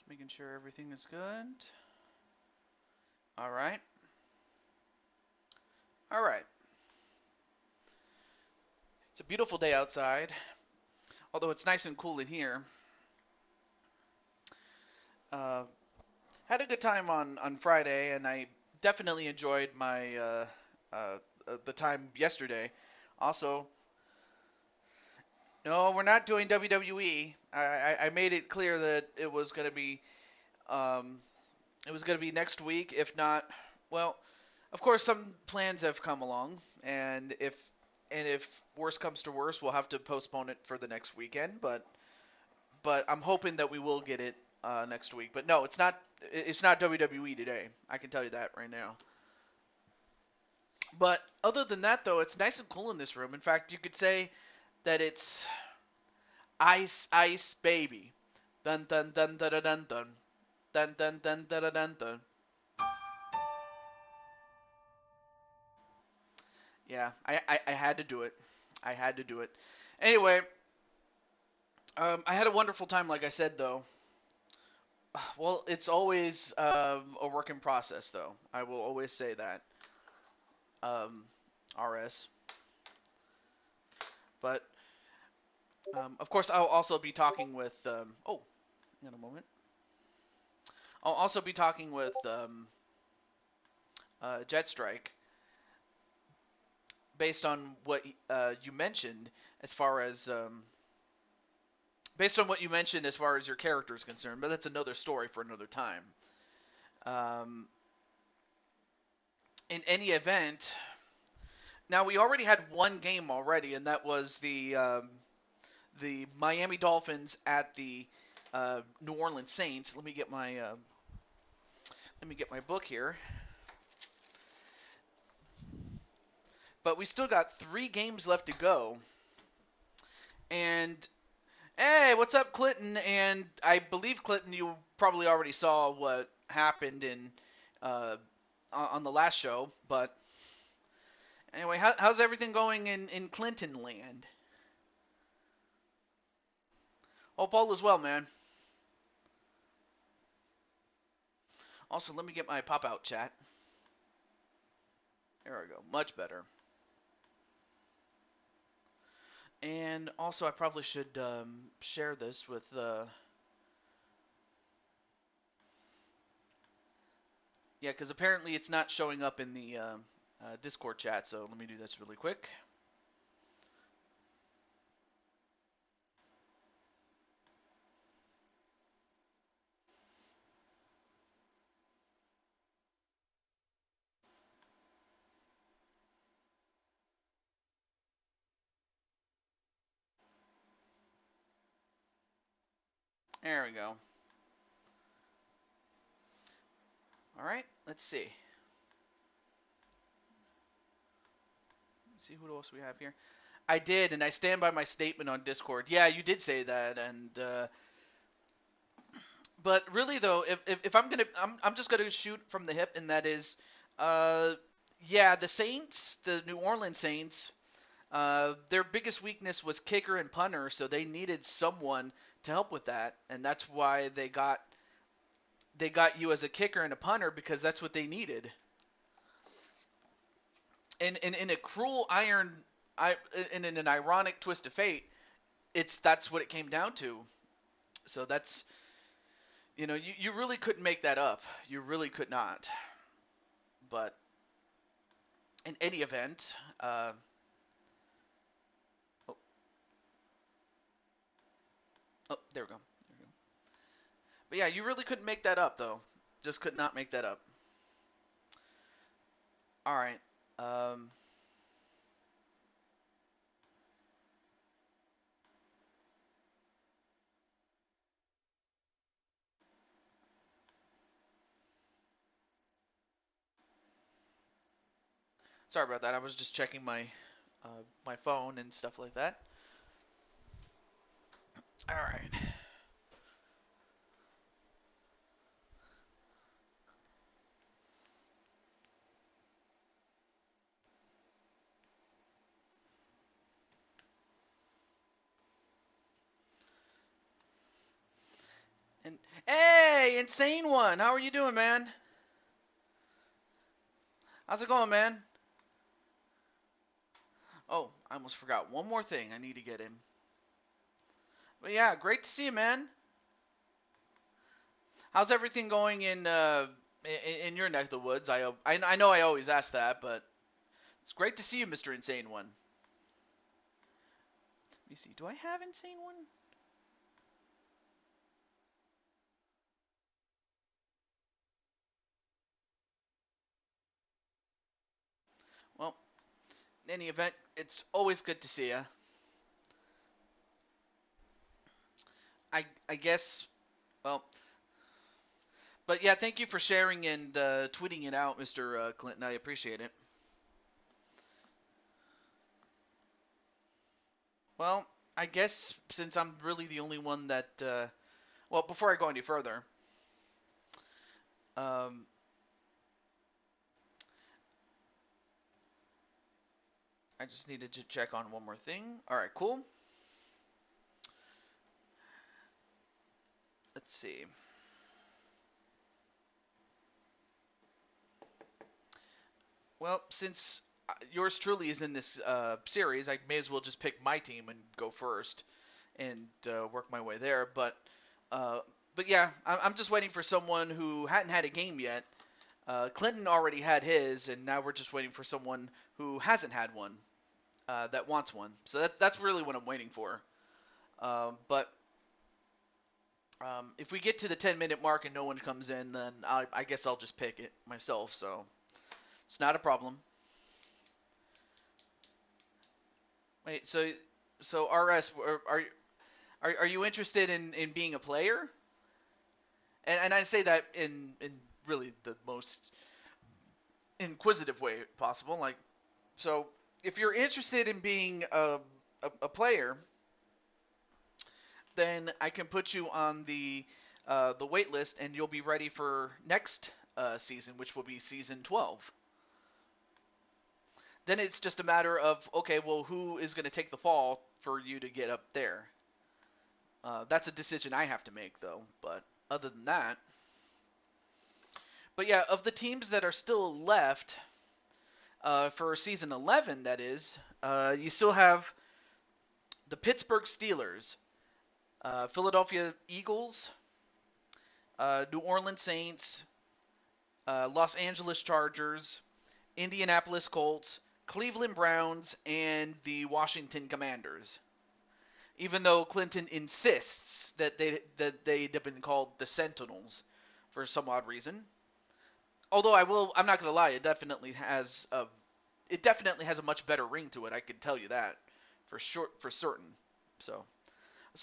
making sure everything is good. All right. All right. It's a beautiful day outside, although it's nice and cool in here. Uh, had a good time on Friday, and I definitely enjoyed my the time yesterday. Also, no, we're not doing WWE. I made it clear that um, it was gonna be next week. If not, well, of course some plans have come along, and if worse comes to worse, we'll have to postpone it for the next weekend. But I'm hoping that we will get it next week. But no, it's not. It's not WWE today. I can tell you that right now. But other than that, though, it's nice and cool in this room. In fact, you could say that it's ice, ice, baby. Dun dun dun dun dun dun dun dun dun dun dun dun dun. Yeah, I had to do it. I had to do it. Anyway, I had a wonderful time, like I said, though. Well, it's always a work in process, though. I will always say that. Um, RS. But of course, I'll also be talking with. Oh, in a moment. I'll also be talking with Jet Strike based on what you mentioned as far as your character is concerned. But that's another story for another time. Um, in any event, now we already had one game already, and that was the Miami Dolphins at the New Orleans Saints. Let me get my book here. But we still got 3 games left to go. And hey, what's up, Clinton? And I believe, Clinton, you probably already saw what happened uh, on the last show. But anyway, how's everything going in Clinton land? Hope all is well, man. Also, let me get my pop-out chat. There we go. Much better. And also, I probably should share this with yeah, because apparently it's not showing up in the Discord chat. So let me do this really quick. There we go. All right, let's see. Let's see who else we have here. I did, and I stand by my statement on Discord. Yeah, you did say that, and but really though, if I'm just gonna shoot from the hip, and that is, uh, yeah, the Saints, the New Orleans Saints, their biggest weakness was kicker and punter, so they needed someone to help with that, and that's why they got you as a kicker and a punter because that's what they needed. And in a cruel in an ironic twist of fate, that's what it came down to. So that's you really couldn't make that up. You really could not. But in any event, oh, oh, there we go. There we go. But yeah, you really couldn't make that up though. Just could not make that up. All right. Um, Sorry about that. I was just checking my phone and stuff like that. All right. And Hey, Insane One, how are you doing, man? How's it going, man? Oh, I almost forgot one more thing I need to get in. But yeah, great to see you, man. How's everything going in your neck of the woods? I know I always ask that, but it's great to see you, Mr. Insane One. Let me see. Do I have Insane One? Well, in any event, it's always good to see you. I guess. Well, but yeah, thank you for sharing and tweeting it out, Mr. Clinton. I appreciate it. Well, I guess since I'm really the only one that, well, before I go any further, um, I just needed to check on one more thing. All right, cool. Let's see. Well, since yours truly is in this series, I may as well just pick my team and go first and work my way there. Uh, but yeah, I'm just waiting for someone who hadn't had a game yet. Clinton already had his, and now we're just waiting for someone who hasn't had one that wants one. So that's really what I'm waiting for. But if we get to the 10-minute mark and no one comes in, then I guess I'll just pick it myself. So it's not a problem. Wait, so RS, are you interested in being a player? And I say that in really the most inquisitive way possible. Like, so if you're interested in being a player, then I can put you on the wait list, and you'll be ready for next season, which will be season 12. Then it's just a matter of, okay, well, who is going to take the fall for you to get up there? That's a decision I have to make, though. But other than that, but yeah, of the teams that are still left for season 11, that is, you still have the Pittsburgh Steelers, Philadelphia Eagles, New Orleans Saints, Los Angeles Chargers, Indianapolis Colts, Cleveland Browns, and the Washington Commanders. Even though Clinton insists that they'd have been called the Sentinels for some odd reason. Although I'm not gonna lie, it definitely has a much better ring to it. I can tell you that for certain. So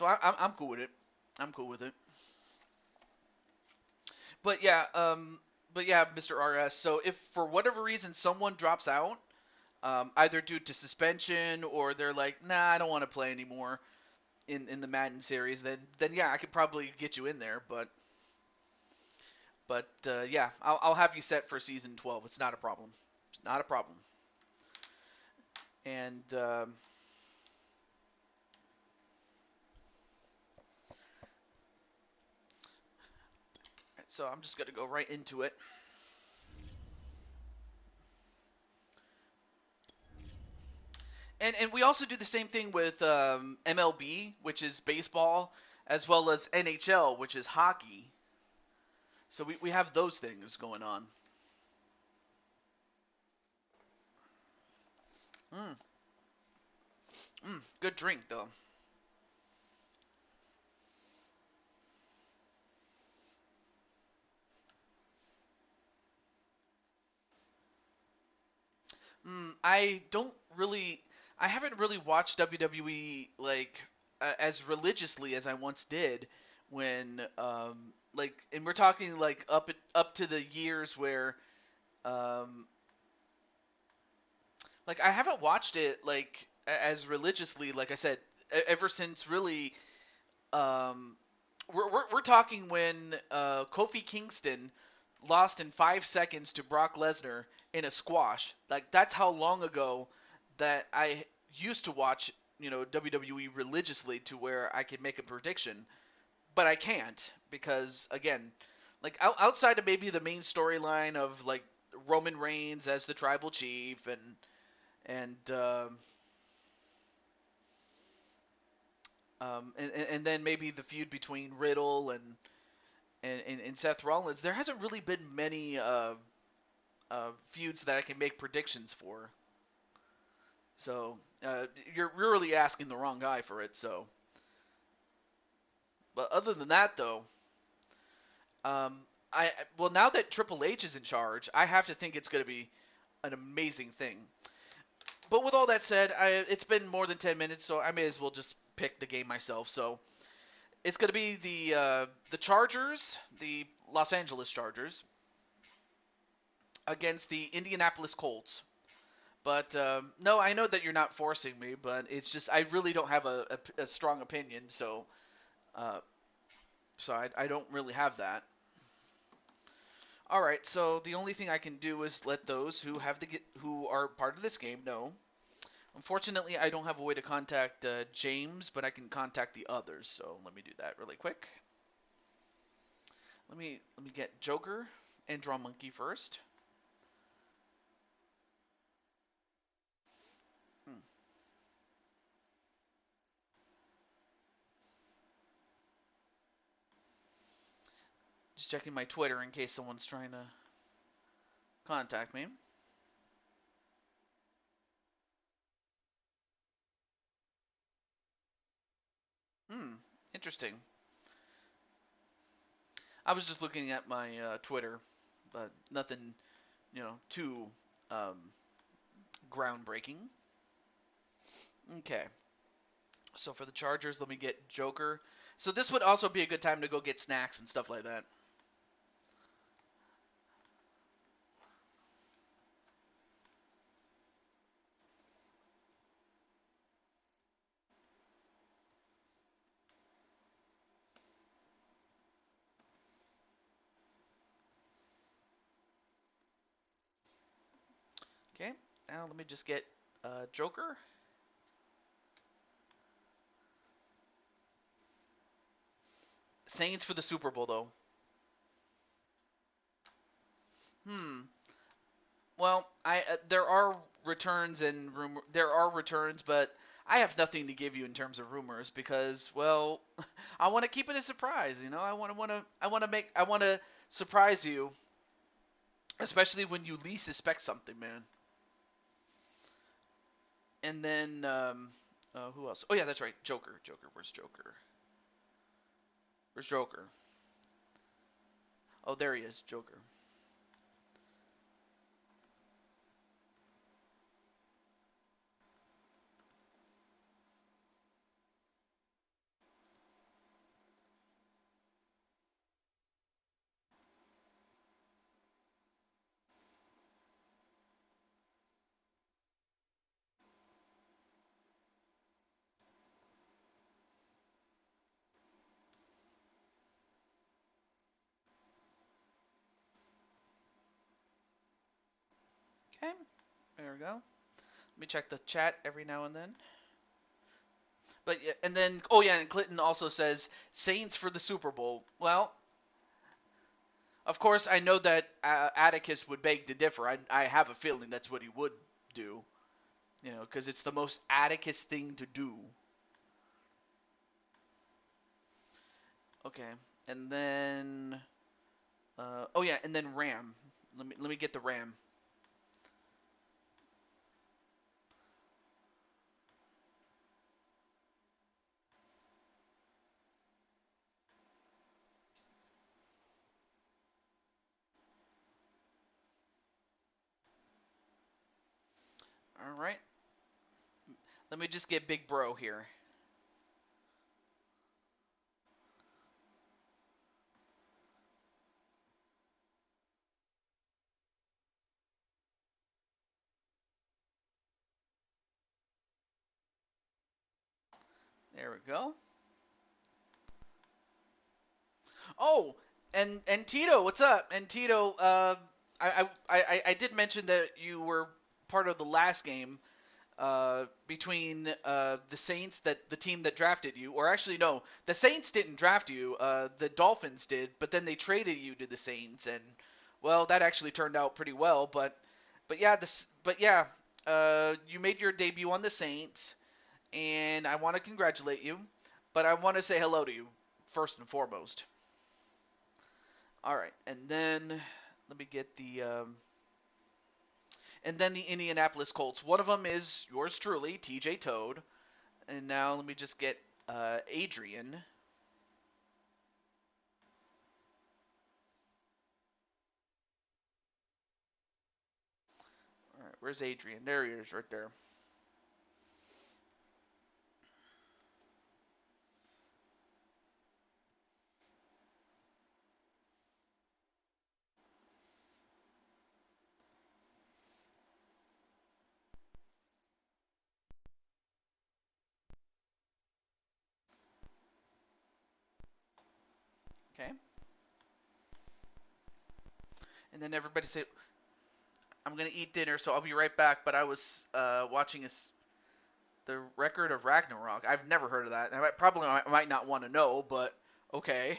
I'm cool with it. I'm cool with it. But yeah, Mr. RS. So if for whatever reason someone drops out, either due to suspension or they're like, nah, I don't want to play anymore in the Madden series, then yeah, I could probably get you in there. But yeah, I'll have you set for season 12. It's not a problem. It's not a problem. And so I'm just gonna go right into it. And we also do the same thing with MLB, which is baseball, as well as NHL, which is hockey. So we have those things going on. Mm, good drink though. I don't really, I haven't really watched WWE like as religiously as I once did when like, and we're talking like up to the years where um like I haven't watched it like as religiously, like I said, ever since really um we're talking when Kofi Kingston lost in 5 seconds to Brock Lesnar in a squash. Like that's how long ago that I used to watch, WWE religiously to where I could make a prediction. but I can't because again, like outside of maybe the main storyline of like Roman Reigns as the tribal chief and then maybe the feud between Riddle and Seth Rollins, there hasn't really been many feuds that I can make predictions for. So you're really asking the wrong guy for it. So, but other than that, though, I well now that Triple H is in charge, I have to think it's going to be an amazing thing. But with all that said, it's been more than 10 minutes, so I may as well just pick the game myself. So it's going to be the Chargers, the Los Angeles Chargers, against the Indianapolis Colts. But no, I know that you're not forcing me, but it's just I really don't have a strong opinion, so uh, I don't really have that. All right, so the only thing I can do is let those who are part of this game know. Unfortunately, I don't have a way to contact James, but I can contact the others. So let me do that really quick. Let me get Joker and Draw Monkey first. Hmm. Just checking my Twitter in case someone's trying to contact me. Interesting. I was just looking at my Twitter, but nothing, too um, groundbreaking. Okay. So for the Chargers, let me get Joker. So this would also be a good time to go get snacks and stuff like that. Okay. Now let me just get Joker. Saints for the Super Bowl though. Hmm. Well, I there are returns and rumor. There are returns, but I have nothing to give you in terms of rumors because, well, I want to keep it a surprise. I want to surprise you, especially when you least suspect something, man. And then, who else? Oh yeah, that's right, Joker. Joker. Where's Joker? Where's Joker? Oh, there he is, Joker. Okay, there we go. Let me check the chat every now and then. But yeah, and then oh yeah, and Clinton also says Saints for the Super Bowl. Well, of course I know that Atticus would beg to differ. I have a feeling that's what he would do. Because it's the most Atticus thing to do. Okay, and then oh yeah, and then Ram. Let me get the Ram. All right. Let me just get Big Bro here. There we go. Oh, and Tito, what's up? And Tito, I did mention that you were part of the last game. between the Saints, the team that drafted you, or actually no, the Saints didn't draft you. The Dolphins did, but then they traded you to the Saints, and well, that actually turned out pretty well. But you made your debut on the Saints, and I want to congratulate you, but I want to say hello to you first and foremost. All right, and then let me get the. And then the Indianapolis Colts. One of them is yours truly, TJ Toad. And now let me just get Adrian. All right, where's Adrian? There he is, right there. Okay. And then everybody say, I'm going to eat dinner, so I'll be right back. But I was watching the record of Ragnarok. I've never heard of that. And I might not want to know, but okay.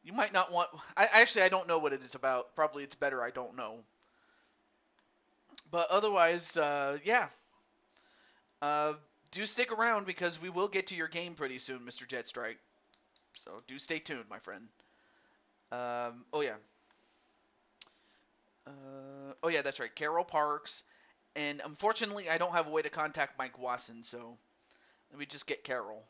You might not want. I don't know what it is about. Probably it's better I don't know. But otherwise, yeah. Do stick around because we will get to your game pretty soon, Mr. Jetstrike. So do stay tuned, my friend. Oh yeah. Oh yeah, that's right. Carol Parks. And unfortunately, I don't have a way to contact Mike Wasson, so let me just get Carol.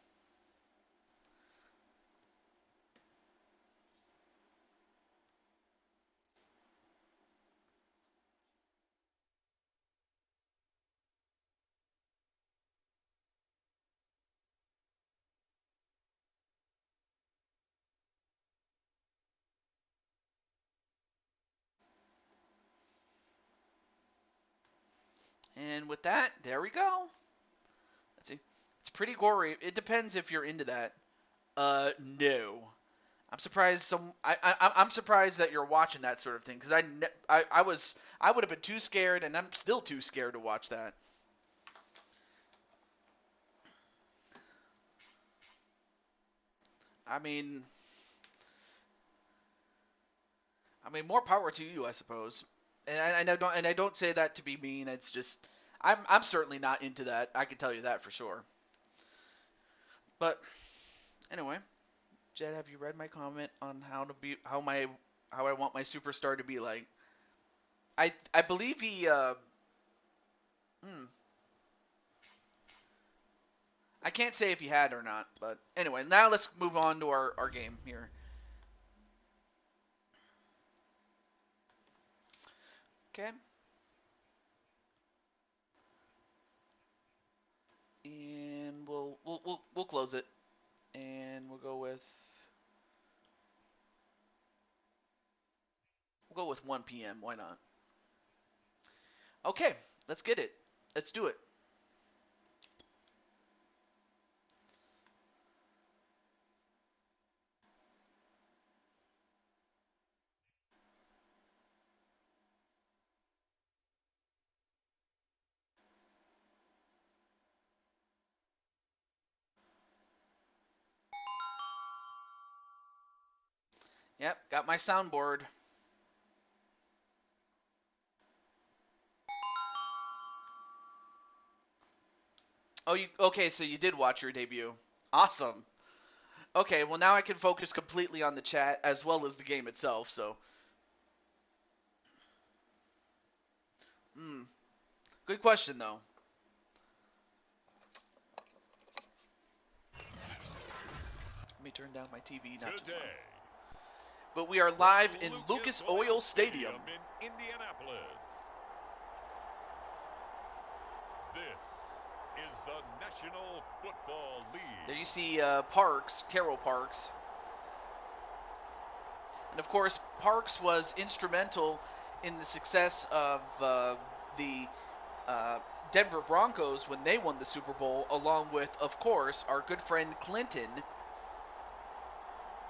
And with that, there we go. Let's see. It's pretty gory. It depends if you're into that. No. I'm surprised I'm surprised that you're watching that sort of thing because I would have been too scared, and I'm still too scared to watch that. I mean, more power to you, I suppose. And I don't say that to be mean. It's just I'm certainly not into that. I can tell you that for sure. But anyway, Jed, have you read my comment on how I want my superstar to be like? I believe he I can't say if he had or not, but anyway, now let's move on to our game here. Okay. And we'll close it, and we'll go with 1 p.m. Why not? Okay, let's get it. Let's do it. Yep, got my soundboard. Oh, okay? So you did watch your debut. Awesome. Okay, well now I can focus completely on the chat as well as the game itself. So, good question though. Let me turn down my TV. Not too loud. But we are live in Lucas Oil Stadium in Indianapolis. This is the National Football League. There you see Parks, Carol Parks. And of course, Parks was instrumental in the success of the Denver Broncos when they won the Super Bowl, along with, of course, our good friend Clinton.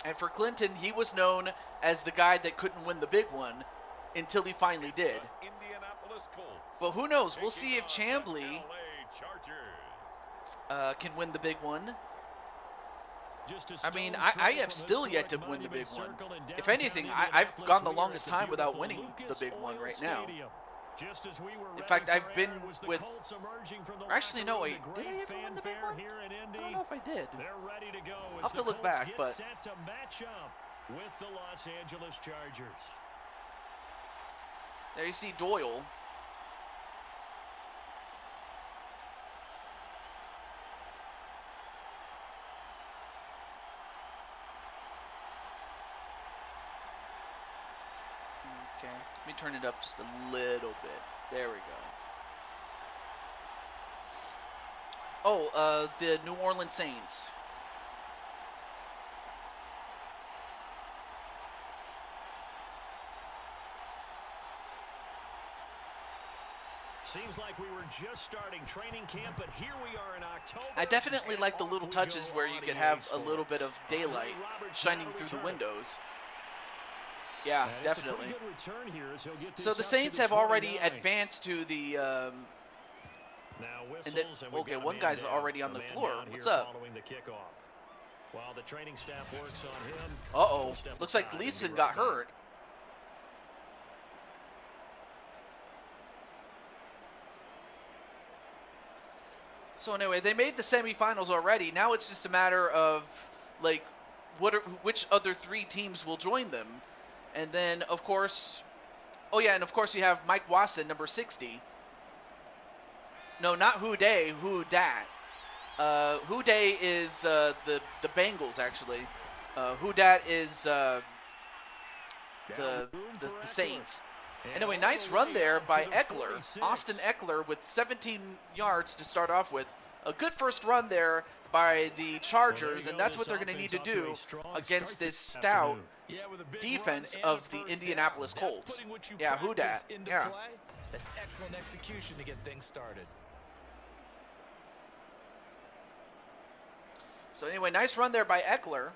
And for Clinton, he was known as the guy that couldn't win the big one. until he finally It's the did. Indianapolis Colts But who knows? We'll taking see if on the Chambly LA Chargers. can win the big one. Just a I mean, stone's I throw have from still yet to historic win the big Monument one. Circle in If downtown anything, I've Indianapolis. gone the We are longest at time without beautiful winning the Lucas big one Oil right now. Stadium. Just as we were In ready fact, for I've been air was the with... Colts emerging from the Actually, no, locker room wait. to Did I great ever win the big fanfare one? here in I Indy. don't know if I did. They're ready to go I'll as have the to look Colts back, get but... set to match up with the Los Angeles Chargers. There you see Doyle. Okay, let me turn it up just a little bit. There we go. Oh, the New Orleans Saints. Seems like we were just starting training camp, but here we are in October. I definitely like the little touches where you could have a little bit of daylight shining through the windows. Yeah, definitely. So the Saints have already advanced to the and then, okay, one guy's already on the floor. What's up? While the training staff works on him. Uh-oh. Looks like Gleason got hurt. So anyway, they made the semifinals already. Now it's just a matter of like which other three teams will join them. And then of course, oh yeah, and of course you have Mike Watson, number 60. No, not Who Dey, Who Dat. Who Dey is the Bengals actually. Who Dat is the Saints. Anyway, nice run there by Eckler. Austin Eckler with 17 yards to start off with. A good first run there by the Chargers, and that's what they're going to need to do against this stout defense of the Indianapolis Colts. Yeah, who dat? Yeah. That's excellent execution to get things started. So anyway, nice run there by Eckler.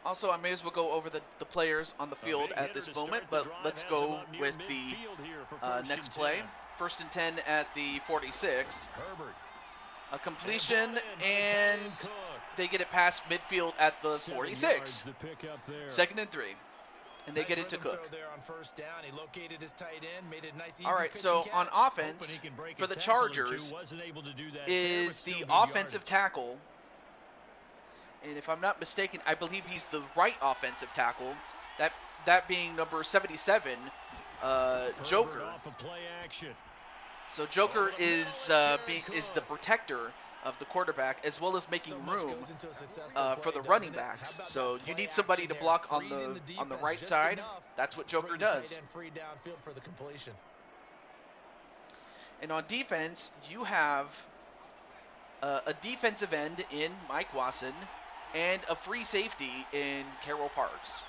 Also, I may as well go over the players on the field at this moment, but let's go with the next play. 1st and 10 at the 46. A completion, and they get it past midfield at the 46. 2nd and 3. And they get it to Cook. All right, so on offense, for the Chargers, is the offensive tackle. And if I'm not mistaken, I believe he's the right offensive tackle. That being number 77, Joker. So Joker is the protector of the quarterback, as well as making room for the running backs. So you need somebody to block on the right side. That's what Joker does. And on defense, you have a defensive end in Mike Watson and a free safety in Carroll Parks.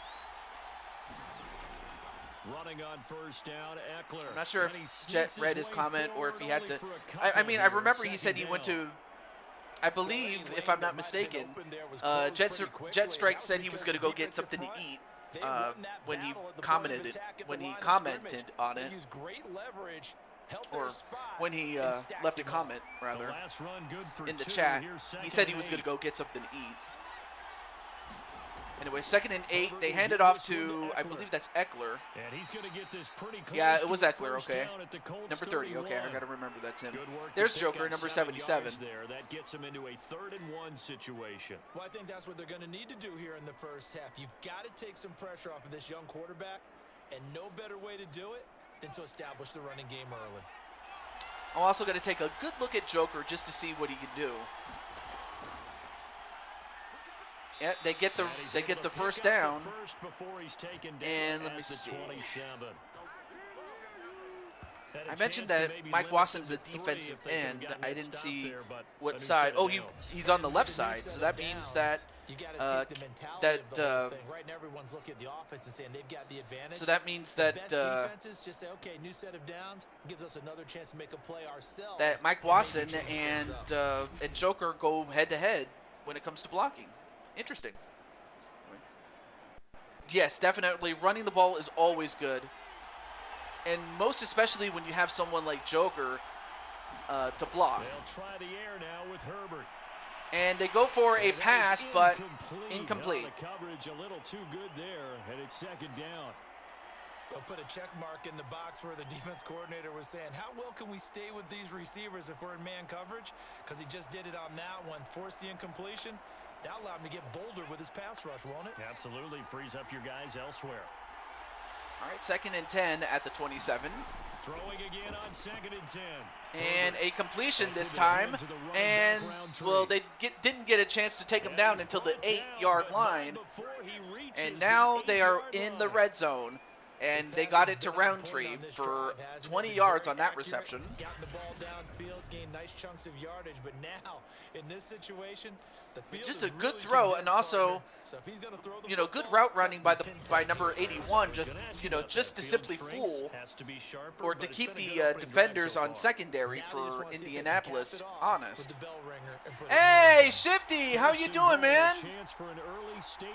Running on 1st down, Eckler. I'm not sure if Jet read his comment or if he had to. I mean, I remember he said he went to. I believe, if I'm not mistaken, Jet Strike said he was going to go get something to eat when he commented on it, or when he left a comment rather in the chat. He said he was going to go get something to eat. Anyway, 2nd and 8. They hand it off to, I believe that's Eckler. And he's going to get this pretty close. Yeah, it was Eckler, okay. Number 30, okay, I got to remember that's him. There's Joker, number 77. That gets him into a 3rd and 1 situation. Well, I think that's what they're going to need to do here in the first half. You've got to take some pressure off of this young quarterback, and no better way to do it than to establish the running game early. I'm also going to take a good look at Joker just to see what he can do. Yeah, they get the first down, and let me see. I mentioned that Mike Watson's a defensive end. I didn't see what side. Oh, he's on the left side, so that means that right now everyone's looking at the offense and saying they've got the advantage. So that means that best defenses just say, okay, new set of downs gives us another chance to make a play ourselves. That Mike Watson and Joker go head to head when it comes to blocking. Interesting. Yes, definitely. Running the ball is always good. And most especially when you have someone like Joker to block. They'll try the air now with Herbert. And they go for a pass, but incomplete. The coverage a little too good there, and it's second down. They'll put a check mark in the box where the defense coordinator was saying, how well can we stay with these receivers if we're in man coverage? Because he just did it on that one, forced the incompletion. That allowed him to get bolder with his pass rush, won't it? Absolutely, frees up your guys elsewhere. All right, 2nd and 10 at the 27. Throwing again on 2nd and 10. And a completion this time. And, well, they didn't get a chance to take him down until the 8-yard line. And now they are in the red zone. And they got it to Roundtree for 20 yards on that reception. Got the ball downfield, gained nice chunks of yardage, but now in this situation, the field just a good throw, and also, you know, good route running by number 81, just to simply fool or to keep the defenders on secondary for Indianapolis honest. Hey, Shifty, how you doing, man?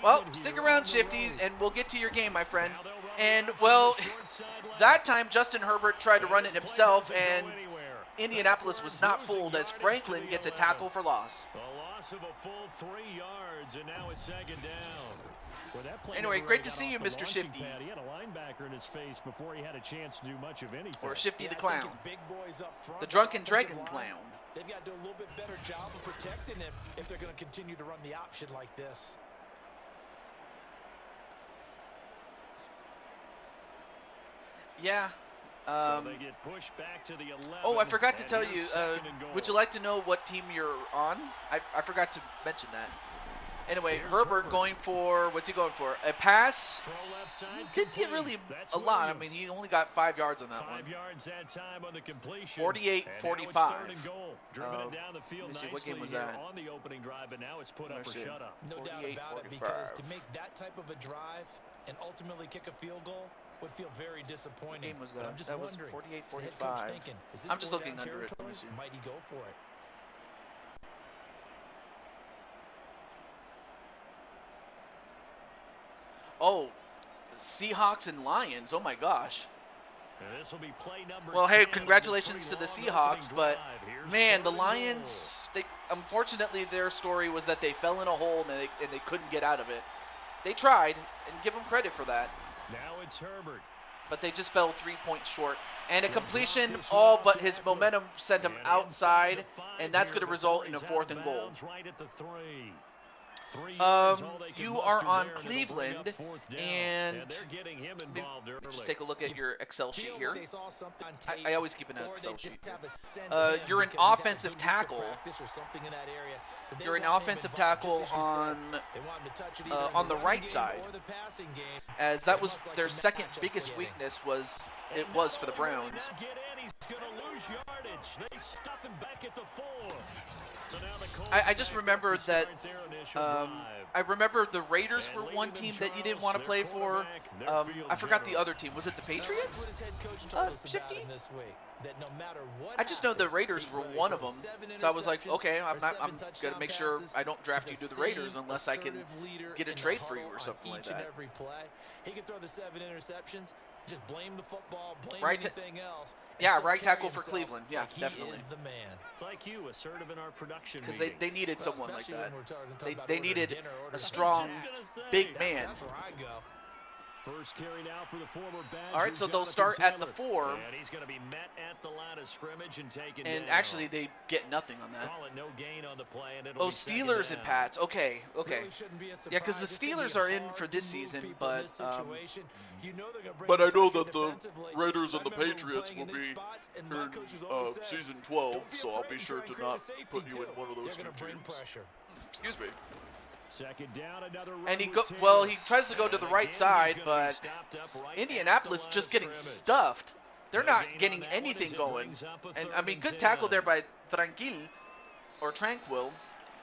Well, stick around, Shifty, and we'll get to your game, my friend. And, well, that time Justin Herbert tried to run it himself, and Indianapolis was not fooled as Franklin gets a tackle for loss. A loss of a full 3 yards, and now it's second down. Anyway, great to see you, Mr. Shifty. He had a linebacker in his face before he had a chance to do much of anything. Or Shifty the Clown. The Drunken Dragon Clown. They've got to do a little bit better job of protecting him if they're going to continue to run the option like this. Yeah. So they get pushed back to the 11, oh, I forgot to tell you. Would you like to know what team you're on? I forgot to mention that. Anyway, Herbert going for, what's he going for? A pass? Didn't get really a lot. I mean, he only got 5 yards on that 5 yards that time on the completion. 48-45. Driven it down the field let me see, what game was that? On the opening drive, and now it's put up or shut up. No doubt about it, because to make that type of a drive and ultimately kick a field goal would feel very disappointing. What game was that? I'm just that was wondering, 48-45. I'm just looking under it. Let me see. Might he go for it? Oh, Seahawks and Lions. Oh my gosh. This will be play number well, hey, congratulations to the Seahawks, but man, the Lions, unfortunately their story was that they fell in a hole and they couldn't get out of it. They tried, and give them credit for that. Now it's Herbert. But they just fell 3 points short. And a completion, all but his momentum sent him outside, and that's going to result in a 4th and goal. You are on Cleveland, and let me just take a look at your Excel sheet here. I always keep an Excel sheet. You're an offensive tackle. You're an offensive tackle on the right side, as that was their second biggest weakness. Was for the Browns. I just remember that I remember the Raiders were one team that you didn't want to play for. I forgot the other team. Was it the Patriots? Shifty? I just know the Raiders were one of them. So I was like, okay, I'm going to make sure I don't draft you to the Raiders unless I can get a trade for you or something like that. He can throw the 7 interceptions. Just blame the football, blame anything else. Yeah, right tackle for Cleveland. Yeah, definitely. He is the man. It's like you, assertive in our production. Because they needed someone like that. They needed a strong, big man. That's where I go. First carry now for the former Badger. All right, so they'll start at the 4. And he's going to be met at the line of scrimmage and taken And down. actually, they get nothing on that. Call it no gain on the play, and it'll oh, be Steelers and Pats. Okay. Really Yeah, because the Steelers are in for this season, but I know that the Raiders and the Patriots will be in season 12, so I'll be sure to not put you in one of those two teams. Excuse me. Second down, another and he tries to go to the right side, but Indianapolis just getting stuffed. They're not getting anything going. And, I mean, good tackle there by Tranquil, or Tranquil.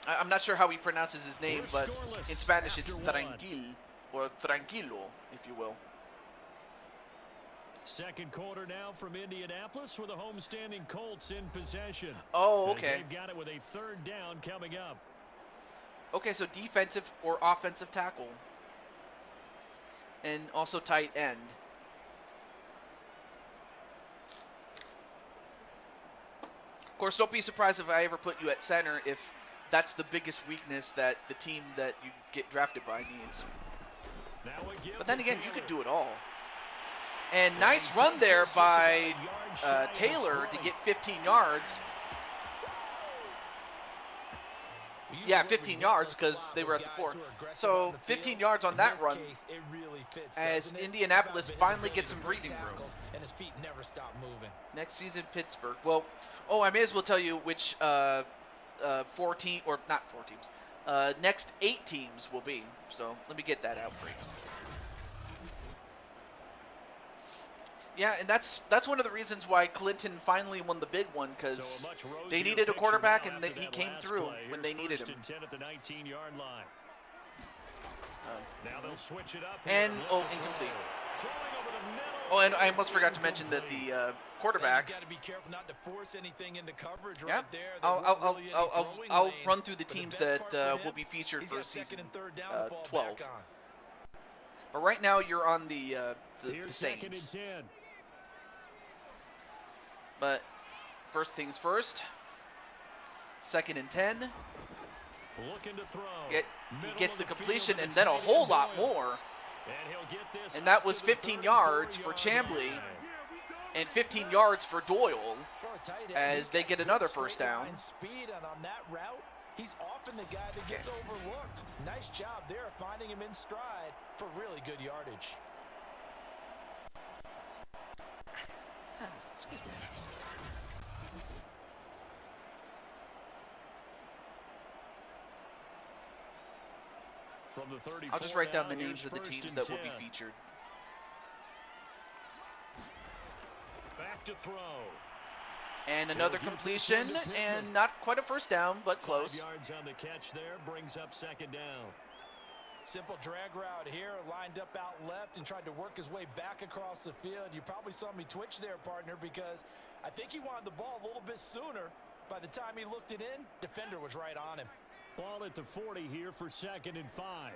I'm not sure how he pronounces his name, but in Spanish it's Tranquil, or Tranquilo, if you will. Second quarter now from Indianapolis with the homestanding Colts in possession. Oh, okay. They've got it with a third down coming up. Okay, so defensive or offensive tackle. And also tight end. Of course, don't be surprised if I ever put you at center if that's the biggest weakness that the team that you get drafted by needs. But then again, you could do it all. And nice run there by Taylor to get 15 yards. Yeah, 15 yards because they were at the 4. So 15 yards on that run as Indianapolis finally gets some breathing room. Next season, Pittsburgh. Well, I may as well tell you which 4 teams, or not 4 teams, next 8 teams will be. So let me get that out for you. Yeah, and that's one of the reasons why Clinton finally won the big one, because they needed a quarterback, and he came through when they needed him. Now they'll switch it up. And, incomplete. Oh, and I almost forgot to mention that the quarterback. Yeah, I'll run through the teams that will be featured for season 12. But right now you're on the Saints. But first things first. 2nd and 10. Looking to throw. He gets the completion and then a whole lot more. And that was 15 yards for Chambly and 15 yards for Doyle as they get another first down. He's often the guy that gets overlooked. Nice job there finding him in stride for really good yardage. Excuse me. From the 34 I'll just write down the now, names of the teams that will be featured. Back to throw. And another completion, and not quite a first down, but close. 5 yards on the catch there, brings up 2nd down. Simple drag route here, lined up out left and tried to work his way back across the field. You probably saw me twitch there, partner, because I think he wanted the ball a little bit sooner. By the time he looked it in, defender was right on him. Ball at the 40 here for 2nd and 5.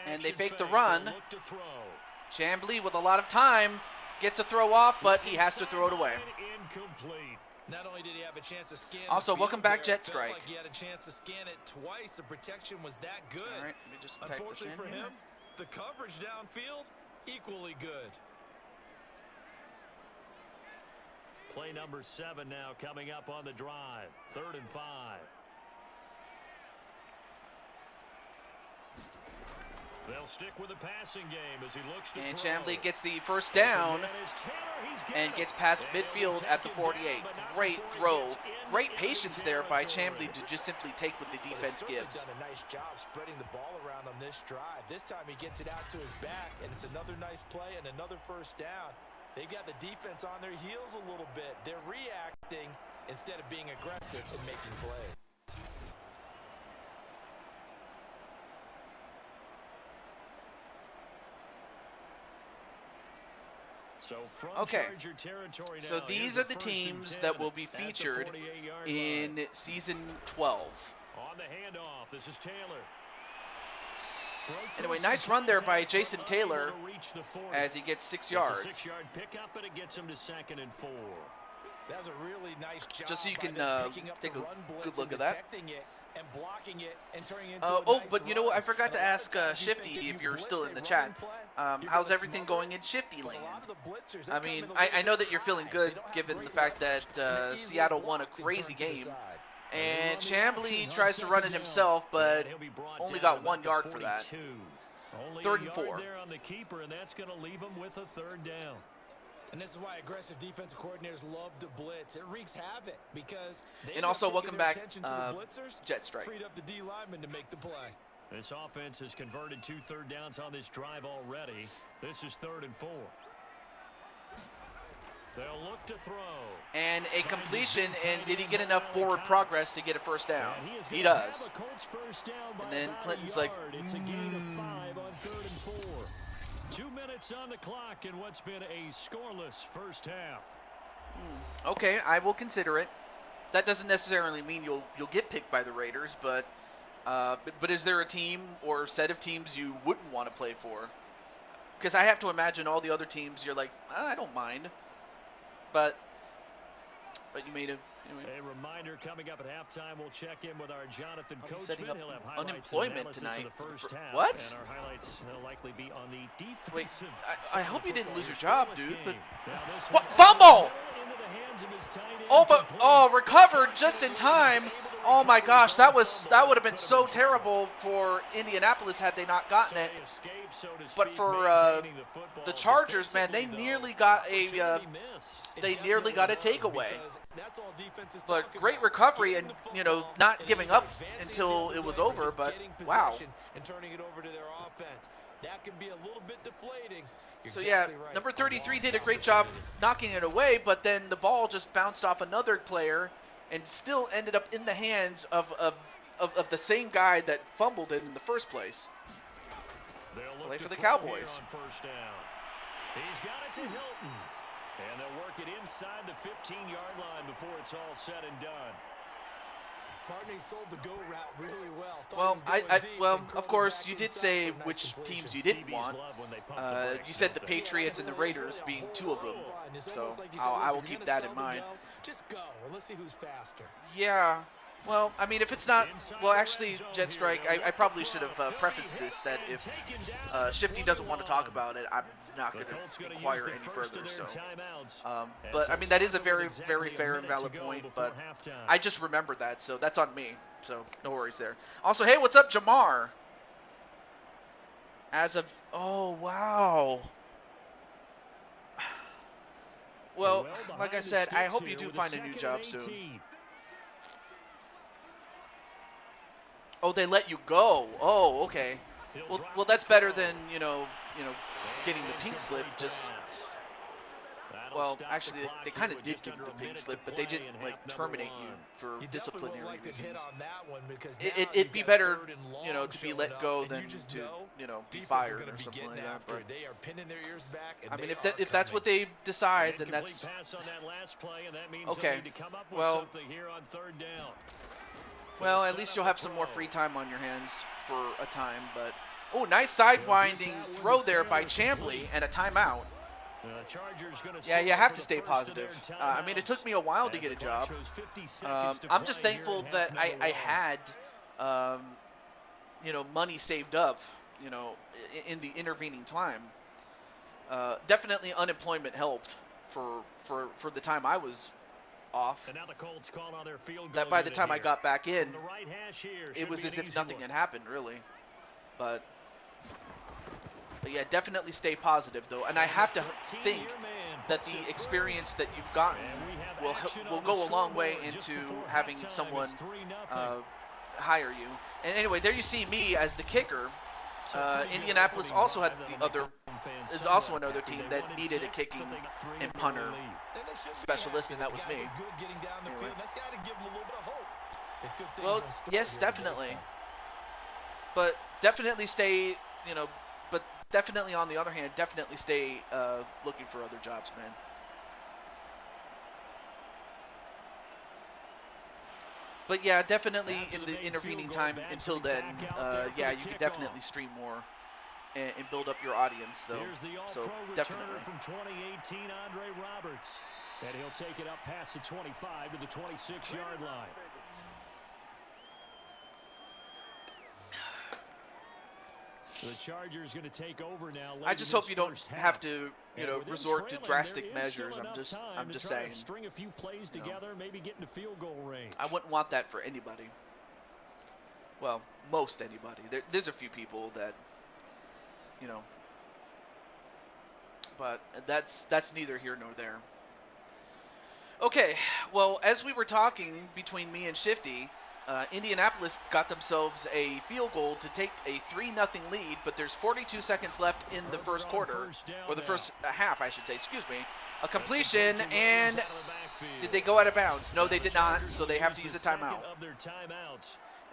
And they fake the run. Chambly with a lot of time gets a throw off, but he has to throw it away. Incomplete. Not only did he have a chance to scan also, welcome back, Jet Strike. Like he had a chance to scan it twice. The protection was that good. All right, let me just type this in. Unfortunately for him, the coverage downfield, equally good. Play number 7 now coming up on the drive. 3rd and 5. They'll stick with the passing game as he looks to and throw. Chambly gets the first down and gets past midfield at the 48. Great throw. Great patience there by Chambly to just simply take what the defense gives. Done a nice job spreading the ball around on this drive. This time he gets it out to his back, and it's another nice play and another first down. They've got the defense on their heels a little bit. They're reacting instead of being aggressive and making plays. Okay, so these are the teams that will be featured in season 12. On the handoff, this is Taylor. Anyway, nice run there by Jason Taylor as he gets 6 yards. It's a 6-yard pickup, and it gets him to 2nd and 4. That's a really nice job. Just so you can take a good look at that. And blocking it and turning it into but you know what? I forgot to ask Shifty, if you're still in the chat. How's everything going in Shifty land? I mean, I know that you're feeling good given the fact that Seattle won a crazy game. And Chambly tries to run it himself, but only got 1 yard for that. 3rd and 4. There on the keeper, and that's going to leave him with a 3rd down. And this is why aggressive defensive coordinators love to blitz. It wreaks havoc because they and also welcome back, attention to the blitzers, Jet Strike. freed up the D lineman to make the play. This offense has converted 2 third downs on this drive already. This is 3rd and 4. They'll look to throw. And a completion, and did he get enough forward progress to get a first down? He does. And then Clinton's like, It's a gain of 5 on 3rd and 4. 2 minutes on the clock in what's been a scoreless first half. Okay, I will consider it. That doesn't necessarily mean you'll get picked by the Raiders, but is there a team or set of teams you wouldn't want to play for? Because I have to imagine all the other teams you're like, I don't mind. But you made a reminder coming up at halftime. We'll check in with our Jonathan Coachman. Setting up He'll have unemployment tonight. What? What? And our highlights will likely be on the defensive. Wait, I hope you didn't lose your job, dude. But what? What fumble? Oh, recovered just in time. Oh my gosh, that would have been so terrible for Indianapolis had they not gotten it. But for the Chargers, man, they nearly got a takeaway. But great recovery and not giving up until it was over. But wow. And turning it over to their offense. That can be a little bit deflating. So yeah, number 33 did a great job knocking it away, but then the ball just bounced off another player and still ended up in the hands of the same guy that fumbled it in the first place. Play for the Cowboys. He's got it to Hilton. And they'll work it inside the 15-yard line before it's all said and done. Barney sold the go route really well. Well, of course, you did say which teams you didn't want. You said the Patriots and the Raiders being 2 of them. So I will keep that in mind. Just go, and let's see who's faster. Yeah. Well, I mean, if it's not... Well, actually, Jet Strike, I probably should have prefaced this, that if Shifty doesn't want to talk about it, I'm not going to inquire any further. So, but, I mean, that is a very, very fair and valid point, but I just remembered that, so that's on me. So, no worries there. Also, hey, what's up, Jamar? As of... Oh, wow. Well, like I said, I hope you do find a new job soon. Oh, they let you go. Oh, okay. Well, that's better than getting the pink slip. Just well, actually, they kind of did give you the pink slip, but they didn't terminate you for disciplinary reasons. It'd be better, to be let go than to be fired or something like that. But I mean, if that's what they decide, then that's okay. Well, at least you'll have some more free time on your hands for a time, but... Oh, nice sidewinding throw there by Chamblee and a timeout. Yeah, you have to stay positive. I mean, it took me a while to get a job. I'm just thankful that I had, money saved up, in the intervening time. Definitely unemployment helped for the time I was off. And now the Colts call on their field goal that by the time I got back in, it was as if nothing had happened, really. But yeah, definitely stay positive, though. And I have to think that the experience that you've gotten will go a long way into having someone hire you. And anyway, there you see me as the kicker. Indianapolis also had is also another team that needed a kicking and punter specialist, and that was me. Anyway. Well, yes, definitely. But definitely stay, but definitely on the other hand, definitely stay looking for other jobs, man. But yeah, definitely in the intervening time until then, yeah, you could definitely stream more and build up your audience, though. So definitely. From 2018, Andre Roberts, and he'll take it up past the 25 to the 26-yard line. The Chargers going to take over now. I just hope you don't have to, resort to drastic measures. I'm just saying. String a few plays together, maybe get into field goal range. I wouldn't want that for anybody. Well, most anybody. There's a few people that, but that's neither here nor there. Okay, well, as we were talking between me and Shifty, Indianapolis got themselves a field goal to take a 3-0 lead, but there's 42 seconds left in the first quarter, or the first half, I should say, excuse me. A completion, and did they go out of bounds? No, they did not, so they have to use a timeout.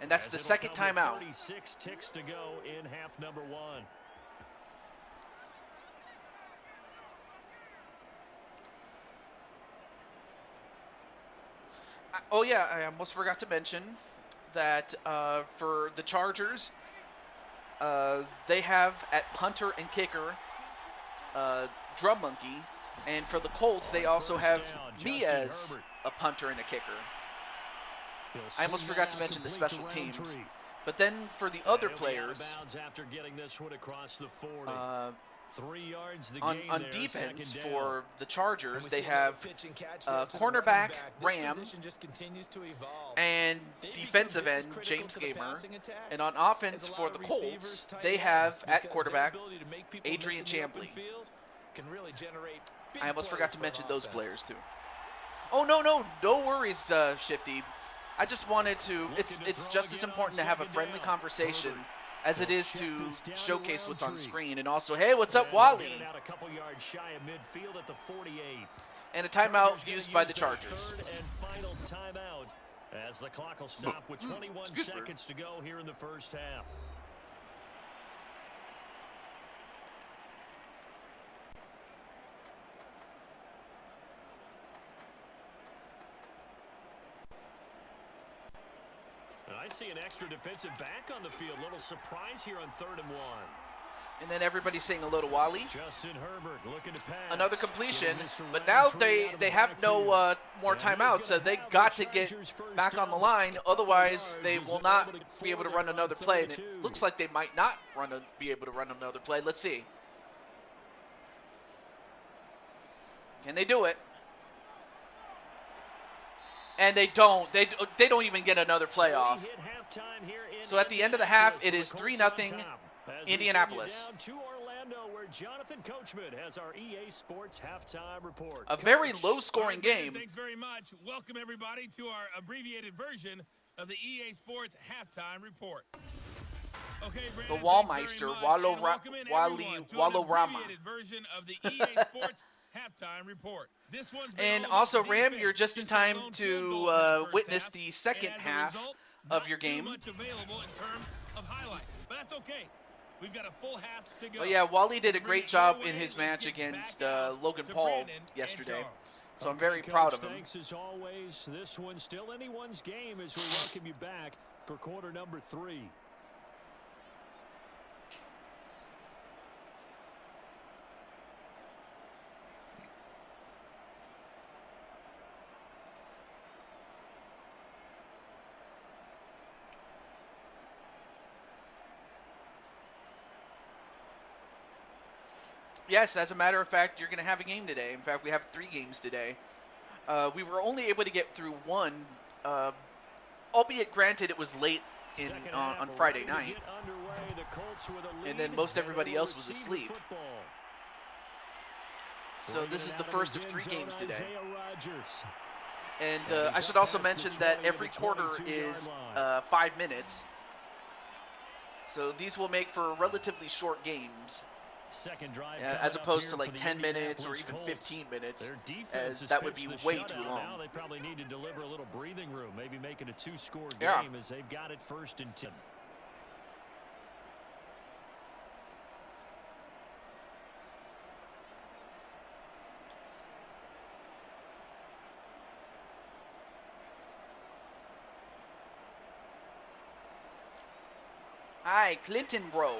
And that's the second timeout. 36 ticks to go in half number 1. Oh yeah, I almost forgot to mention that for the Chargers, they have at punter and kicker Drum Monkey, and for the Colts they also have me as a punter and a kicker. I almost forgot to mention the special teams. But then for the other players, on defense for the Chargers, they have cornerback Ram and defensive end James Gamer. And on offense for the Colts, they have at quarterback Adrian Chambly. I almost forgot to mention those players too. Oh, no worries, Shifty. I just wanted to, it's just as important to have a friendly conversation as it is to showcase what's on the screen. And also, hey, what's up, Wally? And a timeout used by the Chargers. As the clock will stop with 21 seconds to go here in the first half. I see an extra defensive back on the field. Little surprise here on 3rd and 1. And then everybody's saying a little Wally. Justin Herbert looking to pass. Another completion, but now they have no more timeouts, so they got to get back on the line. Otherwise, they will not be able to run another play. And it looks like they might not be able to run another play. Let's see. Can they do it? And they don't. They don't even get another play off. So at the end of the half, it is 3-0 Indianapolis. Jonathan Coachman has our EA Sports halftime report. A very low-scoring game. Thanks very much. Welcome everybody to our abbreviated version of the EA Sports halftime report. Okay, Brandon, the Wallmeister, Wallow Rama. Version of the EA Sports halftime report. This one's and also, Ram, you're just in time to witness the second half of your game. Much available in terms of highlights, but that's okay. We've got a full half to go. Oh yeah, Wally did a great job in his match against Logan Paul yesterday. So I'm very proud of him. Thanks as always. This one's still anyone's game as we welcome you back for quarter number 3. Yes, as a matter of fact, you're going to have a game today. In fact, we have 3 games today. We were only able to get through one, albeit granted it was late on Friday night. And then most everybody else was asleep. So this is the first of 3 games today. And I should also mention that every quarter is 5 minutes. So these will make for relatively short games. As opposed to like 10 minutes or even 15 minutes, as that would be way too long. Now they probably need to deliver a little breathing room, maybe make it a 2-score game as they've got it 1st and 10. Hi, Clinton, bro.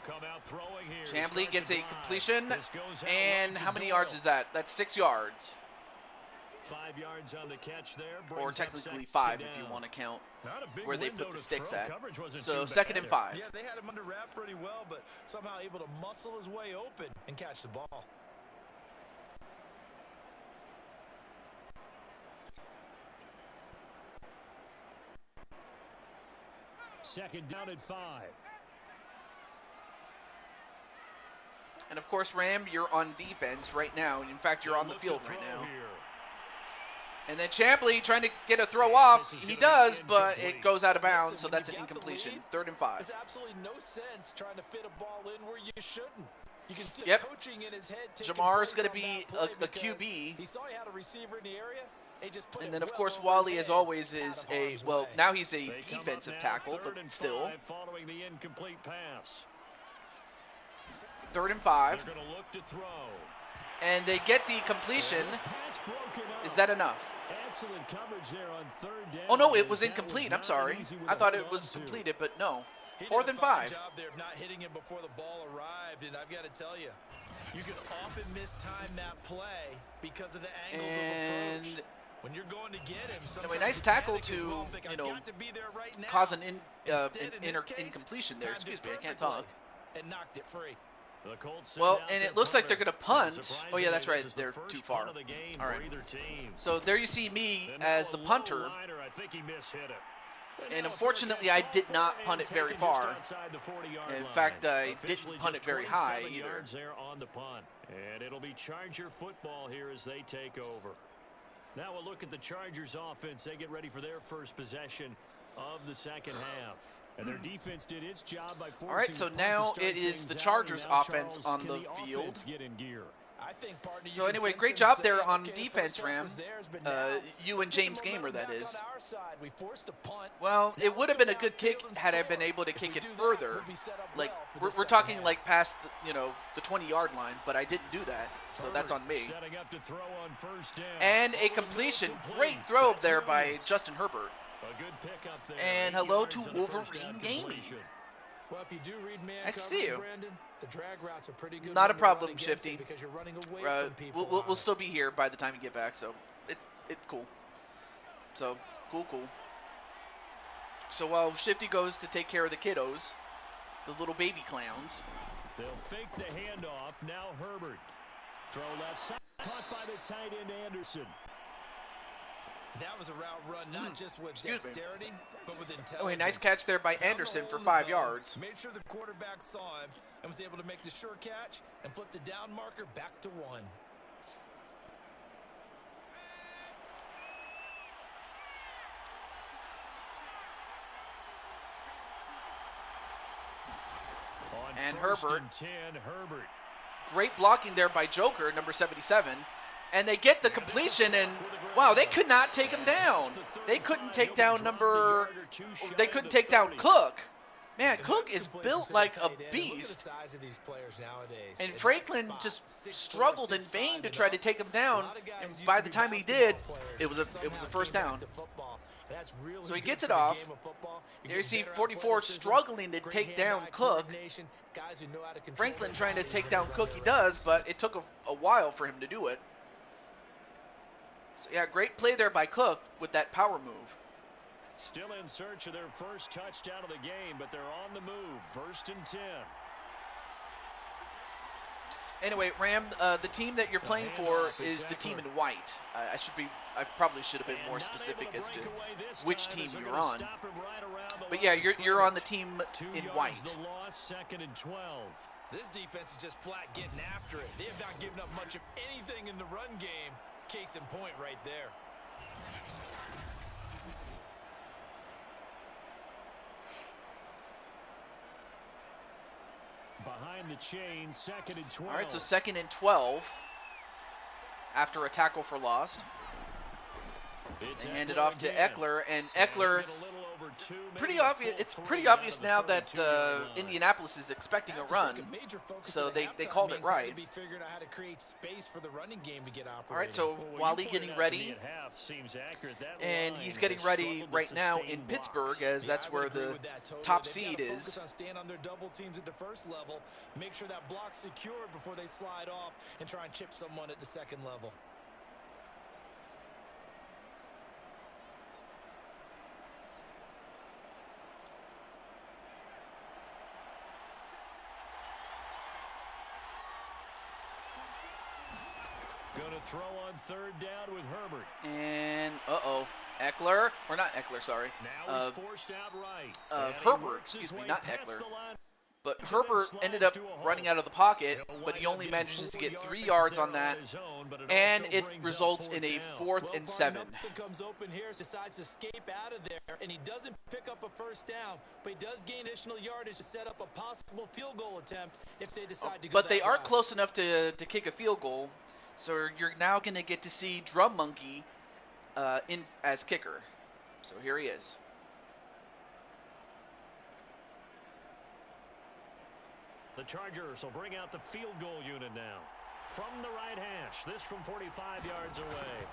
Come out throwing here. Chambly gets a completion, and how many yards is that? That's 6 yards. 5 yards on the catch there. Or technically 5 if you want to count where they put the sticks at. So 2nd and 5. Yeah, they had him under wrap pretty well, but somehow able to muscle his way open and catch the ball. Second down at 5. And of course, Ram, you're on defense right now. In fact, you're on the field right now. And then Champley trying to get a throw off. He does, but it goes out of bounds, so that's an incompletion. 3rd and 5. There's absolutely no sense trying to fit a ball in where you shouldn't. You can see Yep. coaching in his head. Jamar's going to be a QB. He saw he had a receiver in the area. And then, of course, Wally, as always, is a, well, now he's a defensive tackle, but still. Following the incomplete pass. 3rd and 5. They're going to look to throw. And they get the completion. Is that enough? Excellent coverage there on 3rd down. Oh, no, it was incomplete. I'm sorry. I thought it was completed, but no. 4th and 5. Job there of not hitting him before the ball arrived, and I've got to tell you, you can often mistime that play because of the angles of approach. When you're going to get him, anyway, nice tackle to, you know, cause an incompletion there. Excuse me, I can't talk. And knocked it free. Well, and it looks like they're going to punt. Oh, yeah, that's right. They're too far. All right. So there you see me as the punter. And unfortunately, I did not punt it very far. In fact, I didn't punt it very high either. And it'll be Charger football here as they take over. Now we'll look at the Chargers offense. They get ready for their first possession of the second half. And their defense did its job by forcing. All right, so now it is the Chargers offense on the field. So anyway, great job there on defense, Ram. You and James Gamer, that is. Well, it would have been a good kick had I been able to kick it further. Like, we're talking like past, the 20-yard line, but I didn't do that. So that's on me. And a completion. Great throw there by Justin Herbert. And hello to Wolverine Gaming. Well, if you do read man I see you. Brandon, the drag routes are pretty good. Not a problem, Shifty. Because you're running away from people we'll still be here by the time you get back, so it's cool. So cool. So while Shifty goes to take care of the kiddos, the little baby clowns. They'll fake the handoff. Now Herbert. Throw left side. Caught by the tight end Anderson. That was a route run, not just with dexterity, but with intelligence. Oh, a nice catch there by Anderson for 5 yards. Made sure the quarterback saw him and was able to make the sure catch and flip the down marker back to 1. And Herbert. 10, Herbert. Great blocking there by Joker, number 77. And they get the completion, and wow, they could not take him down. They couldn't take down they couldn't take down Cook. Man, Cook is built like a beast. And Franklin just struggled in vain to try to take him down. And by the time he did, it was a first down. So he gets it off. There you see 44 struggling to take down Cook. Franklin trying to take down Cook, he does, but it took a while for him to do it. So yeah, great play there by Cook with that power move. Still in search of their first touchdown of the game, but they're on the move. 1st and 10. Anyway, Ram, the team that you're playing for is the team in white. I probably should have been more specific as to which team you're on. But yeah, you're on the team in white. 2nd and 12. This defense is just flat getting after it. They have not given up much of anything in the run game. Case in point right there. Behind the chain, 2nd and 12. All right, so 2nd and 12 after a tackle for loss. They hand it off to Eckler, and Eckler, pretty obvious. It's pretty obvious now that Indianapolis is expecting a run, so they called it right. All right, so Wally getting ready, and he's getting ready right now in Pittsburgh, as that's where the top seed is. Make sure that block's secured before they slide off and try and chip someone at the 2nd level. Going to throw on 3rd down with Herbert. And Eckler, or not Eckler, sorry. Now he's forced out right. Herbert, excuse me, not Eckler. But Herbert ended up running out of the pocket, but he only manages to get 3 yards on that, and it results in a 4th and 7. Comes open here, decides to escape out of there, and he doesn't pick up a first down, but he does gain additional yardage to set up a possible field goal attempt if they decide to go But they are close enough to kick a field goal, so you're now going to get to see Drum Monkey in as kicker. So here he is. The Chargers will bring out the field goal unit now. From the right hash, this from 45 yards away.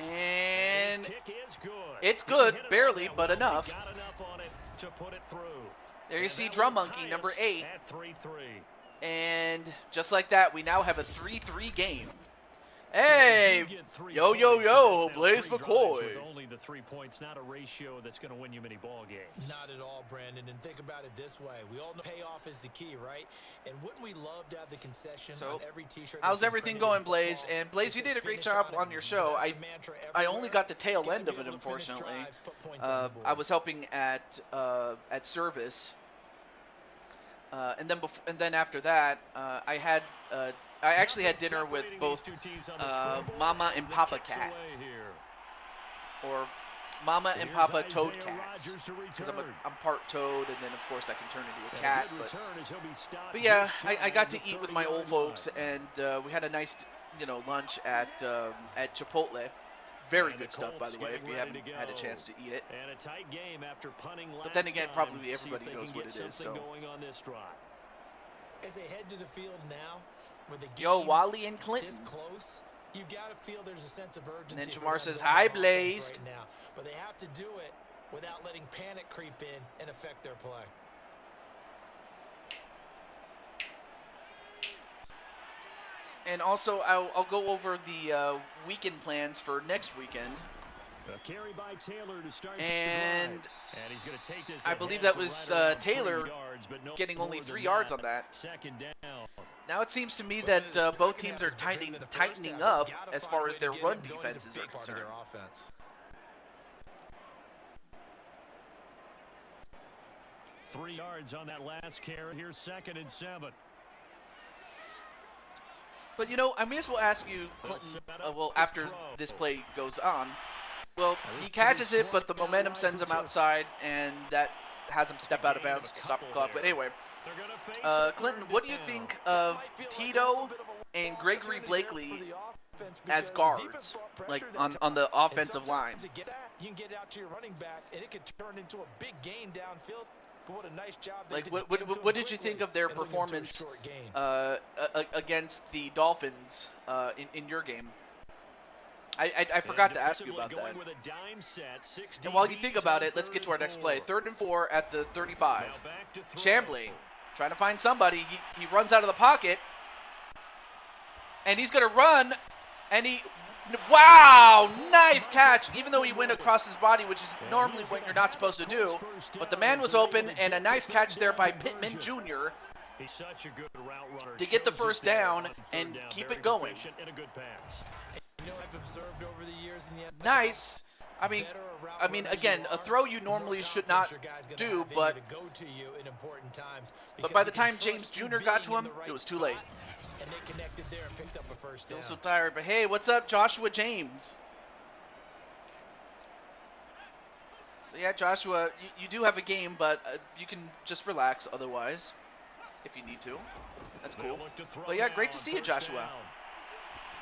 And his kick is good. It's good, barely, but enough. Got enough on it to put it through. There you see Drum Monkey, number 8. At 3-3. And just like that, we now have a 3-3 game. Hey, yo, Blaze McCoy. With only the 3 points, not a ratio that's going to win you many ball games. Not at all, Brandon. And think about it this way: we all know payoff is the key, right? And wouldn't we love to have the concession on every T-shirt? How's everything going, Blaze? And Blaze, you did a great job on your show. I only got the tail end of it, unfortunately. I was helping at service. And then after that, I actually had dinner with both Mama and Papa Cat, or Mama and Papa Toad Cats, because I'm part toad, and then of course I can turn into a cat. But yeah, I got to eat with my old folks, and we had a nice lunch at Chipotle. Very good stuff, by the way, if you haven't had a chance to eat it. But then again, probably everybody knows what it is. So. As they head to the field now, with the game Yo, Wally and Clinton. This close, you got to feel there's a sense of urgency. And then Jamar says, "Hi, Blaze." Right now, but they have to do it without letting panic creep in and affect their play. And also, I'll go over the weekend plans for next weekend. A carry by Taylor to start and he's going to take this. I believe that was Taylor getting only 3 yards on that. Second down. Now it seems to me that both teams are tightening up as far as their run defenses are concerned. 3 yards on that last carry. Here's 2nd and 7. But I may as well ask you, Clinton, after this play goes on. Well, he catches it, but the momentum sends him outside, and that has him step out of bounds to stop the clock. But anyway, Clinton, what do you think of Tito and Gregory Blakely as guards, like on the offensive line? You can get out to your running back, and it could turn into a big gain downfield. But what a nice job! Like, what did you think of their performance against the Dolphins in your game? I forgot to ask you about that. And while you think about it, let's get to our next play. 3rd and 4 at the 35. Chamblee trying to find somebody. He runs out of the pocket. And he's going to run. And wow! Nice catch. Even though he went across his body, which is normally what you're not supposed to do. But the man was open, and a nice catch there by Pittman Jr. He's such a good route runner. To get the first down and keep it going. I've observed over the years in the nice. I mean, again, a throw you normally should not do, but by the time James Jr. got to him, it was too late. And they connected there and picked up a first down. Still so tired, but hey, what's up, Joshua James? So yeah, Joshua, you do have a game, but you can just relax otherwise, if you need to. That's cool. But yeah, great to see you, Joshua.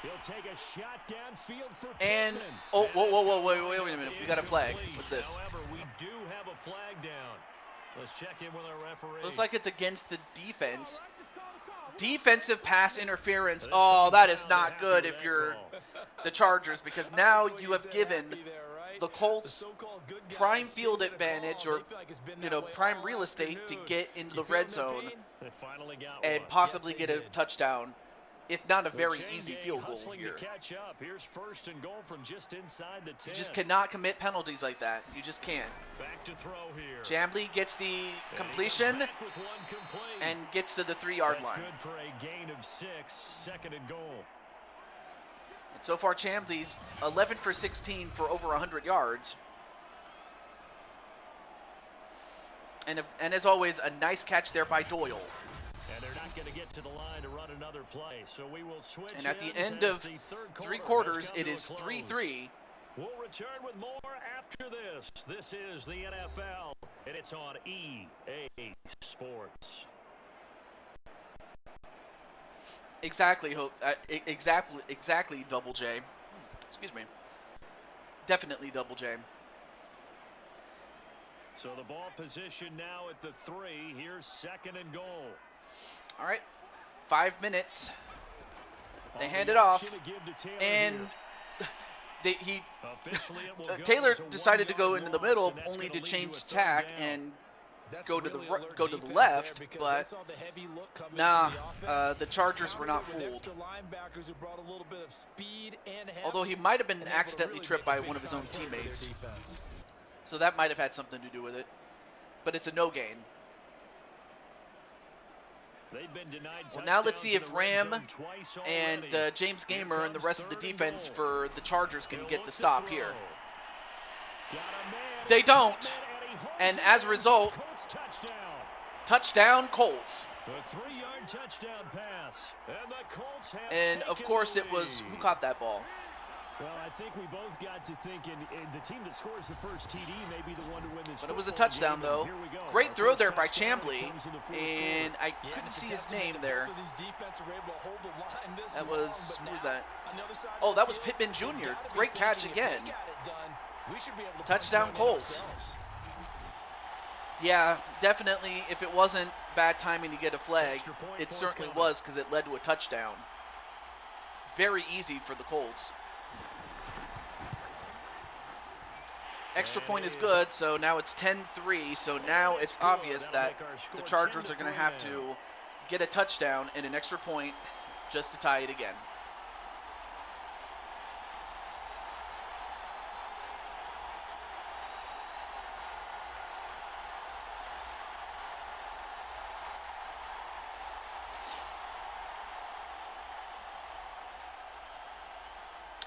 He'll take a shot downfield for and whoa, wait a minute. We got a flag. What's this? However, we do have a flag down. Let's check in with our referee. Looks like it's against the defense. Defensive pass interference. Oh, that is not good if you're the Chargers, because now you have given the Colts prime field advantage, or prime real estate to get into the red zone and possibly get a touchdown. If not a very easy field goal here. Here's 1st and goal from just inside the 10. You just cannot commit penalties like that. You just can't. Back to throw here. Chamblee gets the completion and gets to the 3-yard line. Good for a gain of 6, 2nd and goal. And so far, Chamblee's 11 for 16 for over 100 yards. And as always, a nice catch there by Doyle. And they're not going to get to the line to run another play, so we will switch. And at the end of 3 quarters, it is 3-3. We'll return with more after this. This is the NFL, and it's on EA Sports. Exactly, Double J. Excuse me. Definitely Double J. So the ball position now at the 3. Here's 2nd and goal. All right, 5 minutes. They hand it off, and Taylor decided to go into the middle, only to change tack and go to the left. But nah, the Chargers were not fooled. Although he might have been accidentally tripped by one of his own teammates, so that might have had something to do with it. But it's a no gain. Well, now let's see if Ram and James Gamer and the rest of the defense for the Chargers can get the stop here. They don't. And as a result, touchdown Colts. A 3-yard touchdown pass. And the Colts have and of course it was, who caught that ball? Well, I think we both got to thinking the team that scores the first TD may be the one to win this. But it was a touchdown, though. Great throw there by Chambly, and I couldn't see his name there. That was, who was that? Oh, that was Pittman Jr. Great catch again. Touchdown Colts. Yeah, definitely, if it wasn't bad timing to get a flag, it certainly was, because it led to a touchdown. Very easy for the Colts. Extra point is good, so now it's 10-3, so now it's obvious that the Chargers are going to have to get a touchdown and an extra point just to tie it again.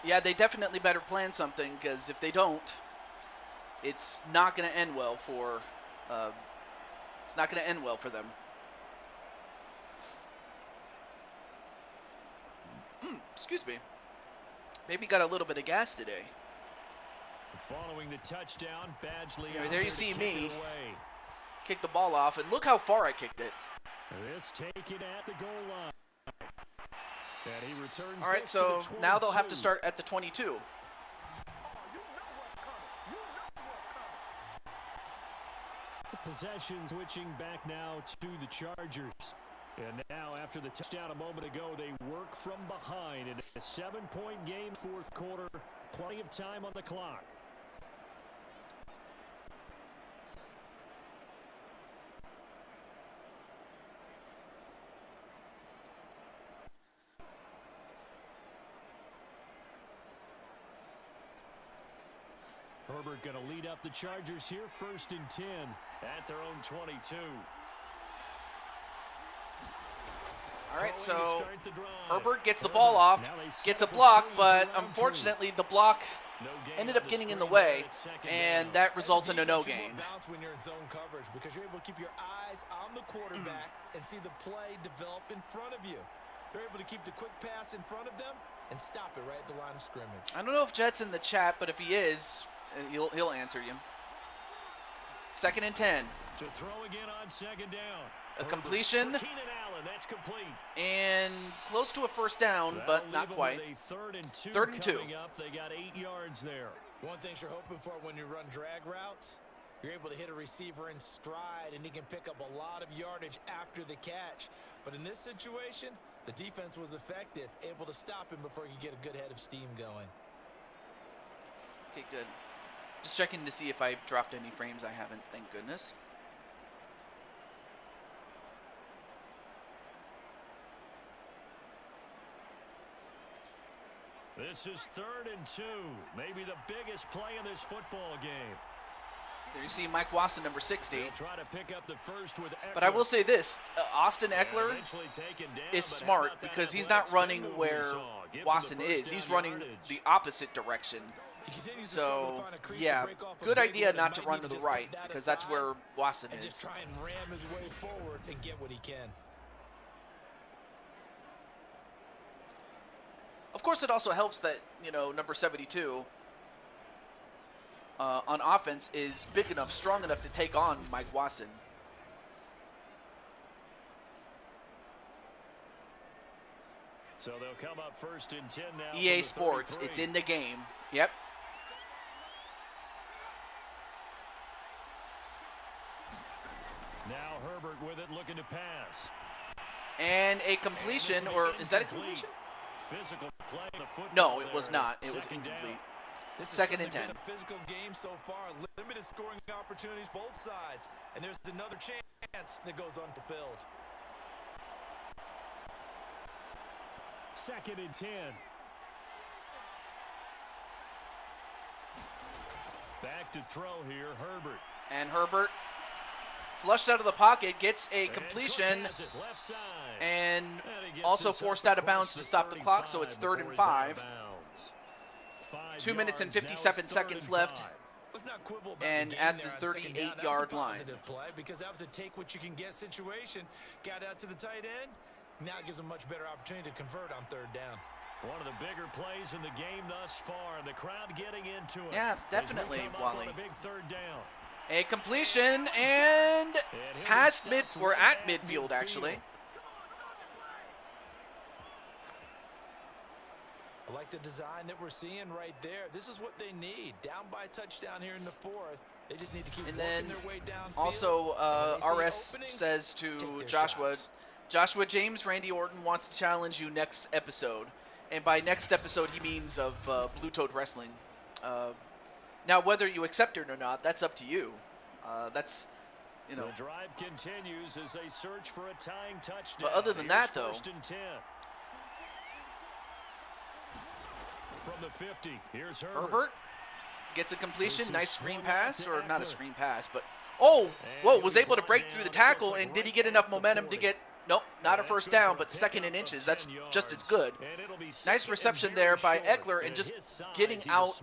Yeah, they definitely better plan something, because if they don't, it's not going to end well for them. Excuse me. Maybe got a little bit of gas today. Following the touchdown, Badgley. Yeah, there you see me kick the ball off, and look how far I kicked it. This taken at the goal line. And he returns. All right, so now they'll have to start at the 22. Possession switching back now to the Chargers. And now after the touchdown a moment ago, they work from behind in a 7-point game, 4th quarter. Plenty of time on the clock. Herbert going to lead up the Chargers here, 1st and 10 at their own 22. All right, so Herbert gets the ball off, gets a block, but unfortunately the block ended up getting in the way, and that results in a no gain. When you're in zone coverage, because you're able to keep your eyes on the quarterback and see the play develop in front of you. They're able to keep the quick pass in front of them and stop it right at the line of scrimmage. I don't know if Jet's in the chat, but if he is, he'll answer you. 2nd and 10. To throw again on 2nd down. A completion. Allen, that's complete. And close to a 1st down, but not quite. 3rd and 2. 3rd and 2. Up, they got 8 yards there. One thing you're hoping for when you run drag routes, you're able to hit a receiver in stride, and he can pick up a lot of yardage after the catch. But in this situation, the defense was effective, able to stop him before he could get a good head of steam going. Okay, good. Just checking to see if I dropped any frames. I haven't, thank goodness. This is 3rd and 2. Maybe the biggest play in this football game. There you see Mike Watson, number 60. They'll try to pick up the first with Eckler. But I will say this, Austin Eckler is smart because he's not running where Watson is. He's running the opposite direction So, yeah, good idea not to run to the right, because that's where Watson is. Just try and ram his way forward and get what he can. Of course, it also helps that, you know, number 72 on offense is big enough, strong enough to take on Mike Watson. So they'll come up first and 10 now. EA Sports, it's in the game. Yep. Now Herbert with it, looking to pass. And a completion, or is that a completion? Physical play on the football. No, it was not. It was incomplete. This Second and 10. Been a physical game so far, limited scoring opportunities both sides, and there's another chance that goes unfulfilled. Second and 10. Back to throw here, Herbert. And Herbert, flushed out of the pocket, gets a completion, and also forced out of bounds to stop the clock, so it's 3rd and 5. 2 minutes and 57 seconds left, and at the 38-yard line. Play because that was a take what you can get situation. Got out to the tight end. Now it gives them much better opportunity to convert on 3rd down. One of the bigger plays in the game thus far. The crowd getting into it. Yeah, definitely, Wally. A big 3rd down. A completion and past mid, or at midfield actually. I like the design that we're seeing right there. This is what they need. Down by a touchdown here in the 4th. They just need to keep working their way down. Also, RS says to Joshua James, Randy Orton wants to challenge you next episode. And by next episode, he means of Blue Toad Wrestling. Now, whether you accept it or not, that's up to you. That's, you know. The drive continues as they search for a tying touchdown. But other than that, though. 1st and 10. From the 50, here's Herbert. Herbert gets a completion, nice screen pass, or not a screen pass, but whoa, was able to break through the tackle, and did he get enough momentum to get, nope, not a 1st down, but 2nd and inches. That's just as good. Nice reception there by Eckler, and just getting out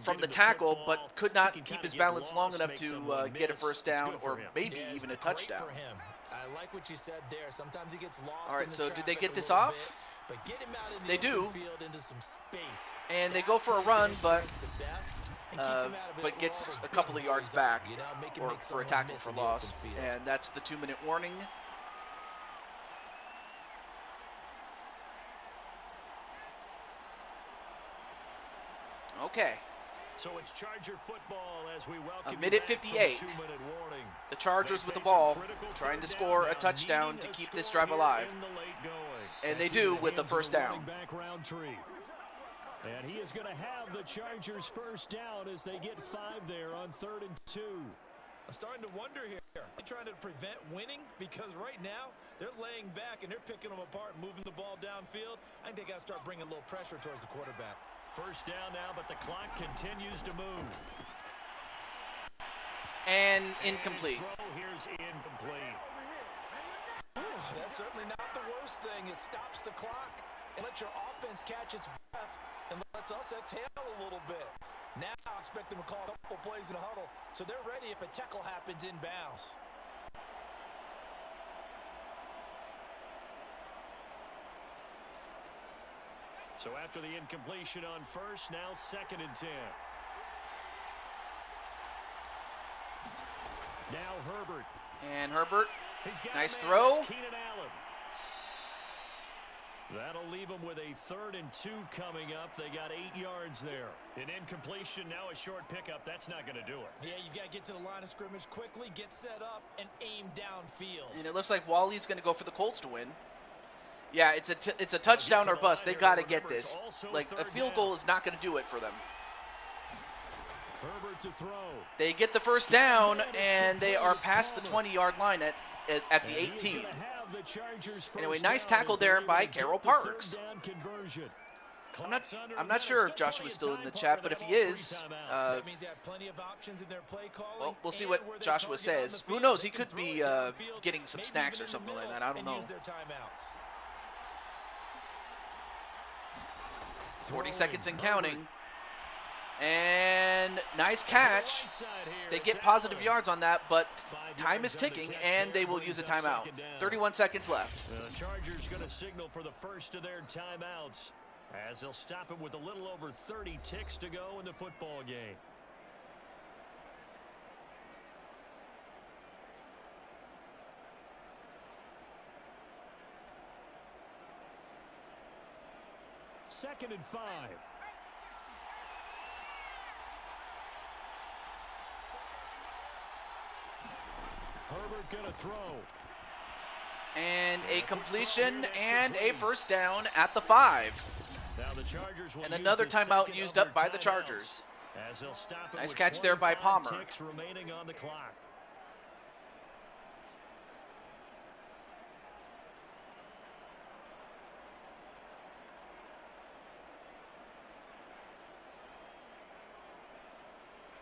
from the tackle, but could not keep his balance long enough to get a 1st down, or maybe even a touchdown. I like what you said there. Sometimes he gets lost. All right, so did they get this off? But get him out in they the do, field into some space. And they go for a run, but gets a couple of yards back, or for a tackle for loss, and that's the 2-minute warning. Okay. So it's Charger football as we welcome a minute 58. The Chargers with the ball, trying to score a touchdown to keep this drive alive. And they do with the 1st down. And he is going to have the Chargers 1st down as they get 5 there on 3rd and 2. I'm starting to wonder here. They're trying to prevent winning because right now they're laying back and they're picking them apart, moving the ball downfield. I think they got to start bringing a little pressure towards the quarterback. 1st down now, but the clock continues to move. And incomplete. Here's incomplete. That's certainly not the worst thing. It stops the clock and lets your offense catch its breath and lets us exhale a little bit. Now I expect them to call a couple plays in a huddle, so they're ready if a tackle happens inbounds. So after the incompletion on 1st, now 2nd and 10. Now Herbert. And Herbert, nice throw. That'll leave them with a 3rd and 2 coming up. They got 8 yards there. An incompletion, now a short pickup. That's not going to do it. Yeah, you've got to get to the line of scrimmage quickly, get set up, and aim downfield. And it looks like Wally's going to go for the Colts to win. Yeah, it's a touchdown or bust. They got to get this. Like, a field goal is not going to do it for them. Herbert to throw. They get the 1st down, and they are past the 20-yard line at the 18. Anyway, nice tackle there by Carroll Parks. I'm not sure if Joshua's still in the chat, but if he is, well, we'll see what Joshua says. Who knows? He could be getting some snacks or something like that. I don't know. 40 seconds and counting. And nice catch. They get positive yards on that, but time is ticking, and they will use a timeout. 31 seconds left. The Chargers going to signal for the first of their timeouts, as they'll stop it with a little over 30 ticks to go in the football game. Second and 5. Herbert gonna throw. And a completion and a first down at the 5. Now the Chargers will and another timeout used up by the Chargers. As they'll stop it nice with catch there by Palmer. ticks remaining on the clock.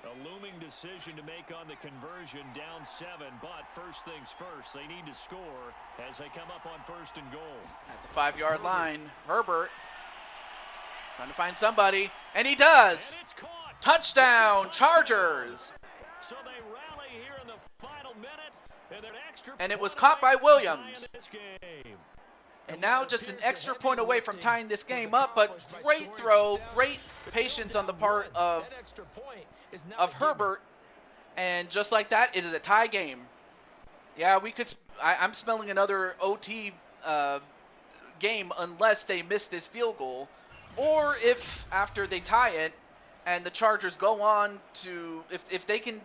A looming decision to make on the conversion, down 7, but first things first, they need to score as they come up on first and goal. At the 5-yard line, Herbert trying to find somebody, and he does. And it's caught. Touchdown, Chargers. So they rally here in the final minute, and an extra And it was point caught by away Williams. from tying this game. And now just an extra point away from tying this game up, but great throw, great patience on the part of Herbert, and just like that, it is a tie game. Yeah, we could. I'm smelling another OT game unless they miss this field goal, or if after they tie it and the Chargers go on to, if they can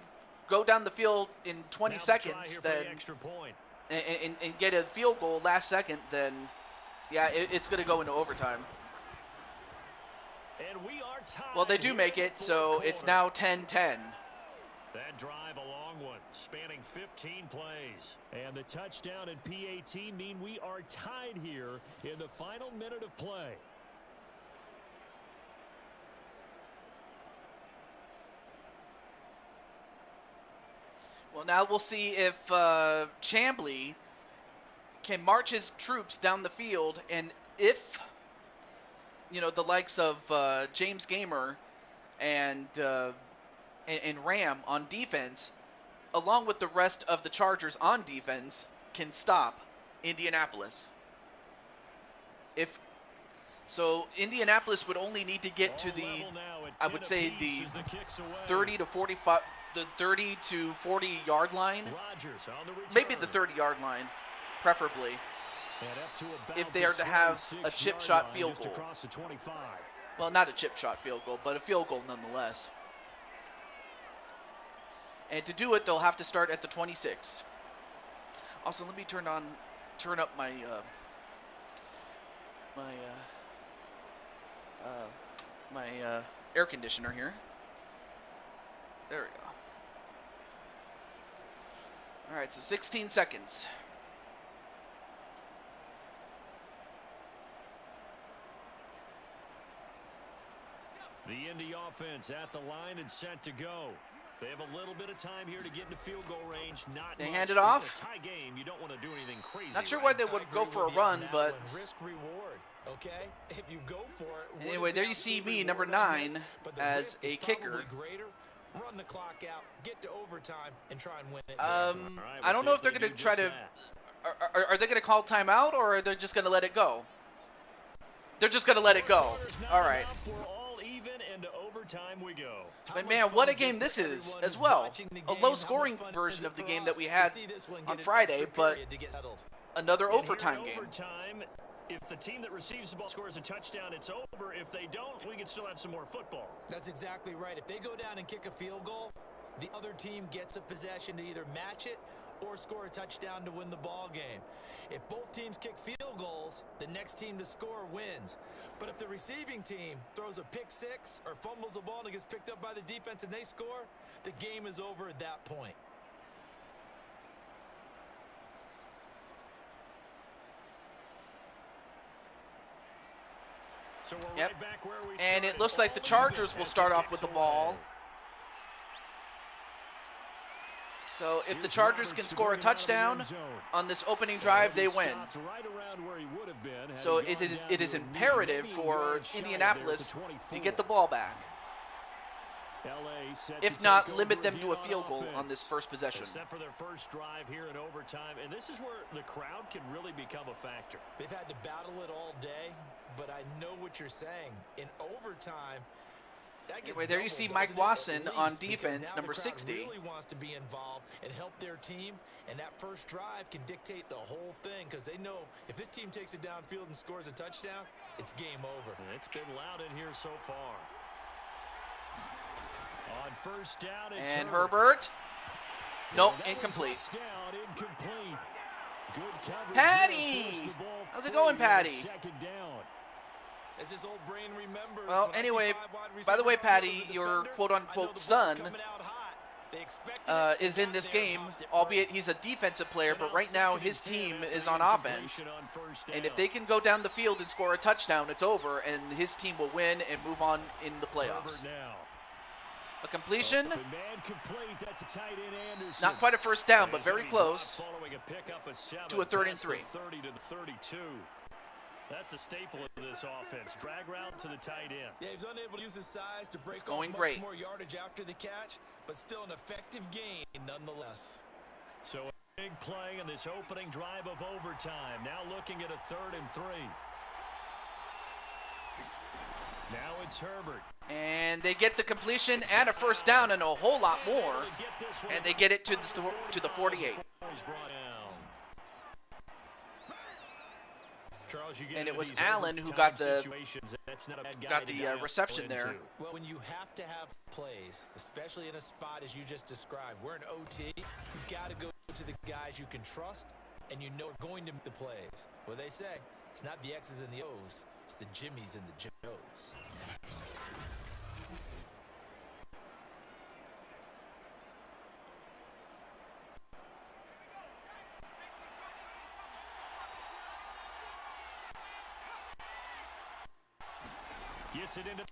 go down the field in 20 seconds, then and get a field goal last second, then yeah, it's going to go into overtime. And we are tied. Well, they do make it, so it's now 10-10. That drive, a long one, spanning 15 plays. And the touchdown and PAT mean we are tied here in the final minute of play. Well, now we'll see if Chamblee can march his troops down the field, and if the likes of James Gamer and Ram on defense, along with the rest of the Chargers on defense, can stop Indianapolis. If so, Indianapolis would only need to get to the, I would say, the 30 to 45, the 30 to 40 yard line, maybe the 30-yard line, preferably, if they are to have a chip shot field goal. Well, not a chip shot field goal, but a field goal nonetheless. And to do it, they'll have to start at the 26. Also, let me turn up my air conditioner here. There we go. All right, so 16 seconds. The Indy offense at the line and set to go. They have a little bit of time here to get into field goal range. Not they much. hand it off. A tie game, you don't want to do anything crazy. Not sure why they would go for a run, but risk reward. Okay, if you go for it. Anyway, there you see me, number 9, as a kicker. Run the clock out, get to overtime, and try and win it. I don't know if they're going to try to. Are they going to call timeout, or are they just going to let it go? They're just going to let it go. All right. But man, what a game this is as well. A low-scoring version of the game that we had on Friday, but another overtime game. If the team that receives the ball scores a touchdown, it's over. If they don't, we can still have some more football. That's exactly right. If they go down and kick a field goal, the other team gets a possession to either match it or score a touchdown to win the ball game. If both teams kick field goals, the next team to score wins. But if the receiving team throws a pick six or fumbles the ball and it gets picked up by the defense and they score, the game is over at that point. So we're yep. Right back where we and it looks like the Chargers will start off with the ball. So if the Chargers can score a touchdown on this opening drive, they win. So it is imperative for Indianapolis to get the ball back. if not limit them to a field goal on this first possession. Set for their first drive here in overtime, and this is where the crowd can really become a factor. They've had to battle it all day, but I know what you're saying. In overtime, anyway, there you see Mike Wasson on defense, number 60. Really wants to be involved and help their team, and that first drive can dictate the whole thing because they know if this team takes it downfield and scores a touchdown, it's game over. And it's been loud in here so far. On first down, it's and Herbert. Nope, incomplete. Good Patty! How's it going, Patty? As his old brain remembers, well, anyway, by the way, Patty, your quote-unquote son is in this game, albeit he's a defensive player, but right now his team is on offense. And if they can go down the field and score a touchdown, it's over, and his team will win and move on in the playoffs. A completion. Not quite a first down, but very close to a 3rd and 3. That's a staple of this offense. Drag route to the tight end. Yeah, he's unable to use his size to break going much great. More yardage after the catch, but still an effective gain nonetheless. So a big play in this opening drive of overtime. Now looking at a 3rd and 3. Now it's Herbert. And they get the completion and a first down and a whole lot more. And they get it to the 48. Charles, and it was Allen who got the reception there. Well, when you have to have plays, especially in a spot as you just described, we're in OT, you've got to go to the guys you can trust and you know are going to make the plays. Well, they say it's not the X's and the O's, it's the Jimmies and the Joes.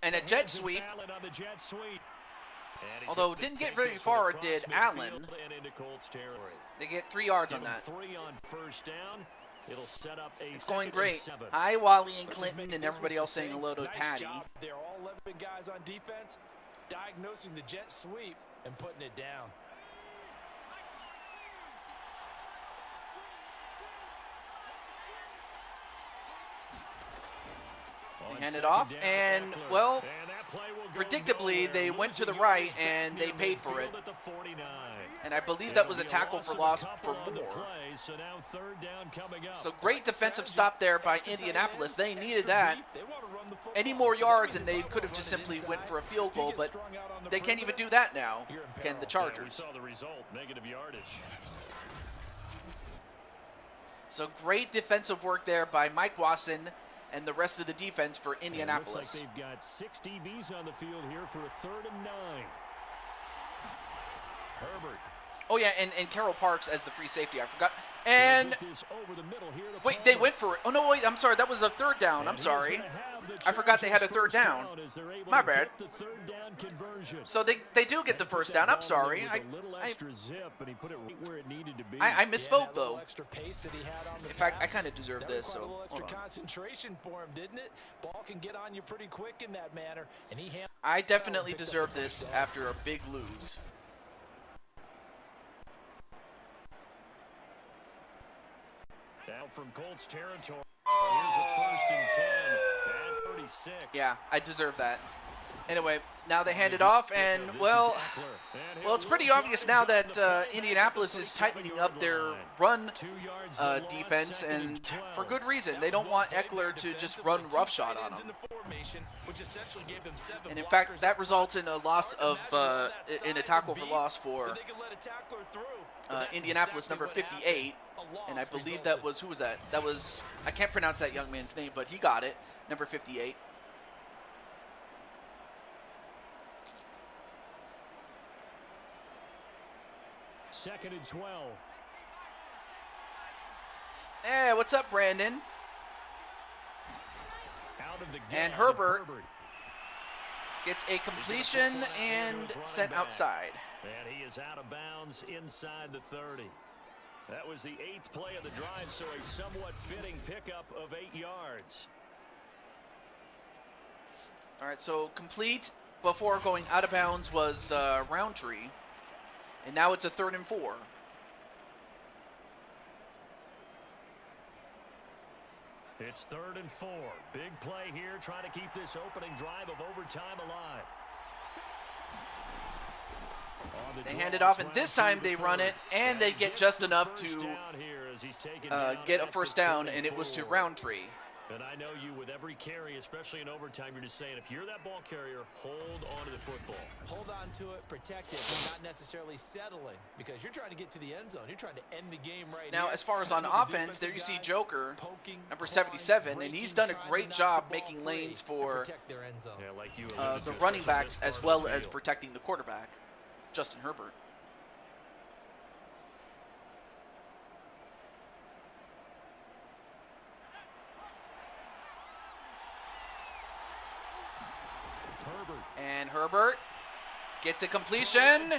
And a jet sweep. Although didn't get very far, did Allen. They get 3 yards on that. It's going great. Hi, Wally and Clinton and everybody else saying hello to Patty. They're all 11 guys on defense, diagnosing the jet sweep and putting it down. They hand it off, and, well, predictably, they went to the right, and they paid for it. And I believe that was a tackle for loss for more. So great defensive stop there by Indianapolis. They needed that. Any more yards, and they could have just simply went for a field goal, but they can't even do that now, can the Chargers. So great defensive work there by Mike Wasson and the rest of the defense for Indianapolis. Like they've got 6 DBs on the field here for a 3rd and 9. Herbert. Oh yeah, and Carroll Parks as the free safety. I forgot. And wait, they went for it. Oh no, wait, I'm sorry. That was a 3rd down. I'm sorry. I forgot they had a 3rd down. My bad. So they do get the first down. I'm sorry. I misspoke though. In fact, I kind of deserve this. So hold on. Concentration for him, didn't it? Ball can get on you pretty quick in that manner, and I definitely deserve this after a big lose. Now from Colts territory, here's a 1st and 10 and 36. Yeah, I deserve that. Anyway, now they hand it off, and, well, it's pretty obvious now that Indianapolis is tightening up their run defense, and for good reason. They don't want Eckler to just run roughshod on them. And in fact, that results in a loss of, in a tackle for loss for Indianapolis, number 58. And I believe that was, who was that? That was, I can't pronounce that young man's name, but he got it, number 58. Second and 12. Hey, what's up, Brandon? Out of the and Herbert gets a completion and sent outside. And he is out of bounds inside the 30. That was the 8th play of the drive, so a somewhat fitting pickup of 8 yards. All right, so complete before going out of bounds was Roundtree, and now it's a 3rd and 4. It's 3rd and 4. Big play here, trying to keep this opening drive of overtime alive. They hand it off, and this time they run it, and they get just enough to get a first down, and it was to Roundtree. And I know you, with every carry, especially in overtime, you're just saying, if you're that ball carrier, hold on to the football. Hold on to it, protect it, but not necessarily settling, because you're trying to get to the end zone. You're trying to end the game right now. As far as on offense, there you see Joker, number 77, and he's done a great job making lanes for the running backs as well as protecting the quarterback, Justin Herbert. And Herbert gets a completion.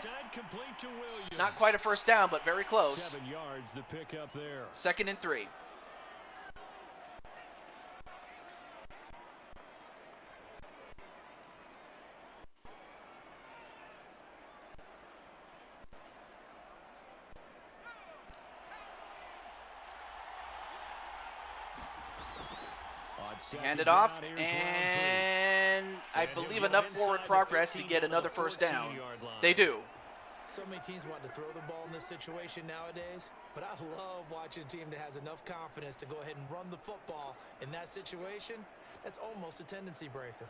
Not quite a first down, but very close. 7 yards, the pickup there. 2nd and 3. Hand it off, and I believe enough forward progress to get another first down. They do. So many teams want to throw the ball in this situation nowadays, but I love watching a team that has enough confidence to go ahead and run the football in that situation. That's almost a tendency breaker.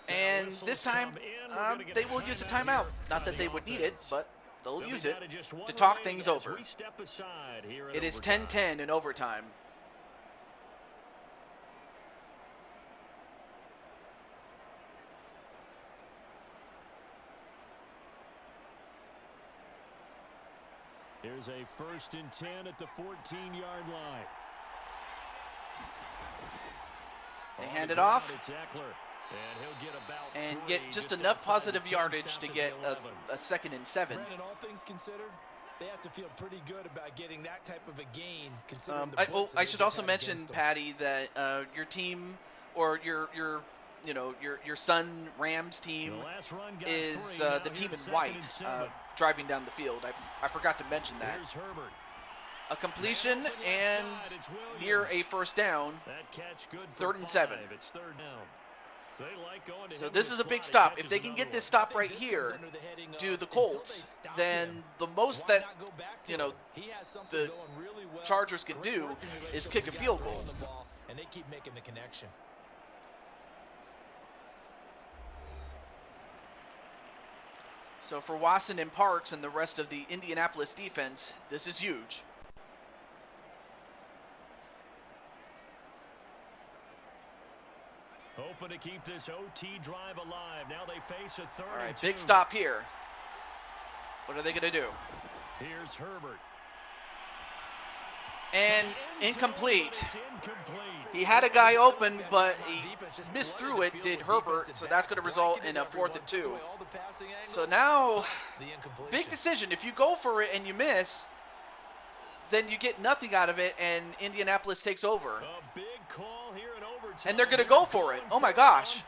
And this time, they will use a timeout. Not that they would need it, but they'll use it to talk things over. It is 10-10 in overtime. Here's a 1st and 10 at the 14-yard line. They hand it off and get just enough positive yardage to get a 2nd and 7. Brandon, all things considered, they have to feel pretty good about getting that type of a gain. I should also mention, Patty, that your team or your son Rams team is the team in white driving down the field. I forgot to mention that. A completion and near a first down. 3rd and 7. So this is a big stop. If they can get this stop right here to the Colts, then the most that the Chargers can do is kick a field goal. And they keep making the connection. So for Watson and Parks and the rest of the Indianapolis defense, this is huge. Open to keep this OT drive alive. Now they face a 3rd. All right, big stop here. What are they going to do? Here's Herbert. And incomplete. He had a guy open, but he missed through it, did Herbert, so that's going to result in a 4th and 2. So now, big decision. If you go for it and you miss, then you get nothing out of it, and Indianapolis takes over. And they're going to go for it. Oh, my gosh.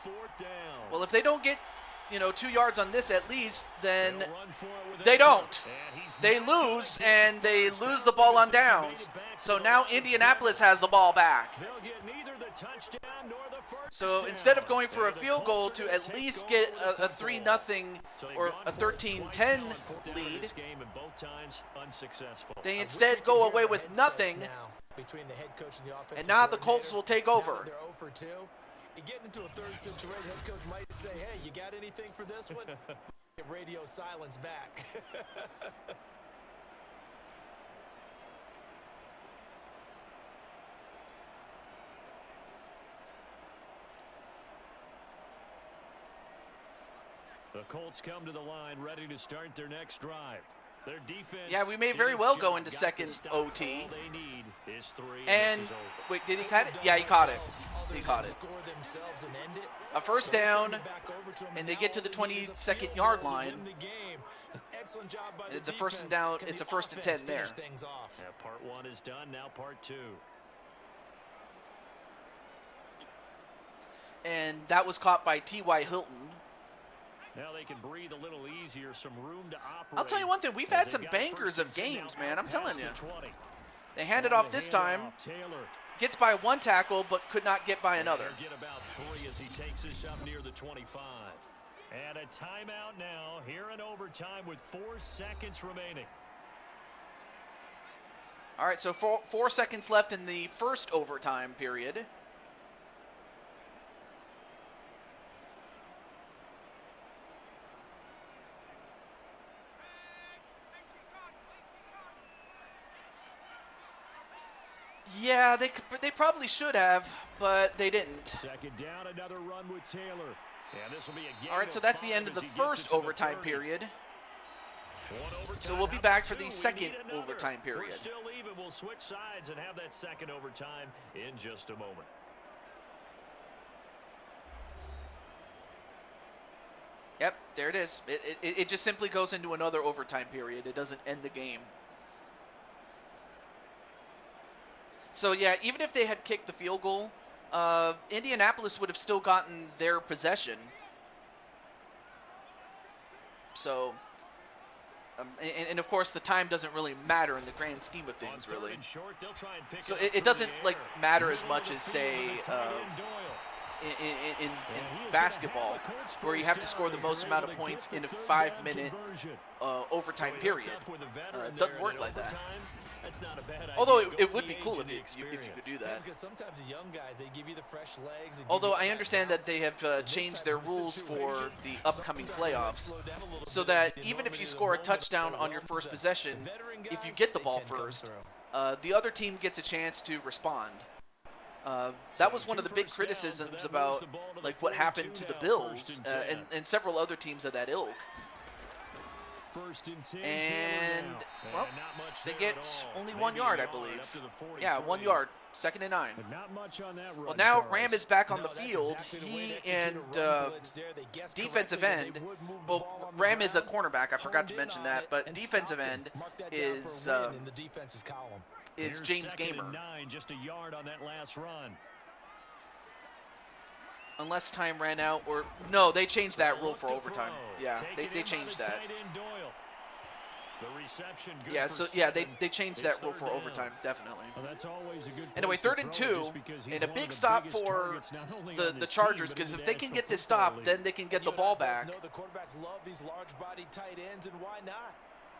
Well, if they don't get 2 yards on this at least, then they don't. They lose, and they lose the ball on downs. So now Indianapolis has the ball back. So instead of going for a field goal to at least get a 3-0 or a 13-10 lead, they instead go away with nothing, and now the Colts will take over. You get into a 3rd situation, head coach might say, hey, you got anything for this one? Radio silence back. The Colts come to the line ready to start their next drive. Their defense. Yeah, we may very well go into second OT. And wait, did he cut it? Yeah, he caught it. He caught it. A first down, and they get to the 22nd yard line. And it's a first and down. It's a 1st and 10 there. Yeah, part 1 is done. Now part 2. And that was caught by T.Y. Hilton. Now they can breathe a little easier, some room to operate. I'll tell you one thing, we've had some bangers of games, man. I'm telling you. They handed off this time. Gets by one tackle, but could not get by another. Get about 3 as he takes us up near the 25. And a timeout now, here in overtime with 4 seconds remaining. All right, so 4 seconds left in the first overtime period. Yeah, they probably should have, but they didn't. Second down, another run with Taylor. And this will be a game. All right, so that's the end of the first overtime period. So we'll be back for the second overtime period. We're still even. We'll switch sides and have that second overtime in just a moment. Yep, there it is. It just simply goes into another overtime period. It doesn't end the game. So, yeah, even if they had kicked the field goal, Indianapolis would have still gotten their possession. So, and of course, the time doesn't really matter in the grand scheme of things, really. So it doesn't, like, matter as much as, say, in basketball, where you have to score the most amount of points in a 5-minute overtime period. It doesn't work like that. Although it would be cool if you could do that. Because sometimes the young guys, they give you the fresh legs. Although I understand that they have changed their rules for the upcoming playoffs, so that even if you score a touchdown on your first possession, if you get the ball first, the other team gets a chance to respond. That was one of the big criticisms about like what happened to the Bills and several other teams of that ilk. And, well, they get only 1 yard, I believe. Yeah, 1 yard, 2nd and 9. Well, now Ram is back on the field. He and defensive end, well, Ram is a cornerback. I forgot to mention that, but defensive end is James Gamer. Just a yard on that last run. Unless time ran out, or no, they changed that rule for overtime. Yeah, they changed that. Yeah, so yeah, they changed that rule for overtime, definitely. Anyway, 3rd and 2, and a big stop for the Chargers, because if they can get this stop, then they can get the ball back. The quarterbacks love these large-bodied tight ends, and why not?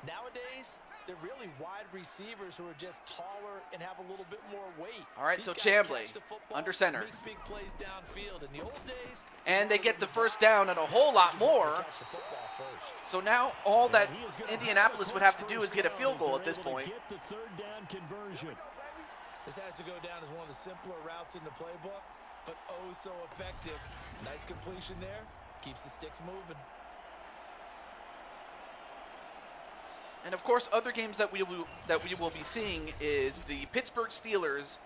Nowadays, they're really wide receivers who are just taller and have a little bit more weight. All right, so Chambly, under center. Big plays downfield. In the old days, and they get the first down and a whole lot more. So now all that Indianapolis would have to do is get a field goal at this point. This has to go down as one of the simpler routes in the playbook, but oh so effective. Nice completion there. Keeps the sticks moving. And of course, other games that we will be seeing is the Pittsburgh Steelers,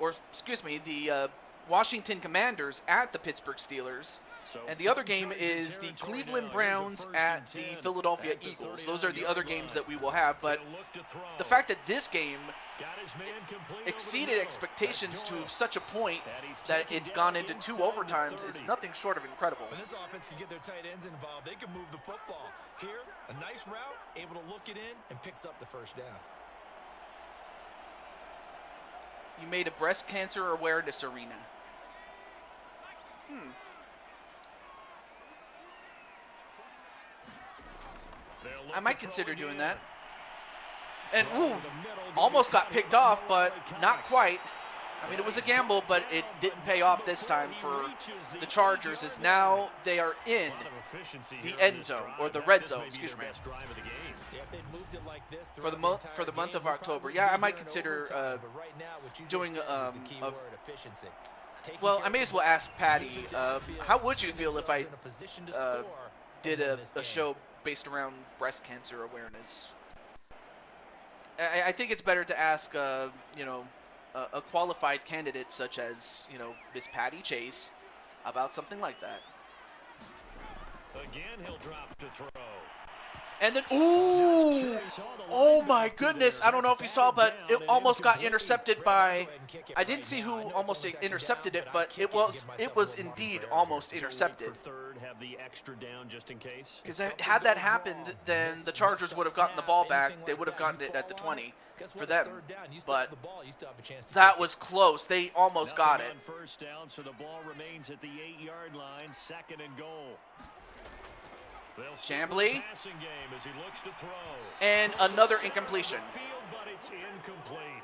or excuse me, the Washington Commanders at the Pittsburgh Steelers. And the other game is the Cleveland Browns at the Philadelphia Eagles. Those are the other games that we will have. But the fact that this game exceeded expectations to such a point that it's gone into 2 overtimes is nothing short of incredible. When this offense can get their tight ends involved, they can move the football. Here, a nice route, able to look it in, and picks up the first down. You made a breast cancer awareness arena. I might consider doing that. And, ooh, almost got picked off, but not quite. I mean, it was a gamble, but it didn't pay off this time for the Chargers, as now they are in the end zone, or the red zone, excuse me, for the month of October. Yeah, I might consider doing well, I may as well ask Patty, how would you feel if I did a show based around breast cancer awareness? I think it's better to ask, you know, a qualified candidate such as, you know, Miss Patty Chase about something like that. Again, he'll drop to throw. And then, ooh! Oh my goodness! I don't know if you saw, but it almost got intercepted by. I didn't see who almost intercepted it, but it was indeed almost intercepted. Because had that happened, then the Chargers would have gotten the ball back. They would have gotten it at the 20 for them. But that was close. They almost got it. First down, so the ball remains at the 8-yard line, 2nd and goal. Chambly, and another incompletion. But it's incomplete.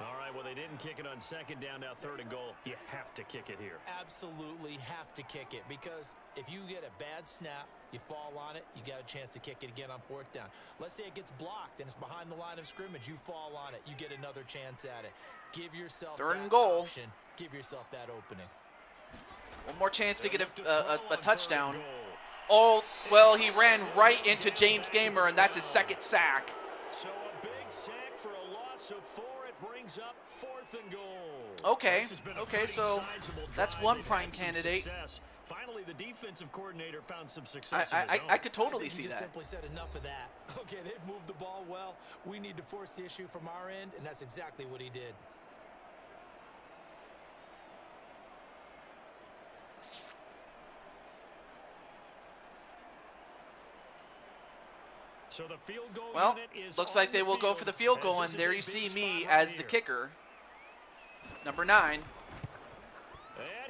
All right, well, they didn't kick it on 2nd down, now 3rd and goal. You have to kick it here. Absolutely have to kick it, because if you get a bad snap, you fall on it, you got a chance to kick it again on 4th down. Let's say it gets blocked and it's behind the line of scrimmage, you fall on it, you get another chance at it. Give yourself 3rd and goal. Option. Give yourself that opening. One more chance to get a touchdown. Oh, well, he ran right into James Gamer, and that's his 2nd sack. So a big sack for a loss of 4. It brings up 4th and goal. Okay, so that's one prime candidate. Finally, the defensive coordinator found some success. I could totally see that. Simply said enough of that. Okay, they've moved the ball well. We need to force the issue from our end, and that's exactly what he did. So the field goal well, unit is looks like they will go for the field goal, and there you see me as the kicker, number 9. And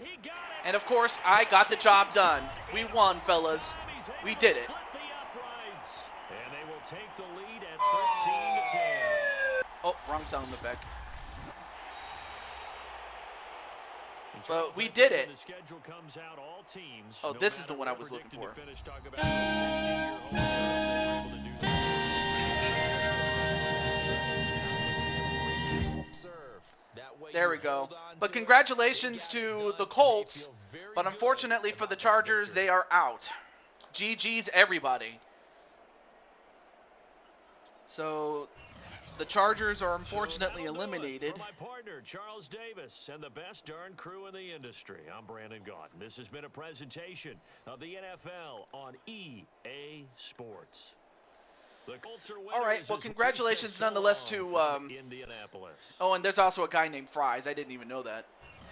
he got it. And of course, I got the job done. We won, fellas. We did it. And they will take the lead at 13-10. Oh, wrong sound effect. But we did it. Oh, this is the one I was looking for. There we go. But congratulations to the Colts. But unfortunately for the Chargers, they are out. GG's everybody. So the Chargers are unfortunately eliminated. For my partner, Charles Davis, and the best darn crew in the industry, I'm Brandon Gaunt. This has been a presentation of the NFL on EA Sports. All right, well, congratulations nonetheless to Indianapolis. Oh, and there's also a guy named Fries. I didn't even know that.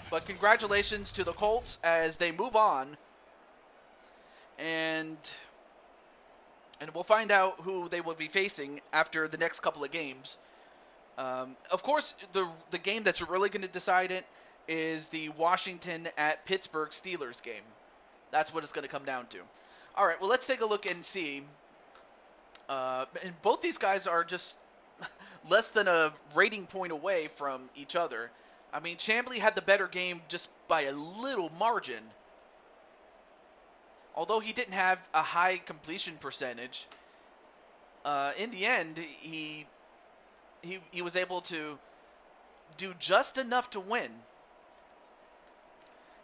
But congratulations to the Colts as they move on. And we'll find out who they will be facing after the next couple of games. Of course, the game that's really going to decide it is the Washington at Pittsburgh Steelers game. That's what it's going to come down to. All right, well, let's take a look and see. And both these guys are just less than a rating point away from each other. I mean, Chambly had the better game just by a little margin. Although he didn't have a high completion percentage, in the end, he was able to do just enough to win.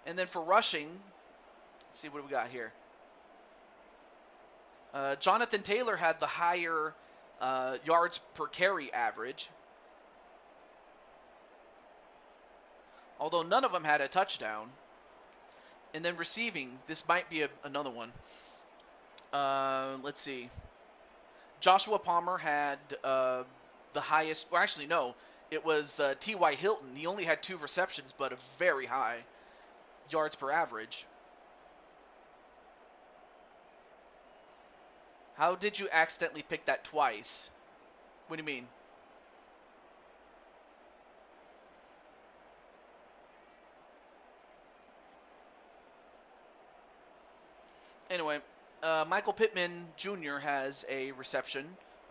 And then for rushing, let's see what we got here. Jonathan Taylor had the higher yards per carry average. Although none of them had a touchdown. And then receiving, this might be another one. Let's see. Joshua Palmer had the highest, well, actually no, it was T.Y. Hilton. He only had 2 receptions, but a very high yards per average. How did you accidentally pick that twice? What do you mean? Anyway, Michael Pittman Jr. has a reception,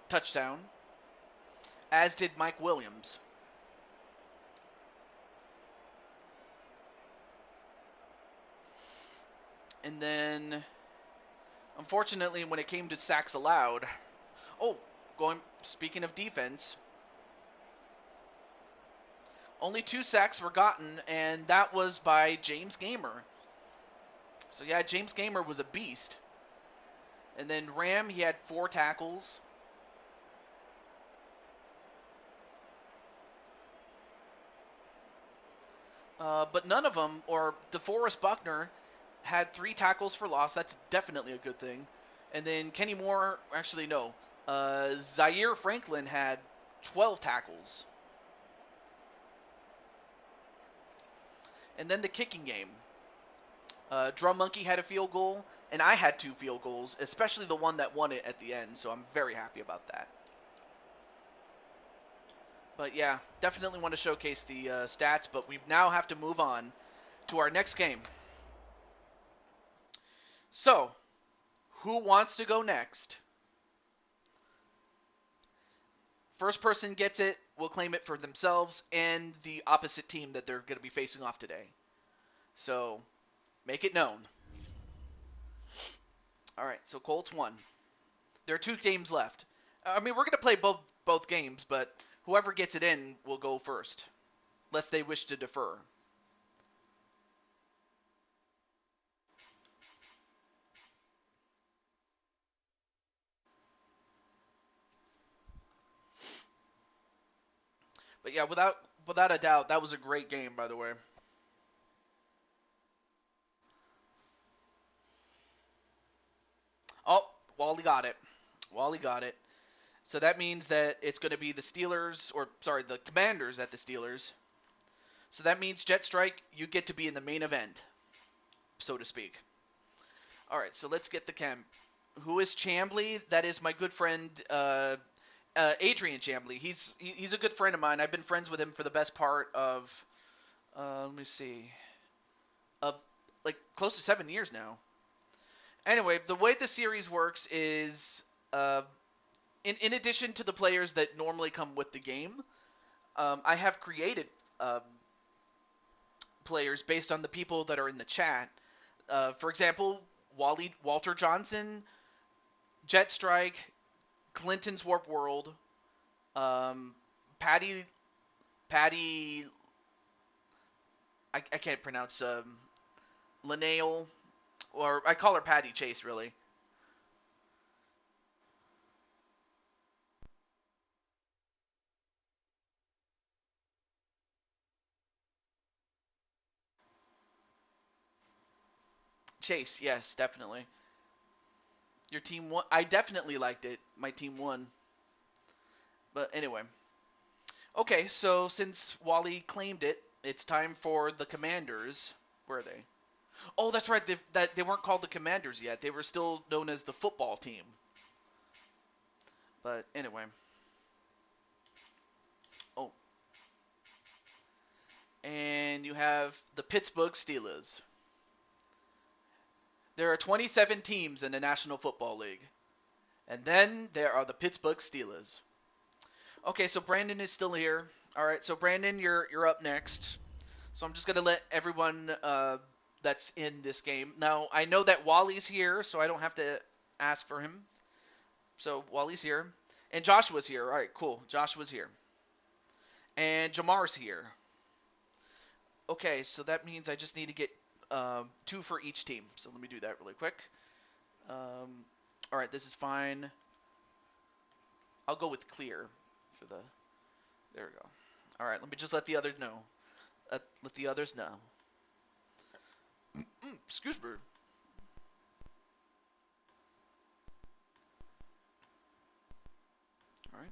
touchdown, as did Mike Williams. And then, unfortunately, when it came to sacks allowed, speaking of defense, only 2 sacks were gotten, and that was by James Gamer. So yeah, James Gamer was a beast. And then Ram, he had 4 tackles. But none of them, or DeForest Buckner, had 3 tackles for loss. That's definitely a good thing. And then Kenny Moore, actually no, Zaire Franklin had 12 tackles. And then the kicking game. Drum Monkey had a field goal, and I had 2 field goals, especially the one that won it at the end, so I'm very happy about that. But yeah, definitely want to showcase the stats, but we now have to move on to our next game. So, who wants to go next? First person gets it will claim it for themselves and the opposite team that they're going to be facing off today. So, make it known. All right, so Colts won. There are 2 games left. I mean, we're going to play both games, but whoever gets it in will go first, lest they wish to defer. But yeah, without a doubt, that was a great game, by the way. Oh, Wally got it. Wally got it. So that means that it's going to be the the Commanders at the Steelers. So that means Jet Strike, you get to be in the main event, so to speak. All right, so let's get the chem. Who is Chambly? That is my good friend Adrian Chambly. He's a good friend of mine. I've been friends with him for the best part of let me see, of like close to 7 years now. Anyway, the way the series works is in addition to the players that normally come with the game, I have created players based on the people that are in the chat. For example, Walter Johnson, Jet Strike, Clinton's Warp World, Patty, I can't pronounce Linnell, or I call her Patty Chase, really. Chase, yes, definitely. Your team won. I definitely liked it. My team won. But anyway. Okay, so since Wally claimed it, it's time for the Commanders. Where are they? Oh, that's right. They weren't called the Commanders yet. They were still known as the football team. But anyway. Oh. And you have the Pittsburgh Steelers. There are 27 teams in the National Football League. And then there are the Pittsburgh Steelers. Okay, so Brandon is still here. All right, so Brandon, you're up next. So I'm just going to let everyone that's in this game. Now, I know that Wally's here, so I don't have to ask for him. So Wally's here. And Joshua's here. All right, cool. Joshua's here. And Jamar's here. Okay, so that means I just need to get 2 for each team. So let me do that really quick. All right, this is fine. I'll go with clear for the... There we go. All right, let me just let the others know. Let the others know. Excuse me. All right.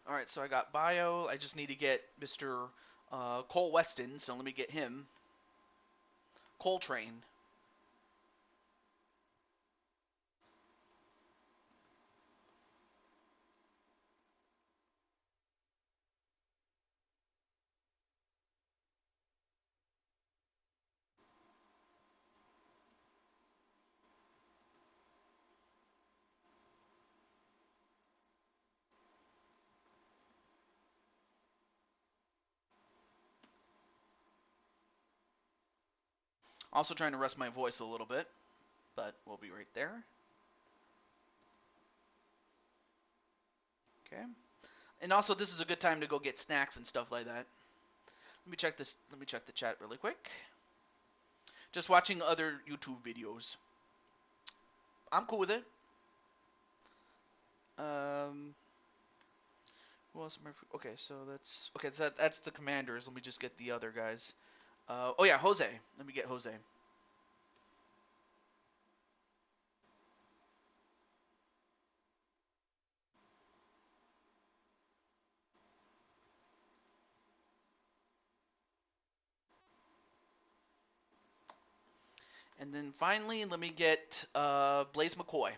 All right, so I got bio. I just need to get Mr. Cole Weston, so let me get him. Coltrane. Also trying to rest my voice a little bit, but we'll be right there. Okay. And also, this is a good time to go get snacks and stuff like that. Let me check this. Let me check the chat really quick. Just watching other YouTube videos. I'm cool with it. Who else am I? Okay, so that's the Commanders. Let me just get the other guys. Oh yeah, Jose. Let me get Jose. And then finally, let me get Blaze McCoy.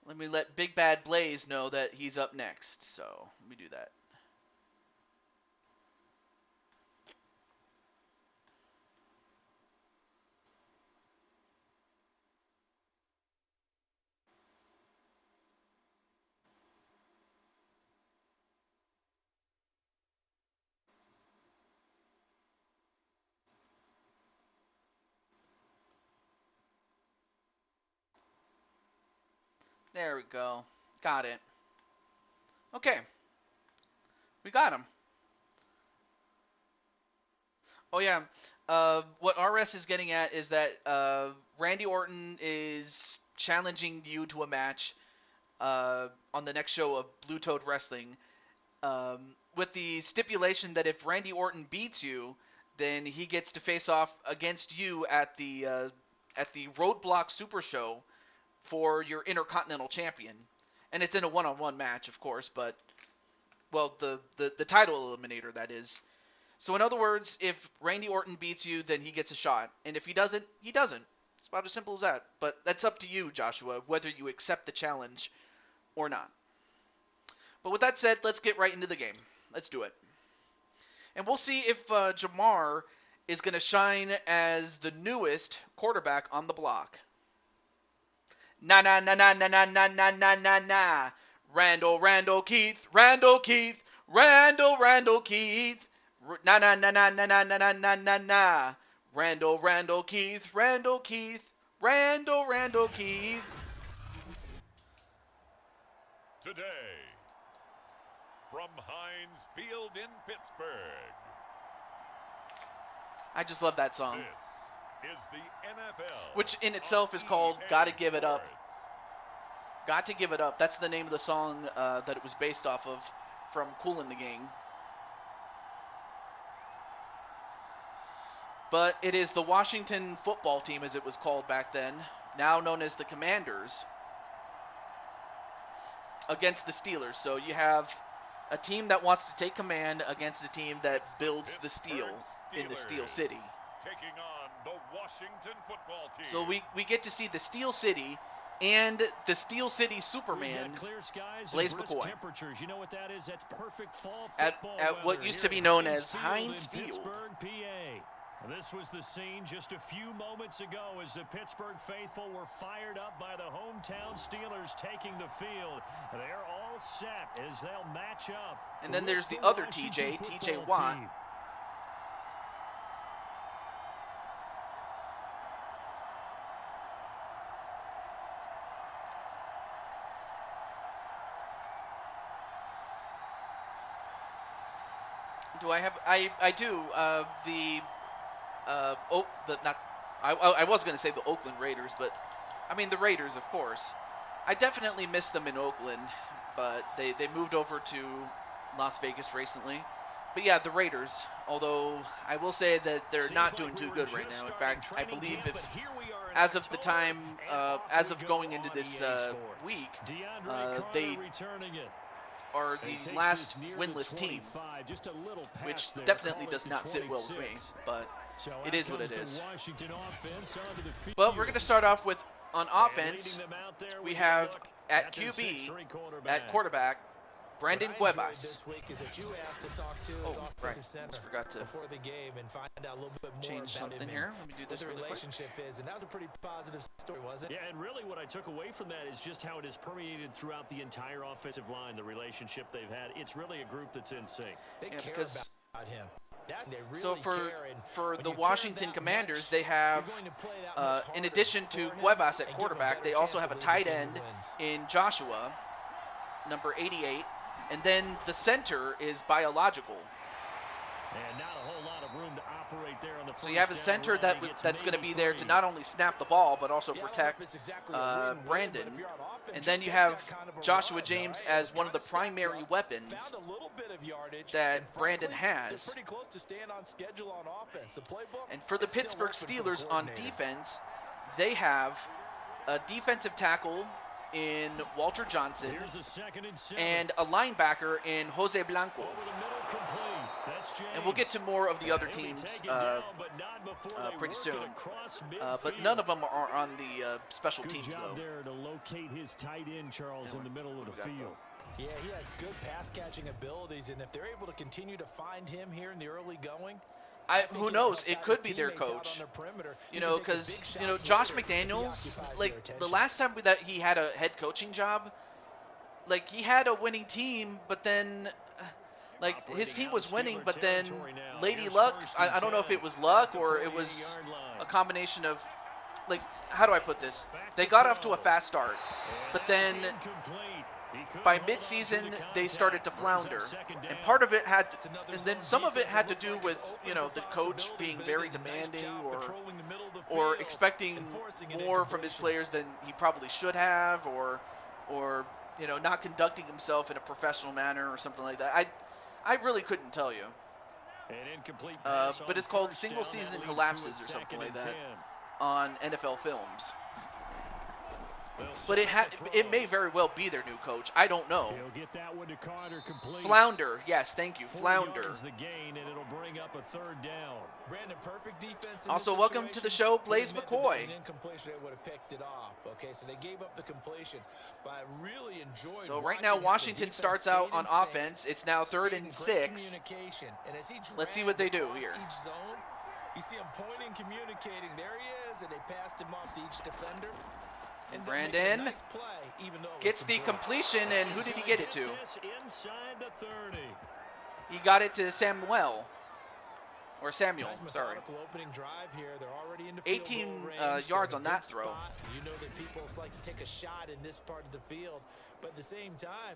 Let me let Big Bad Blaze know that he's up next. So let me do that. There we go. Got it. Okay. We got him. Oh, yeah. What RS is getting at is that Randy Orton is challenging you to a match on the next show of Blue Toad Wrestling with the stipulation that if Randy Orton beats you, then he gets to face off against you at the Roadblock Super Show for your Intercontinental Champion. And it's in a one-on-one match, of course, but, well, the title eliminator, that is. So in other words, if Randy Orton beats you, then he gets a shot. And if he doesn't, he doesn't. It's about as simple as that. But that's up to you, Joshua, whether you accept the challenge or not. But with that said, let's get right into the game. Let's do it. And we'll see if Jamar is going to shine as the newest quarterback on the block. Nah. Randall Keith. Nah. Randall Keith. Today, from Heinz Field in Pittsburgh. I just love that song. This is the NFL. Which in itself is called Gotta Give It Up. Got to Give It Up. That's the name of the song that it was based off of from Kool and the Gang. But it is the Washington football team, as it was called back then, now known as the Commanders, against the Steelers. So you have a team that wants to take command against a team that builds the steel in the Steel City. Taking on the Washington football team. So we get to see the Steel City and the Steel City Superman, Blaze McCoy, you know what that is? That's perfect fall at what used to be known as Heinz Field. This was the scene just a few moments ago as the Pittsburgh faithful were fired up by the hometown Steelers taking the field. They're all set as they'll match up. And then there's the other TJ Watt. Do I have? I do. I was going to say the Oakland Raiders, but I mean the Raiders, of course. I definitely miss them in Oakland, but they moved over to Las Vegas recently. But yeah, the Raiders, although I will say that they're not doing too good right now. In fact, I believe as of the time, as of going into this week, they are the last winless team, which definitely does not sit well with me, but it is what it is. But we're going to start off with, on offense, we have at QB, at quarterback, Brandon Cuevas. Oh, right. Almost forgot to change something here. Let me do this really quick. And that was a pretty positive story, wasn't it? Yeah, and really what I took away from that is just how it has permeated throughout the entire offensive line, the relationship they've had. It's really a group that's in sync. They care about him. So for the Washington Commanders, they have, in addition to Cuevas at quarterback, they also have a tight end in Joshua, number 88. And then the center is Biological. And not a whole lot of room to operate there on the So you have a center that's going to be there to not only snap the ball, but also protect Brandon. And then you have Joshua James as one of the primary weapons that Brandon has. And for the Pittsburgh Steelers on defense, they have a defensive tackle in Walter Johnson and a linebacker in Jose Blanco. And we'll get to more of the other teams pretty soon. But none of them are on the special teams, though. There to locate his tight end, Charles, in the middle of the field. Yeah, he has good pass catching abilities, and if they're able to continue to find him here in the early going, who knows? It could be their coach. You know, because Josh McDaniels, like the last time that he had a head coaching job, like he had a winning team, but then like his team was winning, but then Lady Luck, I don't know if it was luck or it was a combination of, like, how do I put this? They got off to a fast start, but then by mid-season they started to flounder, and part of it had, and then some of it had to do with the coach being very demanding or expecting more from his players than he probably should have, or not conducting himself in a professional manner or something like that. I really couldn't tell you. But it's called single season collapses or something like that on NFL Films. But it may very well be their new coach. I don't know. Flounder, yes, thank you, Flounder. Also, welcome to the show, Blaze McCoy. So right now, Washington starts out on offense. It's now 3rd and 6. Let's see what they do here. You see him pointing, communicating. There he is, and they passed him off to each defender. Brandon gets the completion, and who did he get it to? He got it to Samuel, sorry. 18 yards on that throw. You know that people like to take a shot in this part of the field, but at the same time,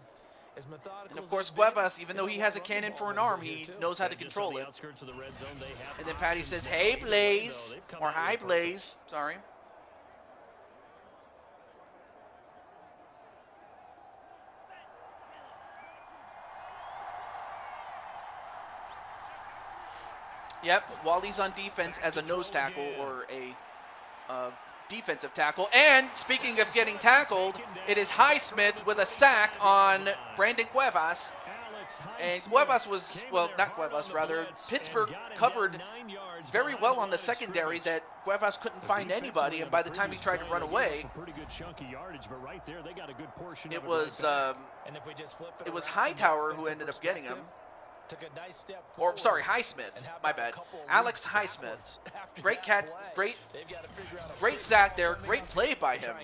as methodical. And of course, Cuevas, even though he has a cannon for an arm, he knows how to control it. And then Patty says, "Hey, Blaze," or "Hi, Blaze." Sorry. Yep, Wally's on defense as a nose tackle or a defensive tackle. And speaking of getting tackled, it is Highsmith with a sack on Brandon Cuevas. And Cuevas was, well, not Cuevas, rather, Pittsburgh covered very well on the secondary that Cuevas couldn't find anybody, and by the time he tried to run away, it was Hightower who ended up getting him. Or, sorry, Highsmith. My bad. Alex Highsmith. Great sack there. Great play by him.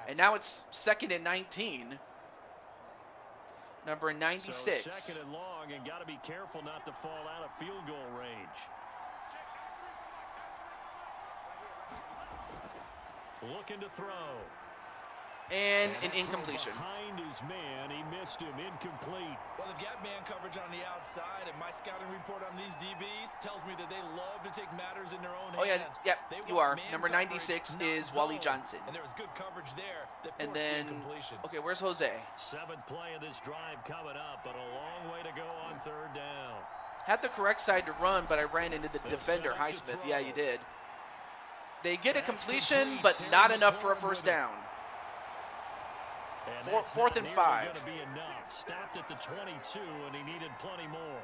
And now it's 2nd and 19. Number 96. So 2nd and long, and got to be careful not to fall out of field goal range. Looking to throw. And an incompletion. Behind his man, he missed him. Incomplete. Well, they've got man coverage on the outside, and my scouting report on these DBs tells me that they love to take matters in their own hands. Oh, yeah, you are. Number 96 is Wally Johnson. And there was good coverage there. And then, okay, where's Jose? 7th play of this drive coming up, but a long way to go on 3rd down. Had the correct side to run, but I ran into the defender, Highsmith. Yeah, you did. They get a completion, but not enough for a first down. 4th and 5. Going to be enough. Stopped at the 22, and he needed plenty more.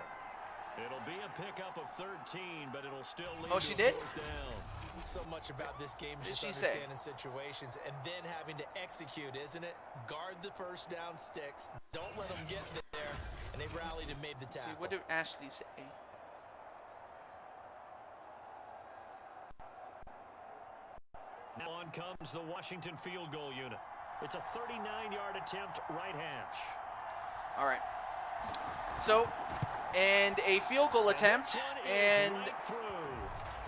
It'll be a pickup of 13, but it'll still lead she did? 4th down. So much about this game is just understanding situations and then having to execute, isn't it? Guard the first down sticks. Don't let them get there. And they rallied and made the tackle. See, what did Ashley say? Now on comes the Washington field goal unit. It's a 39-yard attempt, right hash. All right. So, and a field goal attempt, and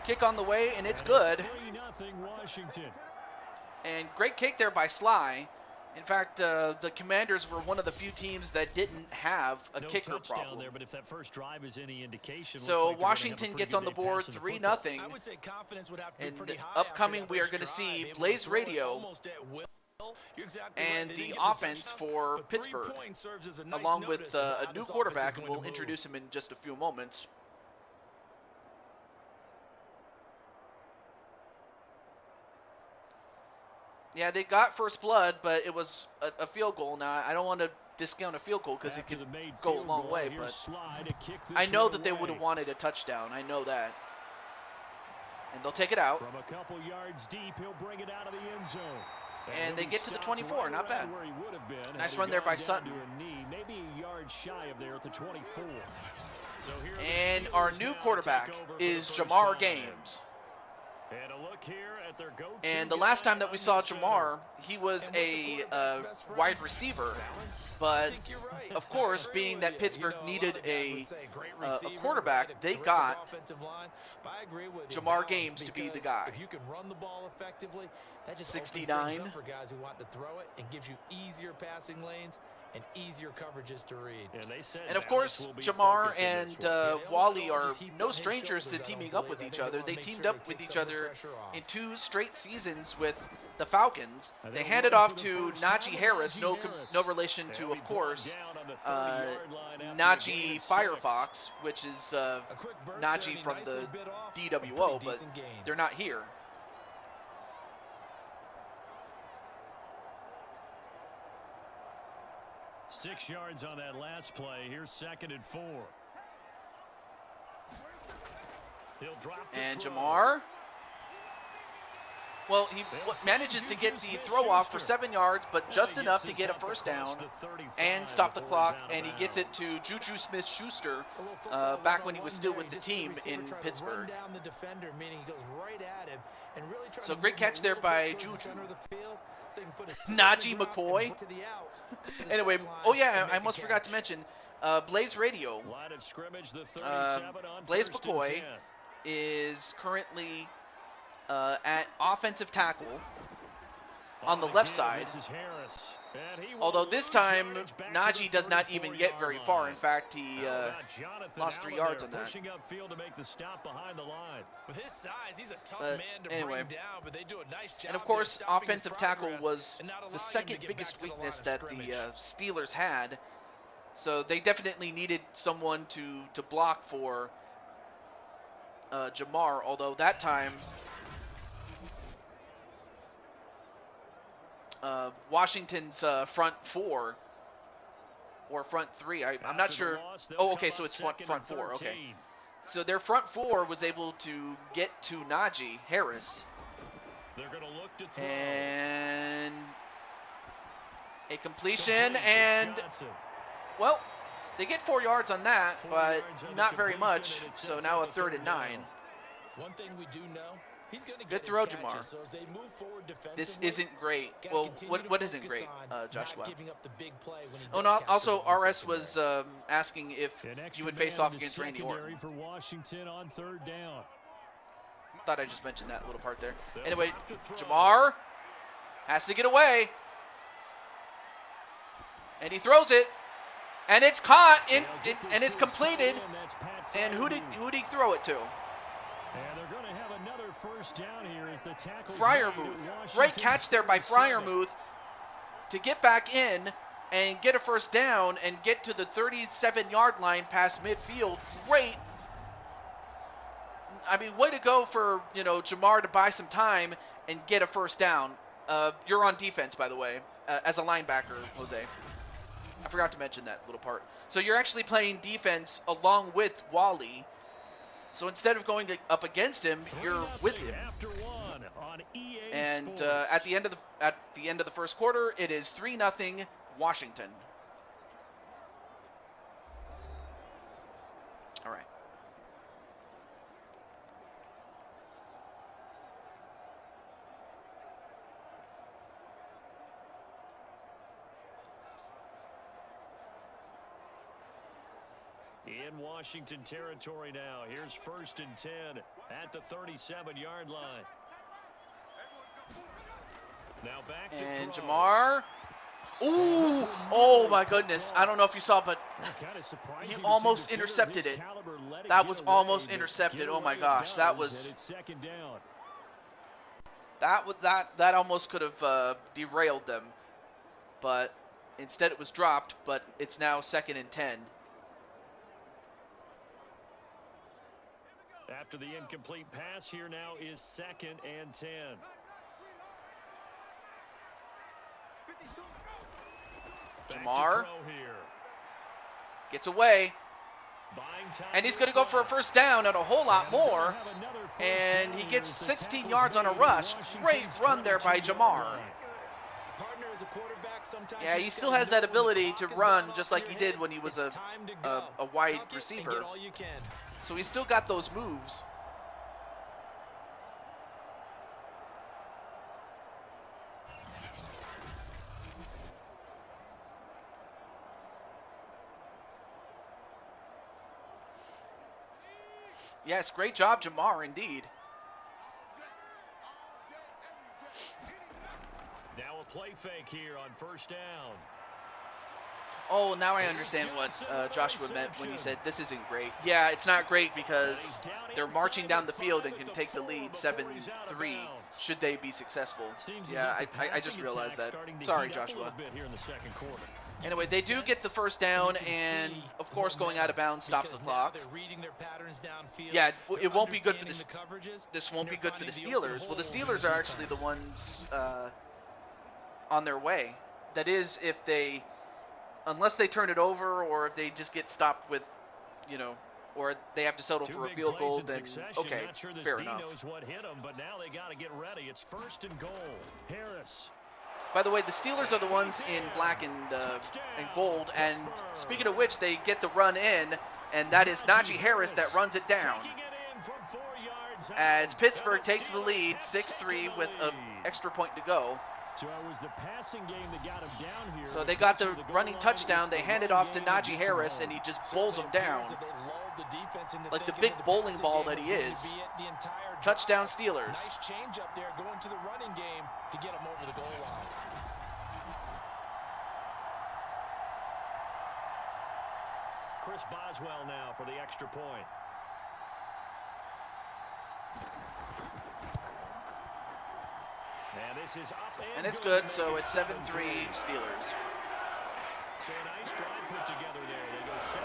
kick on the way, and it's good. 3-0 Washington. And great kick there by Sly. In fact, the Commanders were one of the few teams that didn't have a kicker problem. There, but if that first drive is any indication, So like Washington gets on the board 3-0. I would say confidence would have to be And pretty high upcoming, after we that are going to first see drive, Blaze able to throw it Radio almost at will. You're exactly and right. They the didn't get offense touchdown, for but 3 Pittsburgh, points serves as a nice along with notice of a how new this quarterback, offense and is we'll going to introduce move. him in just a few moments. Yeah, they got first blood, but it was a field goal. Now, I don't want to discount a field goal because it can go a long way, but I know that they would have wanted a touchdown. I know that. And they'll take it out. From a couple yards deep, he'll bring it out of the end zone. And they get to the 24, right not bad. where he would have been Nice had run he there gone by down Sutton. to a knee, maybe a yard shy of there at the 24. So here are the And our Steelers new now quarterback take over for is the first Jamar time. Games. And a look here at their go-to And the guy last time that we saw under center. Jamar, he was a wide receiver. But, of course, being that Pittsburgh needed a quarterback, they got Jamar Games to be the guy. If you can run the ball effectively, that just 69. opens things up for guys who want to throw it and gives you easier passing lanes and easier coverages to read. And of course, Jamar and Wally are no strangers to teaming up with each other. They teamed up with each other in 2 straight seasons with the Falcons. They handed off to Najee Harris, no relation to, of course, Najee Firefox, which is Najee from the DWO, but they're not here. Six yards on that last play. Here's 2nd and 4. He'll drop to And throw. Jamar, well, he manages to get the throw off for 7 yards, but just enough to get a first down and stop the clock, and he gets it to Juju Smith-Schuster back when he was still with the team in Pittsburgh. So great catch there by Juju. Najee McCoy. Anyway, oh yeah, I almost forgot to mention, Blaze Radio. Blaze McCoy is currently at offensive tackle on the left side. Although this time, Najee does not even get very far. In fact, he lost 3 yards on that. With his size, he's a tough man to bring down, but they do a nice job. And of course, there stopping his offensive tackle progress was and not allowing the him second to get biggest back to the line weakness of that the scrimmage. Steelers had. So they definitely needed someone to block for Jamar, although that time Washington's front 4 or front 3, I'm not sure. Oh, okay, so it's front 4. Okay, so their front 4 was able to get to Najee Harris, and a completion, and well, they get 4 yards on that, but not very much. So now a 3rd and 9. One thing we do know, he's going to Good get throw, his Jamar. catches, so as they move forward This defensively, isn't great. gotta Well, continue to what isn't focus great, on Joshua? not giving up the big play when he Oh, does no, capture also the ball RS secondary. was asking if you would face off against Randy Orton. For Washington on 3rd down. Thought I just mentioned that little part there. Anyway, Jamar has to get away. And he throws it. And it's caught, and it's completed. And who did he throw it to? And they're going to have another first down here as the tackle. Freiermuth. Great catch there by Freiermuth to get back in and get a first down and get to the 37-yard line past midfield. Great. I mean, way to go for, Jamar to buy some time and get a first down. You're on defense, by the way, as a linebacker, Jose. I forgot to mention that little part. So you're actually playing defense along with Wally. So instead of going up against him, you're with him. And at the end of the first quarter, it is 3-0 Washington. All right. In Washington territory now. Here's 1st and 10 at the 37-yard line. Now back to And throw. Jamar Ooh! Oh my goodness. I don't know if you saw, but he almost intercepted it. That was almost intercepted. Oh my gosh. That was... That almost could have derailed them. But instead it was dropped, but it's now 2nd and 10. After the incomplete pass, here now is 2nd and 10. Jamar gets away. And he's going to go for a first down and a whole lot more. And he gets 16 yards on a rush. Great run there by Jamar. Yeah, he still has that ability to run just like he did when he was a wide receiver. So he's still got those moves. Yes, great job, Jamar, indeed. Now a play fake here on first down. Oh, now I understand what Joshua meant when he said this isn't great. Yeah, it's not great because they're marching down the field and can take the lead 7-3 should they be successful. Yeah, I just realized that. Sorry, Joshua. Anyway, they do get the first down, and of course, going out of bounds stops the clock. Yeah, it won't be good for this. This won't be good for the Steelers. Well, the Steelers are actually the ones on their way. That is, if they, unless they turn it over, or if they just get stopped with, you know, or they have to settle for a field goal, then okay, fair enough. Knows what hit them, but now they got to get ready. It's 1st and goal. Harris. By the way, the Steelers are the ones in black and gold, and speaking of which, they get the run in, and that is Najee Harris that runs it down. As Pittsburgh takes the lead 6-3 with an extra point to go. So they got the running touchdown, they hand it off to Najee Harris, and he just bowls them down. Like the big bowling ball that he is. Touchdown Steelers. Nice change up there going to the running game to get him over the goal line. Chris Boswell now for the extra point. And this is up and it's good, so it's 7-3 Steelers. So a nice drive put together there. They go 75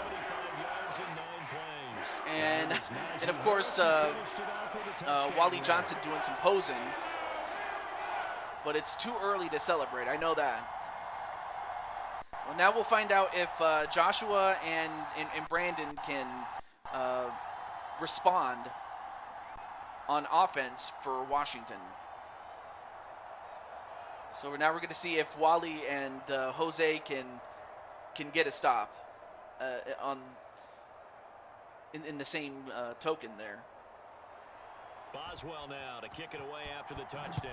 yards in 9 plays. And of course, Wally Johnson doing some posing. But it's too early to celebrate. I know that. Well, now we'll find out if Joshua and Brandon can respond on offense for Washington. So now we're going to see if Wally and Jose can get a stop in the same token there. Boswell now to kick it away after the touchdown.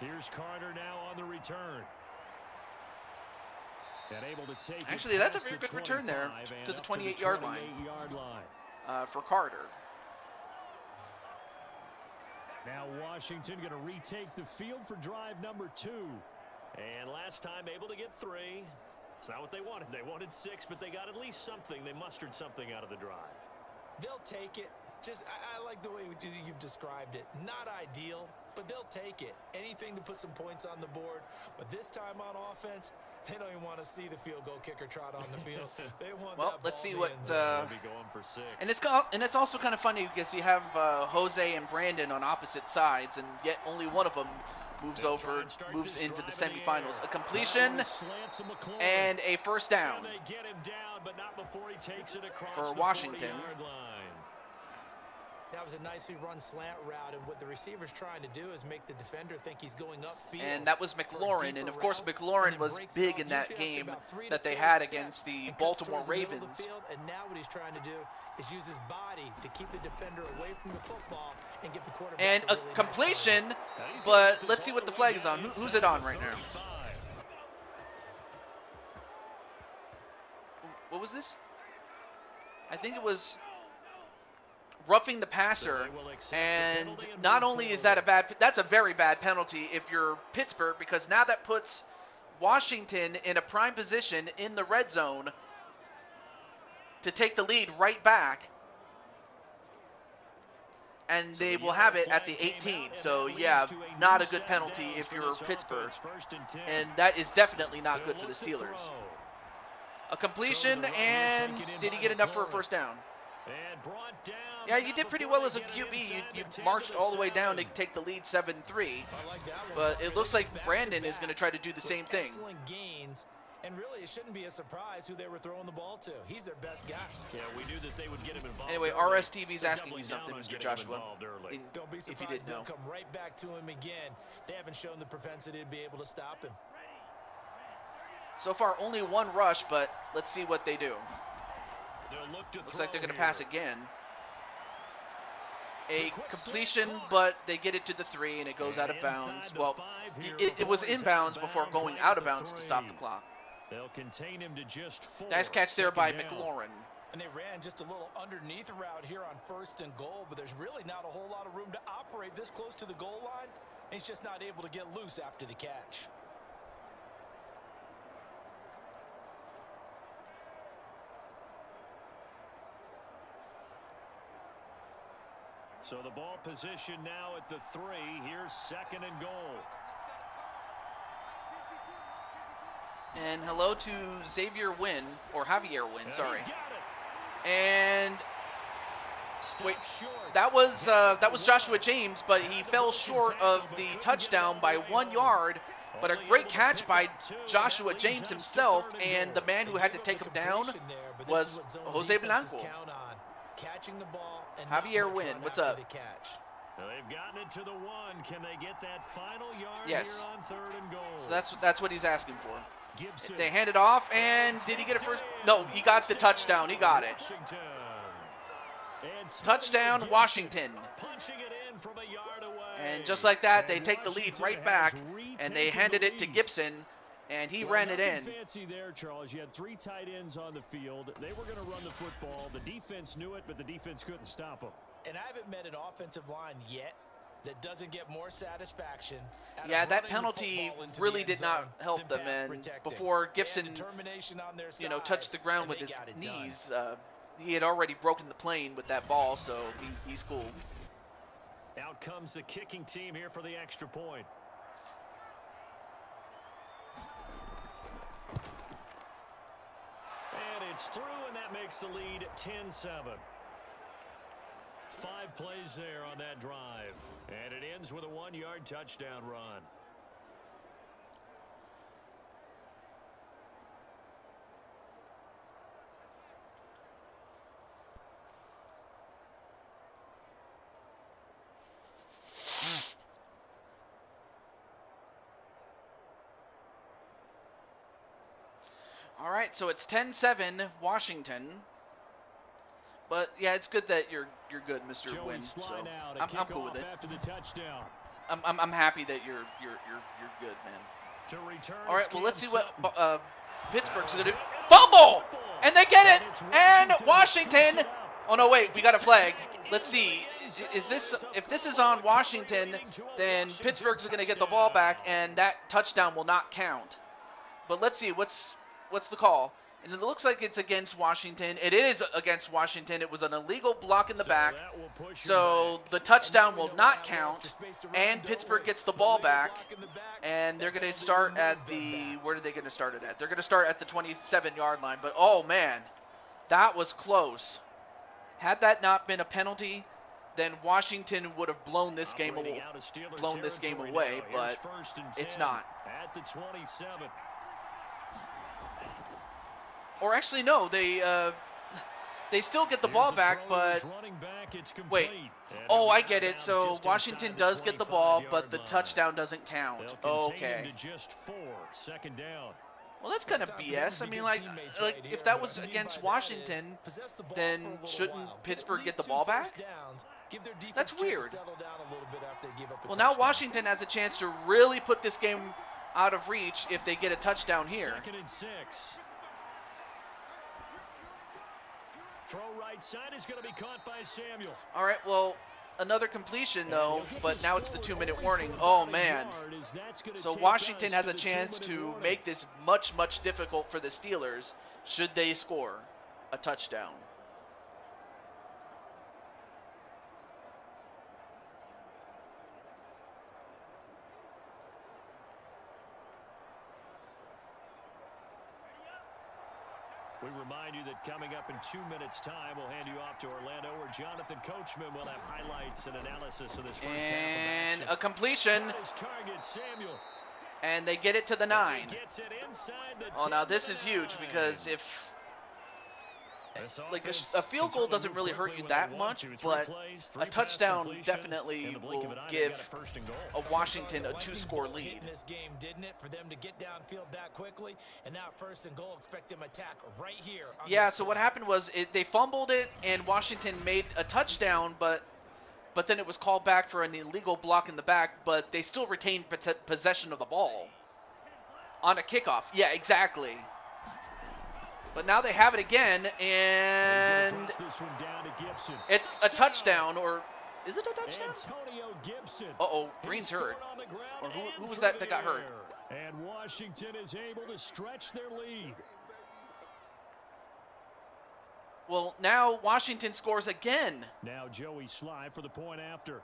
Here's Carter now on the return. And able to take actually, that's a very good return there to the 28-yard line for Carter. Now Washington going to retake the field for drive number 2. And last time able to get 3. It's not what they wanted. They wanted 6, but they got at least something. They mustered something out of the drive. They'll take it. Just, I like the way you've described it. Not ideal, but they'll take it. Anything to put some points on the board. But this time on offense, they don't even want to see the field goal kicker trot on the field. They want well, let's see what. Going for 6. And it's also kind of funny because you have Jose and Brandon on opposite sides, and yet only one of them moves into the semifinals. A completion and a first down for Washington. That was a nicely run slant route, and what the receiver's trying to do is make the defender think he's going upfield. And that was McLaurin, and of course McLaurin was big in that game that they had against the Baltimore Ravens. And now what he's trying to do is use his body to keep the defender away from the football and give the quarterback and a really completion, but let's see what the flag is on. Who's it on right now? What was this? I think it was roughing the passer, and not only is that that's a very bad penalty if you're Pittsburgh, because now that puts Washington in a prime position in the red zone to take the lead right back, and they will have it at the 18. So yeah, not a good penalty if you're Pittsburgh, and that is definitely not good for the Steelers. A completion, and did he get enough for a first down? Yeah, you did pretty well as a QB. You marched all the way down to take the lead 7-3. But it looks like Brandon is going to try to do the same thing. Excellent gains, and really it shouldn't be a surprise who they were throwing the ball to. He's their best guy. Yeah, we knew that they would get him involved. Anyway, RSTV's asking you something, Mr. Joshua. Don't be surprised if you didn't know. They'll come right back to him again. They haven't shown the propensity to be able to stop him. So far, only one rush, but let's see what they do. Looks like they're going to pass again. A completion, but they get it to the 3, and it goes out of bounds. Well, it was inbounds before going out of bounds to stop the clock. They'll contain him to just 4. Nice catch there by McLaurin. And they ran just a little underneath route here on 1st and goal, but there's really not a whole lot of room to operate this close to the goal line. He's just not able to get loose after the catch. So the ball position now at the 3. Here's 2nd and goal. And hello to Xavier Wynn, or Javier Wynn, sorry. And wait, that was Joshua James, but he fell short of the touchdown by 1 yard. But a great catch by Joshua James himself, and the man who had to take him down was Jose Blanco. Catching the ball and Javier Wynn, what's up? They've gotten it to the 1. Can they get that final yard yes. here on 3rd and goal? So that's what he's asking for. They hand it off, and did he get it first? No, he got the touchdown. He got it. Touchdown, Washington. And just like that, they take the lead right back, and they handed it to Gibson, and he ran it in. Fancy there, Charles. You had 3 tight ends on the field. They were going to run the football. The defense knew it, but the defense couldn't stop them. And I haven't met an offensive line yet that doesn't get more satisfaction. Yeah, that penalty really did not help them, and before Gibson, touched the ground with his knees, he had already broken the plane with that ball, so he's cool. Out comes the kicking team here for the extra point. And it's through, and that makes the lead 10-7. 5 plays there on that drive. And it ends with a 1-yard touchdown run. All right, so it's 10-7 Washington. But yeah, it's good that you're good, Mr. Wynn. So I'm cool with it. I'm happy that you're good, man. All right, well let's see what Pittsburgh's gonna do. Fumble, and they get it. And Washington. Oh no, wait, we got a flag. Let's see. If this is on Washington, then Pittsburgh's gonna get the ball back, and that touchdown will not count. But let's see what's the call. And it looks like it's against Washington. It is against Washington. It was an illegal block in the back. So the touchdown will not count. And Pittsburgh gets the ball back. And they're going to start at the... Where are they going to start it at? They're going to start at the 27-yard line. But, oh, man. That was close. Had that not been a penalty, then Washington would have blown this game away. But it's not. At the 27. Or actually, no, they still get the ball back, but wait. Oh, I get it. So Washington does get the ball, but the touchdown doesn't count. Okay. Well, that's kind of BS. I mean, like if that was against Washington, then shouldn't Pittsburgh get the ball back? That's weird. Well, now Washington has a chance to really put this game out of reach if they get a touchdown here. 2nd and 6. Throw right side is going to be caught by Samuel. All right, well, another completion, though, but now it's the 2-minute warning. Oh, man. So Washington has a chance to make this much, much difficult for the Steelers should they score a touchdown. We remind you that coming up in 2 minutes' time, we'll hand you off to Orlando, where Jonathan Coachman will have highlights and analysis of this first half And of action. a completion. Target, Samuel. And they get it to the 9. Gets it inside the Oh, now this is huge because if like a field goal doesn't really hurt you that much, but a touchdown definitely will give a Washington a 2-score lead. This game, didn't it, for them to get downfield that quickly, and now 1st and goal, expect them attack right here. Yeah, so what happened was they fumbled it, and Washington made a touchdown, but then it was called back for an illegal block in the back, but they still retained possession of the ball on a kickoff. Yeah, exactly. But now they have it again, and it's a touchdown, or is it a touchdown? Uh-oh, Green's hurt. Or who was that got hurt? And Washington is able to stretch their lead. Well, now Washington scores again. Now Joey Sly for the point after.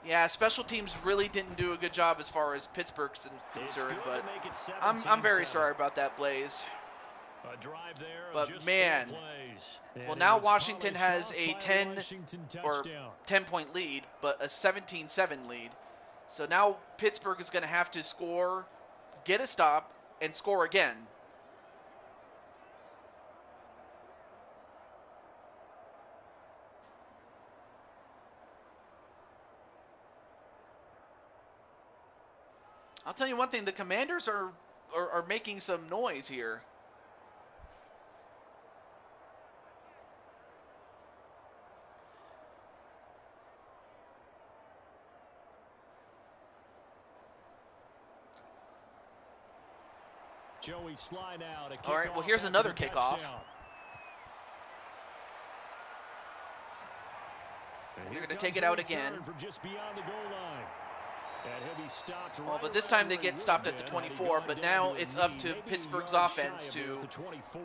Yeah, special teams really didn't do a good job as far as Pittsburgh's concerned, but I'm very sorry about that, Blaze. A drive there, but man, well, now Washington has a 10-point lead, but a 17-7 lead. So now Pittsburgh is going to have to score, get a stop, and score again. I'll tell you one thing, the Commanders are making some noise here. Joey Sly now to kick. All right, well, here's another kickoff. They're going to take it out again. From just beyond the goal line. Well, but this time they get stopped at the 24, but now it's up to Pittsburgh's offense to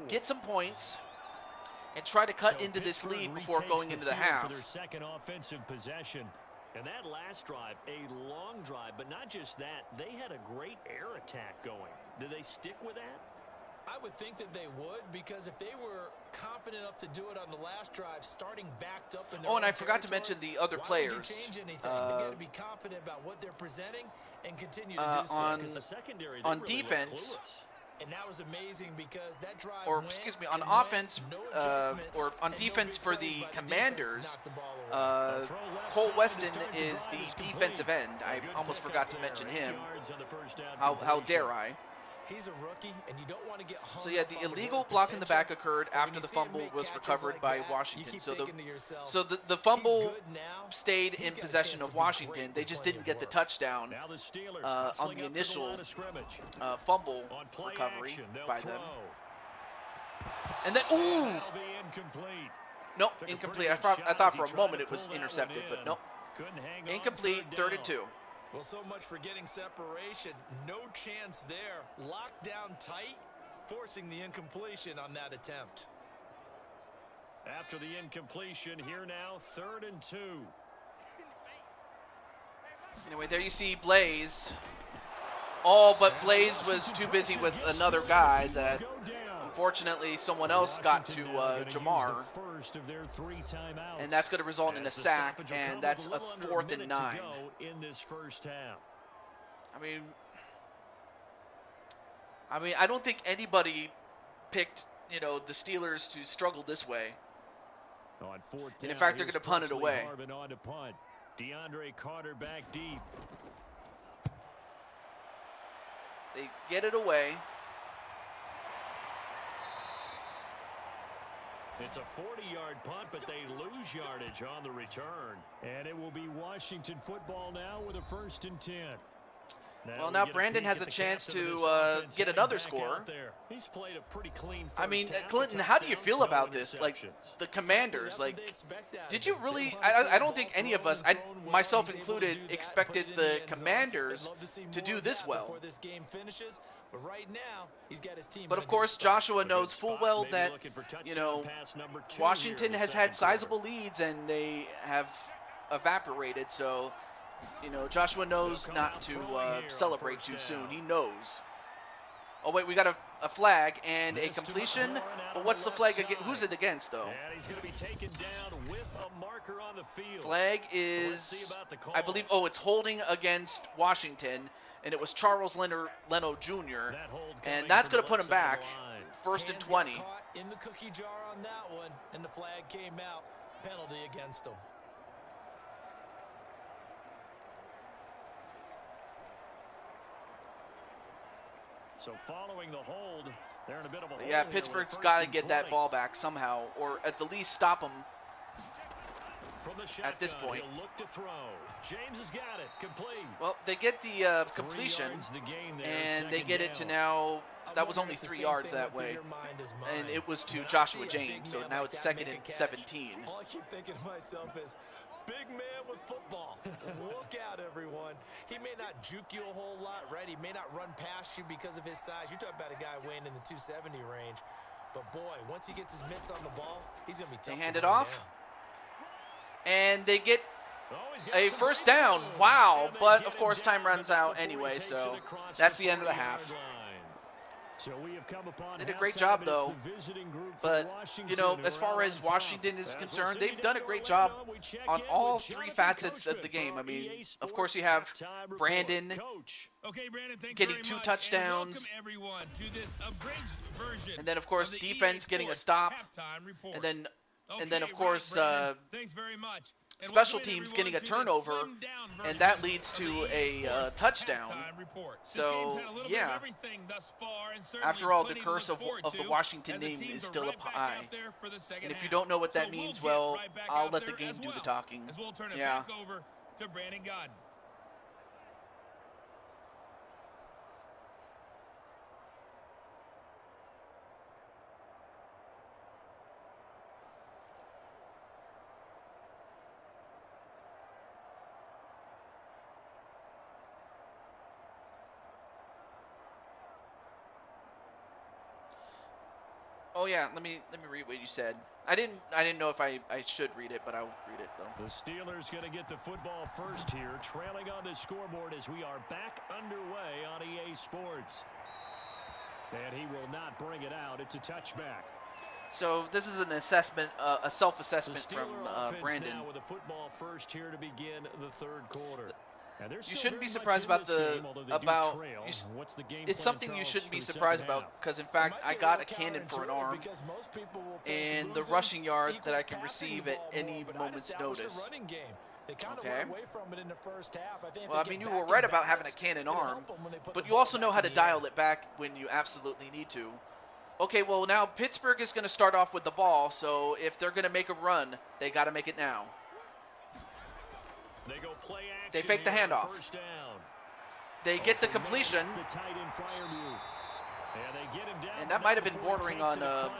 get some points and try to cut into this lead before going into the half. Their second offensive possession. And that last drive, a long drive, but not just that, they had a great air attack going. Do they stick with that? I would think that they would, because if they were confident enough to do it on the last drive, starting backed up in their and I forgot to mention the other players. Why would you change anything? They got to be confident about what they're presenting and continue to do so. On defense, and that was amazing because that drive on offense, or on defense for the Commanders, Cole Weston is the defensive end. I almost forgot to mention him. How dare I? He's a rookie, and you don't want to get hung So yeah, the illegal block in the back occurred after the fumble was recovered by Washington. So the fumble stayed in possession of Washington. They just didn't get the touchdown on the initial fumble recovery by them. And then, ooh! Nope, incomplete. I thought for a moment it was intercepted, but nope. Incomplete, 3rd and 2. Well, so much for getting separation. No chance there. Locked down tight, forcing the incompletion on that attempt. After the incompletion, here now, 3rd and 2. Anyway, there you see Blaze. Oh, but Blaze was too busy with another guy that, unfortunately, someone else got to Jamar. And that's going to result in a sack, and that's a 4th and 9. In this first half. I mean, I don't think anybody picked, the Steelers to struggle this way. And in fact, they're going to punt it away. DeAndre Carter back deep. They get it away. It's a 40-yard punt, but they lose yardage on the return. And it will be Washington football now with a 1st and 10. Well, now Brandon has a chance to get another score. He's played a pretty clean I mean, first half. Clinton, how do you feel about this? Like, the Commanders, like, did you really, I don't think any of us, myself included, expected the Commanders to do this well. But of course, Joshua knows full well that, you know, Washington has had sizable leads and they have evaporated, so, you know, Joshua knows not to celebrate too soon. He knows. Oh, wait, we got a flag and a completion. But what's the flag against? Who's it against, though? And he's going to be taken down with a marker on the field. Flag is, I believe, oh, it's holding against Washington, and it was Charles Leno Jr., and that's going to put him back. 1st and 20. In the cookie jar on that one, and the flag came out. Penalty against him. So following the hold, they're in a bit of a hole. Yeah, Pittsburgh's got to get that ball back somehow, or at the least stop them at this point. Look to throw. James has got it. Complete. Well, they get the completion, and they get it to now. That was only 3 yards that way, and it was to Joshua James. So now it's 2nd and 17. All I keep thinking to myself is, big man with football. Look out, everyone. He may not juke you a whole lot, right? He may not run past you because of his size. You're talking about a guy weighing in the 270 range. But, boy, once he gets his mitts on the ball, he's going to be tough. They hand it off, and they get a first down. Wow. But, of course, time runs out anyway, so that's the end of the half. They did a great job, though. But, you know, as far as Washington is concerned, they've done a great job on all 3 facets of the game. I mean, of course, you have Brandon getting 2 touchdowns. And then, of course, defense getting a stop. And then, of course, special teams getting a turnover, and that leads to a touchdown. So, yeah, after all, the curse of the Washington name is still up high. And if you don't know what that means, well, I'll let the game do the talking. Yeah. Oh yeah, let me read what you said. I didn't know if I should read it, but I'll read it though. The Steelers going to get the football first here, trailing on the scoreboard as we are back underway on EA Sports. And he will not bring it out. It's a touchback. So this is an assessment, a self-assessment from Brandon. Now with the football first here to begin the 3rd quarter. You shouldn't be surprised about it's something you shouldn't be surprised about, because in fact I got a cannon for an arm and the rushing yard that I can receive at any moment's notice. Okay. Well, I mean, you were right about having a cannon arm, but you also know how to dial it back when you absolutely need to. Okay, well now Pittsburgh is going to start off with the ball, so if they're going to make a run, they got to make it now. They fake the handoff. They get the completion. And that might have been bordering on a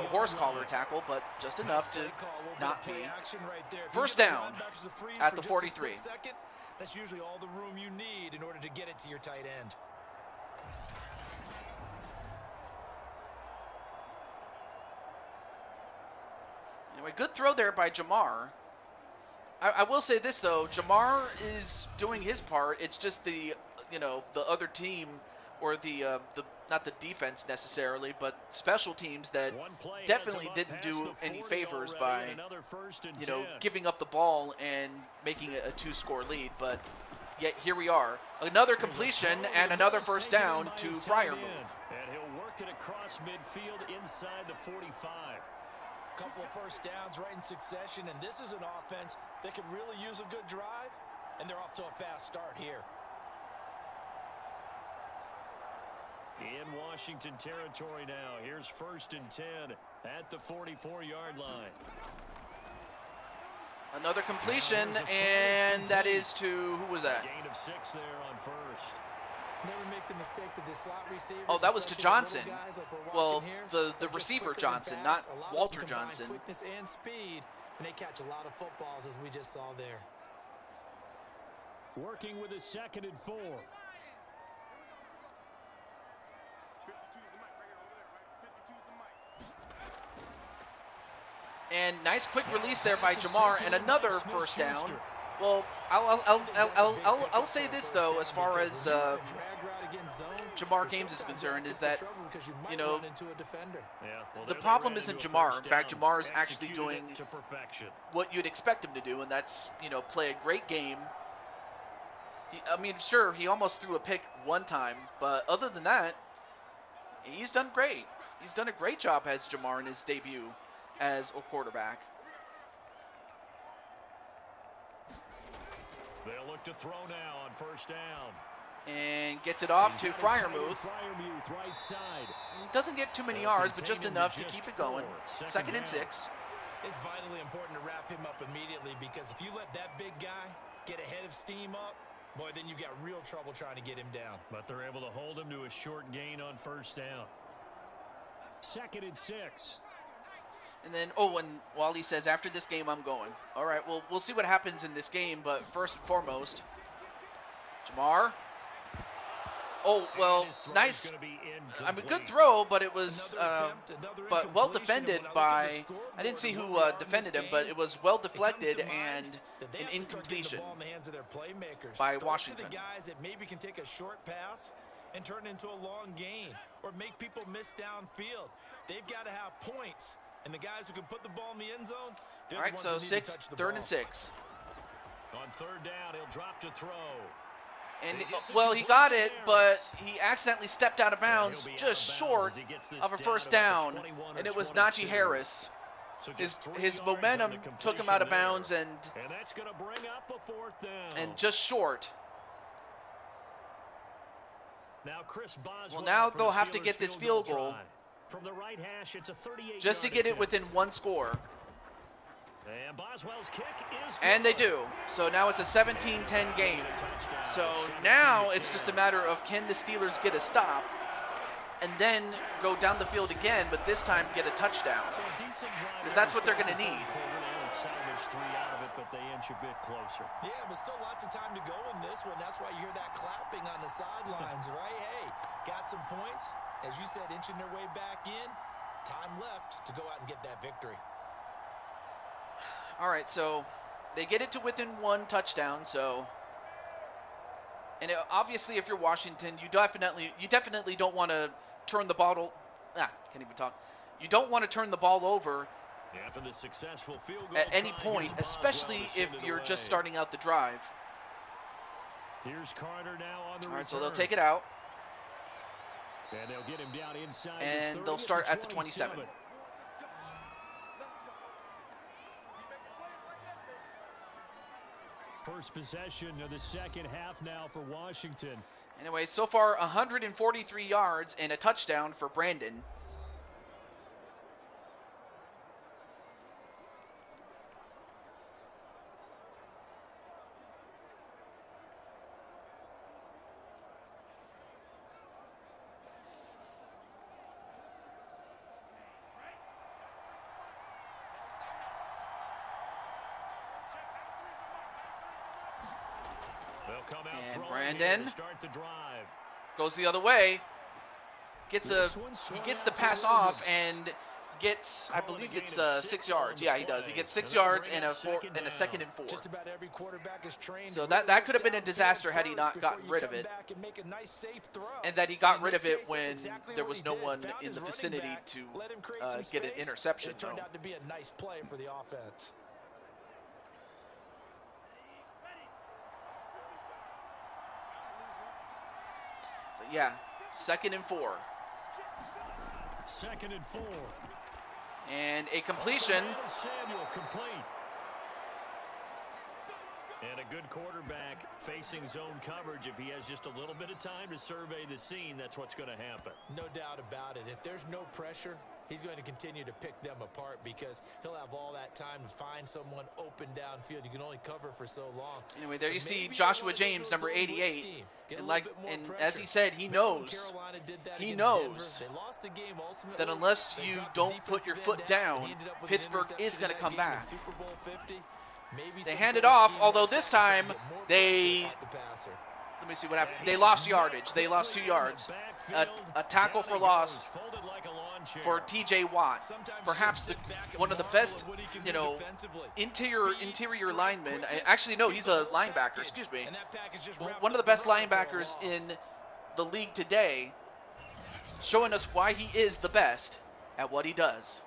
horse collar tackle, but just enough to not be. First down at the 43. That's usually all the room you need in order to get it to your tight end. Anyway, good throw there by Jamar. I will say this though, Jamar is doing his part. It's just the other team, or the not the defense necessarily, but special teams that definitely didn't do any favors by giving up the ball and making it a 2-score lead. But yet here we are, another completion and another first down to Freiermuth. And he'll work it across midfield inside the 45. Couple of first downs right in succession, and this is an offense that could really use a good drive, and they're off to a fast start here. In Washington territory now. Here's 1st and 10 at the 44-yard line. Another completion, and that is to, who was that? Gain of 6 there on first. Never make the mistake that the slot receivers, Oh, that was to especially Johnson. the little guys like we're Well, watching here, the they're just receiver quicker than Johnson, fast. not A lot of Walter them combine Johnson. quickness and speed, and they catch a lot of footballs, as we just saw there. Working with a 2nd and 4. And nice quick release there by Jamar, and another first down. Well, I'll say this though, as far as Jamar Games is concerned, is that, you know, the problem isn't Jamar. In fact, Jamar is actually doing what you'd expect him to do, and that's, you know, play a great game. I mean, sure, he almost threw a pick one time, but other than that, he's done great. He's done a great job as Jamar in his debut as a quarterback. They'll look to throw now on first down. And gets it off to Freiermuth. Right side. Doesn't get too many yards, but just enough to keep it going. 2nd and 6. It's vitally important to wrap him up immediately, because if you let that big guy get ahead of steam up, boy, then you've got real trouble trying to get him down. But they're able to hold him to a short gain on first down. 2nd and 6. And then, oh, and Wally says, after this game, I'm going. All right, well, we'll see what happens in this game, but first and foremost, Jamar. Oh, well, nice. I mean, good throw, but it was, but well defended by, I didn't see who defended him, but it was well deflected and an incompletion by Washington. The guys that maybe can take a short pass and turn it into a long gain, or make people miss downfield. They've got to have points. And the guys who can put the ball in the end zone, all right, so 3rd and 6. On 3rd down, he'll drop to throw. And, well, he got it, but he accidentally stepped out of bounds just short of a first down, and it was Najee Harris. His momentum took him out of bounds, and that's going to bring up a 4th down. And just short. Now Chris Boswell, well, now they'll have to get this field goal. From the right hash, it's a 38 just to get it within one score. And Boswell's kick is good. And they do. So now it's a 17-10 game. So now it's just a matter of, can the Steelers get a stop and then go down the field again, but this time get a touchdown. Because that's what they're going to need. Salvage 3 out of it, but they inch a bit closer. Yeah, but still lots of time to go in this one. That's why you hear that clapping on the sidelines, right? Hey, got some points. As you said, inching their way back in. Time left to go out and get that victory. All right, so they get it to within one touchdown. So, and obviously, if you're Washington, you definitely don't want to turn the ball. Can't even talk. You don't want to turn the ball over after the successful field goal at any point, especially if you're just starting out the drive. Here's Carter now on the All right, so they'll take it out. And they'll get him down inside. And they'll start at the 27. First possession of the second half now for Washington. Anyway, so far 143 yards and a touchdown for Brandon. And Brandon goes the other way. He gets the pass off and gets, I believe it's 6 yards. Yeah, he does. He gets 6 yards and a 2nd and 4. Just about every quarterback is trained. So that could have been a disaster had he not gotten rid of it. And that he got rid of it when there was no one in the vicinity to get an interception. It turned out to be a nice play for the offense. Yeah, 2nd and 4. 2nd and 4. And a completion. Samuel complete. And a good quarterback facing zone coverage, if he has just a little bit of time to survey the scene, that's what's going to happen. No doubt about it. If there's no pressure, he's going to continue to pick them apart because he'll have all that time to find someone open downfield. You can only cover for so long. Anyway, there you see Joshua James, number 88. And as he said, he knows that unless you don't put your foot down, Pittsburgh is going to come back. They handed off, although this time let me see what happened. They lost yardage. They lost 2 yards. A tackle for loss for T.J. Watt. Perhaps one of the best, interior linemen. Actually, no, he's a linebacker. Excuse me. One of the best linebackers in the league today, showing us why he is the best at what he does.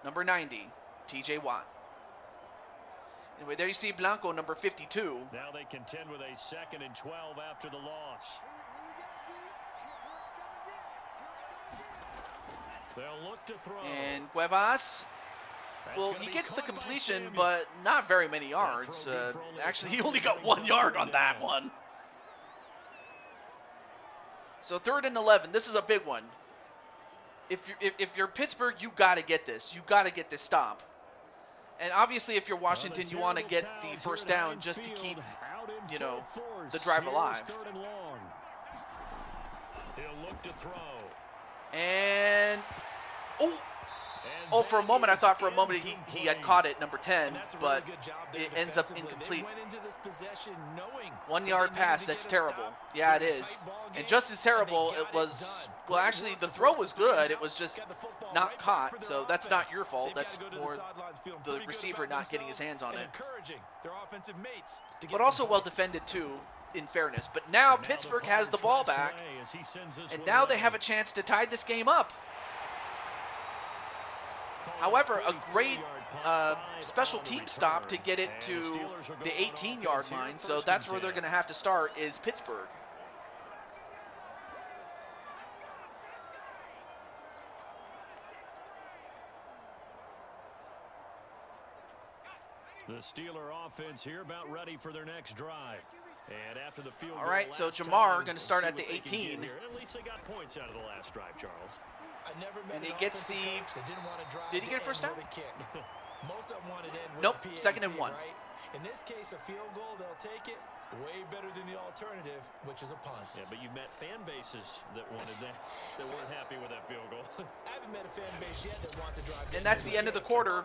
Number 90, T.J. Watt. Anyway, there you see Blanco, number 52. Now they contend with a 2nd and 12 after the loss. They'll look to throw. And Cuevas, well, he gets the completion, but not very many yards. Actually, he only got 1 yard on that one. So 3rd and 11. This is a big one. If you're Pittsburgh, you got to get this. You got to get this stop. And obviously, if you're Washington, you want to get the first down just to keep, the drive alive. He'll look to throw. And for a moment, I thought for a moment he had caught it, number 10, but it ends up incomplete. 1 yard pass, that's terrible. Yeah, it is. And just as terrible, it was, well, actually, the throw was good. It was just not caught, so that's not your fault. That's more the receiver not getting his hands on it. But also well defended, too, in fairness. But now Pittsburgh has the ball back, and now they have a chance to tie this game up. However, a great special team stop to get it to the 18-yard line, so that's where they're going to have to start, is Pittsburgh. The Steeler offense here about ready for their next drive. And after the field all right, so Jamar going to start at the 18. At least they got points out of the last drive, Charles. And he gets the, did he get a first down? Most of them wanted in nope, 2nd and 1. Right? In this case, a field goal, they'll take it. Way better than the alternative, which is a punt. Yeah, but you've met fan bases that wanted that weren't happy with that field goal. I haven't met a fan base yet that wants to drive. And that's the end of the quarter.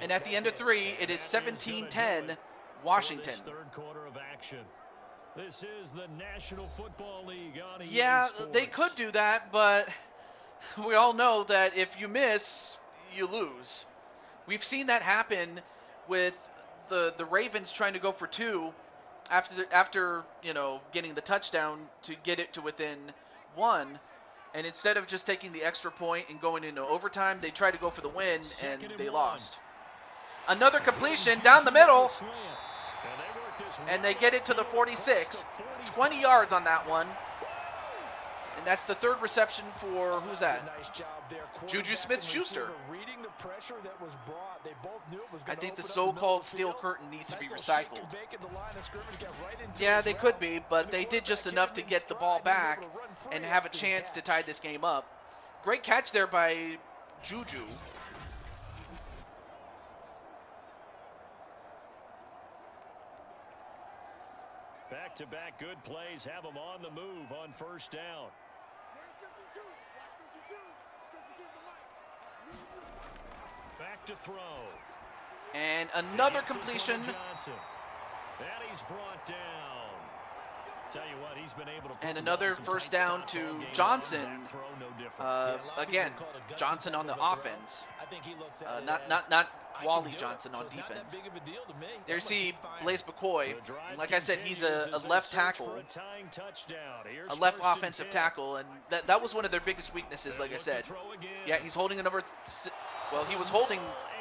And at the end of 3, it is 17-10 Washington. Third quarter of action. This is the National Football League on EA Yeah, Sports. they could do that, but we all know that if you miss, you lose. We've seen that happen with the Ravens trying to go for 2 after getting the touchdown to get it to within 1, and instead of just taking the extra point and going into overtime, they tried to go for the win and they lost. Another completion down the middle, and they get it to the 46. 20 yards on that one. And that's the 3rd reception for, who's that? Nice job there. Juju Smith-Schuster. Reading the pressure that was brought. They both knew it was I think the so-called steel curtain needs to be recycled. Yeah, they could be, but they did just enough to get the ball back and have a chance to tie this game up. Great catch there by Juju. Back-to-back good plays have them on the move on first down. Back to throw. And another completion. And he's brought down. Tell you what, he's been able to. And another first down to Johnson. Again, Johnson on the offense. Not Wally Johnson on defense. There you see Blaise McCoy. Like I said, he's a left tackle, a left offensive tackle, and that was one of their biggest weaknesses, like I said. Yeah, he's holding a number, well, he was holding,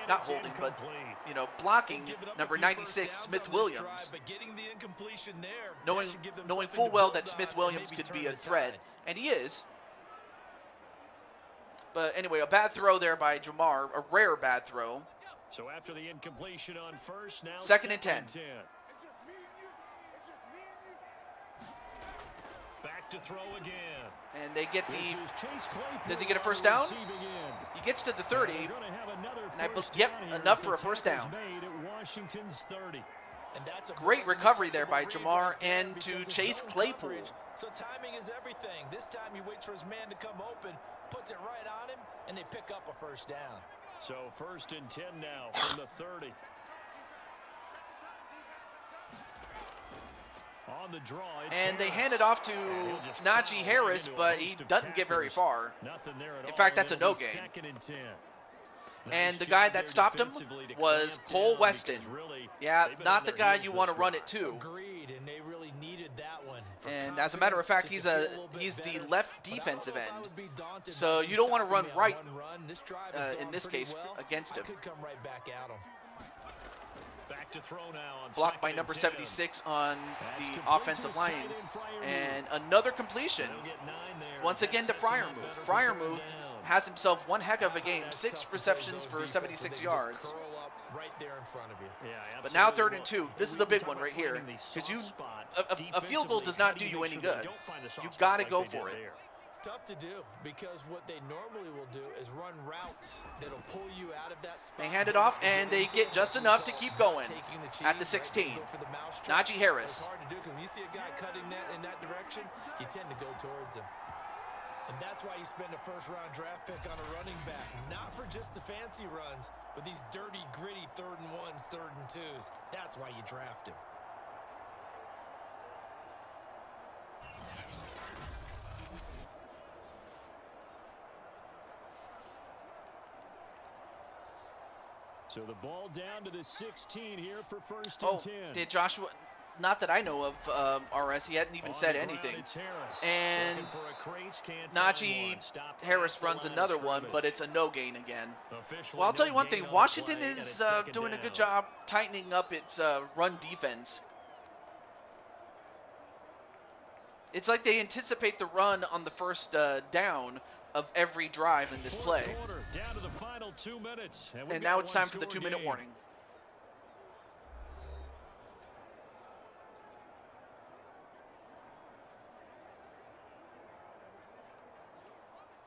not holding, but, blocking number 96, Smith Williams, knowing full well that Smith Williams could be a threat, and he is. But anyway, a bad throw there by Jamar, a rare bad throw. So after the incompletion on first, now Second and 10. Back to throw again. And they get This is Chase Claypool does he get a on first the down? receiving end. He gets to the 30. They're gonna have another And first yep, down here enough as for the a first tackle's down. made at Washington's 30. And that's a Great recovery there by Jamar and to because it's Chase zone Claypool. coverage, so timing is everything. This time he waits for his man to come open, puts it right on him, and they pick up a first down. So first and 10 now from the 30. On the draw, And they hand it off to Najee Harris, but he doesn't get very far. In fact, that's a no gain. And the guy that stopped him was Cole Weston. Yeah, not the guy you want to run it to. Agreed, and they really needed that one. And as a matter of fact, he's the left defensive end. So you don't want to run right in this case against him. Could come right back at him. Back to throw now on Blocked by second number and 10. 76 on That's the complete offensive to line. tight end Freiermuth. And another completion. They'll get 9 there. Once again to That sets them up Freiermuth. better for Freiermuth third down. has himself one heck of a game. That's 6 tough to play receptions zone for defense 76 when they can yards. just curl up right there in front of you. Yeah, But now absolutely. 3rd and 2. This is We a big talk one about right here. finding the Because soft spot. a field goal does not do you any good. You got to go for it. Tough to do because what they normally will do is run routes that'll pull you out of that spot. They hand it off, and they get just enough to keep going at the 16. Najee Harris. It's hard to do because when you see a guy cutting that in that direction, you tend to go towards him. And that's why you spend a first-round draft pick on a running back, not for just the fancy runs, but these dirty, gritty 3rd and 1s, 3rd and 2s. That's why you draft him. So the ball down to the 16 here for first and Oh, 10. did Joshua? Not that I know of, RS. He hadn't even On said the ground, anything. it's Harris. And Looking for a crease, can't find Najee one. Stopped Harris at the runs line of another one, scrimmage. but it's a no gain again. Officially Well, I'll tell no you one gain thing. on the Washington play, and is it's second doing a down. good job tightening up its run defense. It's like they anticipate the run on the first down of every drive in this Fourth play. quarter, down to the final 2 minutes. we've And got now it's one time for the score 2-minute game. warning.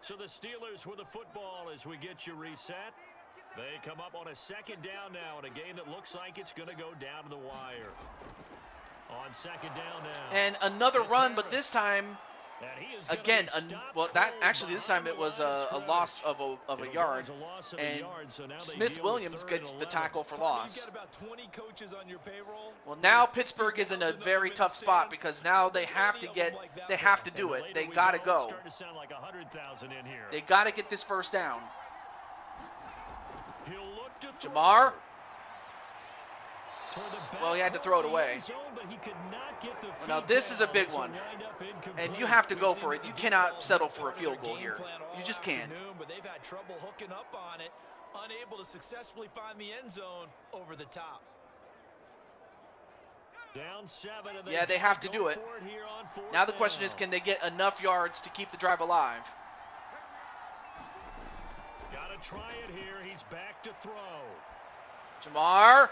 So the Steelers with the football as we get you reset. They come up on a second down now in a game that looks like it's going to go down to the wire. On second down now. And another It's run, but Harris. this time, And he is gonna again, be stopped well, that cold actually this time behind it was the line a of loss scrimmage. of a It'll go yard. as a loss of a And yard, so now they Smith deal with Williams 3rd gets and the 11. tackle for You've loss. got about 20 coaches on your payroll. Well, now There's Pittsburgh is in a 60,000 very of them tough in the spot stands. because now they have to get, they have to And do the it. later They we got to it's go. starting to sound like 100,000 in here. They got to get this first down. He'll look to throw. Jamar. Toward the back Well, he had to part throw it of the away. end zone, but he could not get the Now feet this is a down. big This will one. wind up incomplete. And you have to go We've for seen it. You the cannot deep settle ball for a part of field their goal game here. plan all You just can't. afternoon, but they've had trouble hooking up on it, unable to successfully find the end zone over the top. Down 7, and Yeah, they have to go do it. for here on fourth Now the question down. is, can they get enough yards to keep the drive alive? Gotta try it here. He's back to throw. Jamar.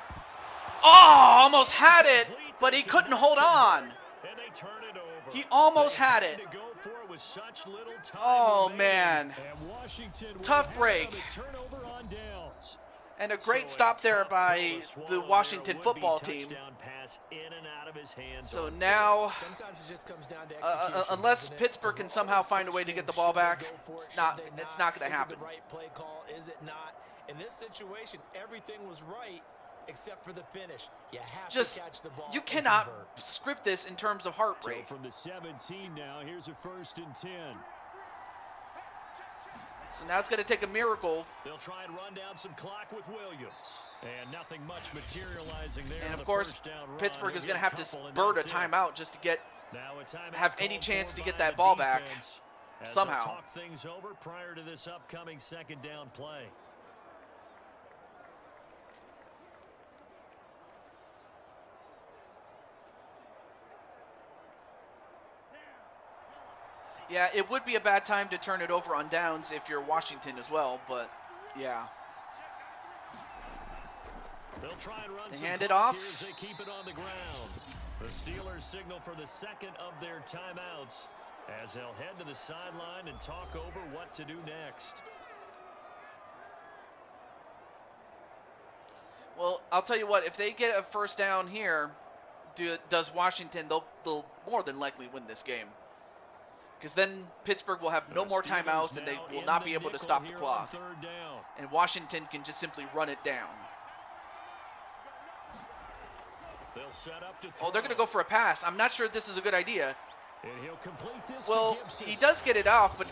Oh, almost had it, but he couldn't hold on. And they turn it over. He almost They had had it. to go for it with such little time Oh, remaining. man. And Washington with Tough half break. of a turnover on downs. And a great So stop there tough by pill to swallow the there. Washington Would-be football team. touchdown pass in and out of his hands So on now, Sometimes it just comes down to execution, unless doesn't it? Pittsburgh can We're somehow always find a way to get the ball questioning, back, should they go for it, it's not should they going to Is it happen. the right play call? Is it not? In this situation, everything was right except for the finish. You have Just, to catch the ball. you and cannot convert. script this in terms of So heartbreak. from the 17 now, here's a 1st and 10. So now it's going to take a miracle. They'll try and run down some clock with Williams. And nothing much materializing there. And on of the course, first down run. Pittsburgh He'll is get going to have to couple, and spurt a that's it. timeout just to get Now a timeout have any called chance for to by get the that ball back defense as somehow. they'll talk things over prior to this upcoming second down play. Yeah, it would be a bad time to turn it over on downs if you're Washington as well, but yeah. They'll try and run some hand it clock off. here as they keep it on the ground. The Steelers signal for the second of their timeouts as they'll head to the sideline and talk over what to do next. Well, I'll tell you what, if they get a first down here, does Washington, they'll more than likely win this game. Because then Pittsburgh will have no more timeouts and they will not be able to stop the clock. And Washington can just simply run it down. They'll set up to they're going to go for a pass. I'm not sure this is a good idea. And he'll complete this. Well, he does get it off, but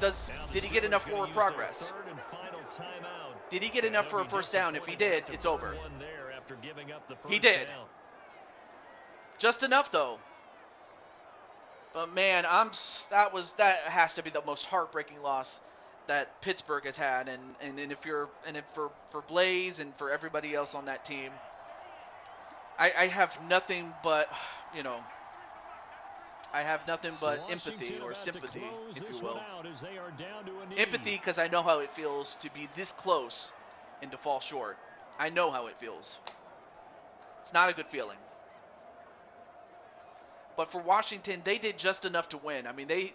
did he get enough forward progress? Did he get enough for a first down? If he did, it's over. He did. Just enough, though. But man, that has to be the most heartbreaking loss that Pittsburgh has had, and if for Blaze and for everybody else on that team, I have nothing but empathy or sympathy, if you will. Empathy because I know how it feels to be this close and to fall short. I know how it feels. It's not a good feeling. But for Washington, they did just enough to win. I mean, they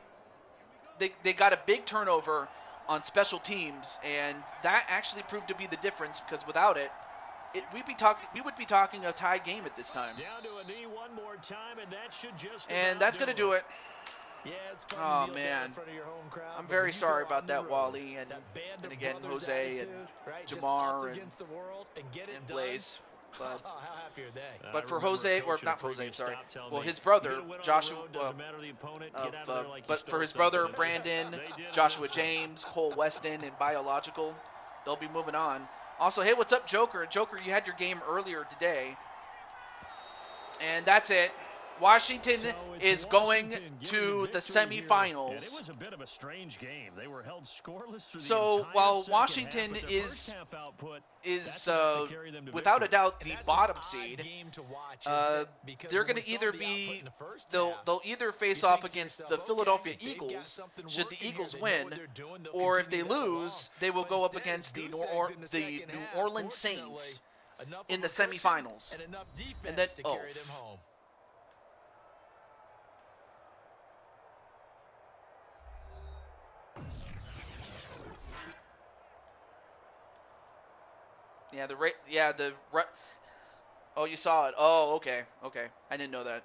got a big turnover on special teams, and that actually proved to be the difference because without it, we would be talking a tie game at this time. Down to a knee one more time, and that should just that's going to do it. Yeah, it's fun to be man, in front of your home crowd, I'm very sorry about that, Wally, and again, Jose and Jamar and Blaze. But, how happy are they? But for Jose, or not Jose, sorry. Well, his brother, Joshua, but for his brother, Brandon, Joshua James, Cole Weston, and Biological, they'll be moving on. Also, hey, what's up, Joker? Joker, you had your game earlier today. And that's it. Washington is going to the semifinals. And it was a bit of a strange game. They were held scoreless through the so while Washington is without a doubt the bottom seed, they're going to either be they'll either face off against the Philadelphia Eagles should the Eagles win, or if they lose, they will go up against the New Orleans Saints in the semifinals. And then Oh, you saw it. Oh, okay. I didn't know that.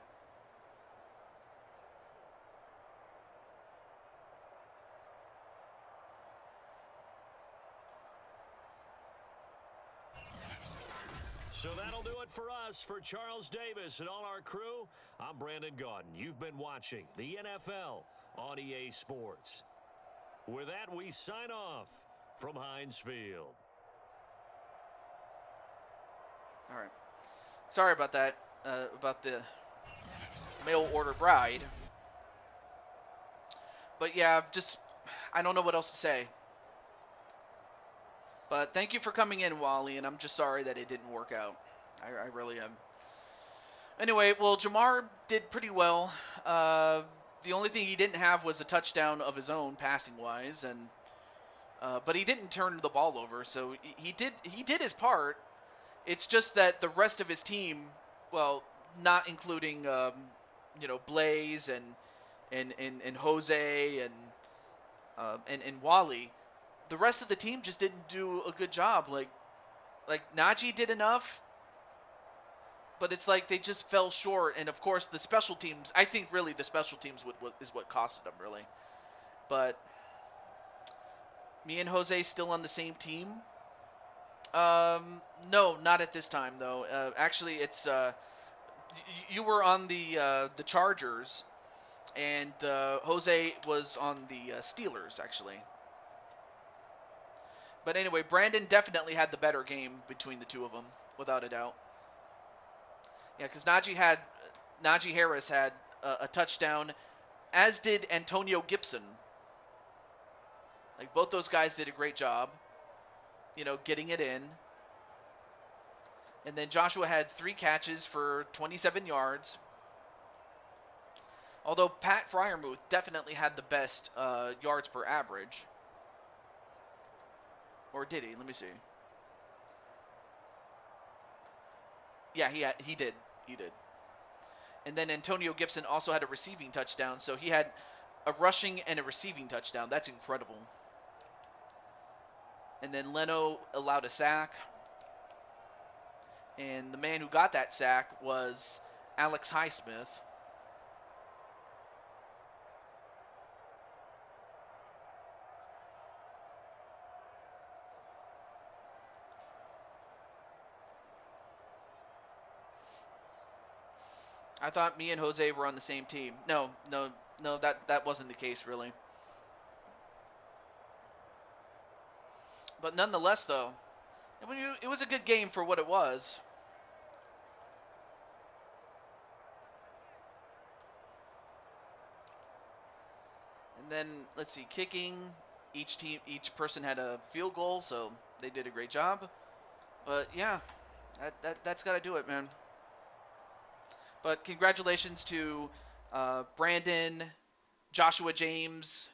So that'll do it for us. For Charles Davis and all our crew, I'm Brandon Gaudin. You've been watching the NFL on EA Sports. With that, we sign off from Heinz Field. All right. Sorry about that, about the mail order bride. But yeah, I don't know what else to say. But thank you for coming in, Wally, and I'm just sorry that it didn't work out. I really am. Anyway, well, Jamar did pretty well. The only thing he didn't have was a touchdown of his own, passing-wise, and but he didn't turn the ball over, so he did his part. It's just that the rest of his team, well, not including Blaze and Jose and Wally, the rest of the team just didn't do a good job. Like Najee did enough, but it's like they just fell short. And of course, the special teams. I think really the special teams is what costed them really. But me and Jose still on the same team. No, not at this time though. Actually, it's you were on the Chargers, and Jose was on the Steelers actually. But anyway, Brandon definitely had the better game between the two of them, without a doubt. Yeah, because Najee Harris had a touchdown, as did Antonio Gibson. Like both those guys did a great job. Getting it in. And then Joshua had 3 catches for 27 yards. Although Pat Freiermuth definitely had the best yards per average. Or did he? Let me see. Yeah, he did. He did. And then Antonio Gibson also had a receiving touchdown, so he had a rushing and a receiving touchdown. That's incredible. And then Leno allowed a sack. And the man who got that sack was Alex Highsmith. I thought me and Jose were on the same team. No, that wasn't the case, really. But nonetheless, though, it was a good game for what it was. And then, let's see, kicking. Each person had a field goal, so they did a great job. But yeah, that's got to do it, man. But congratulations to Brandon, Joshua James,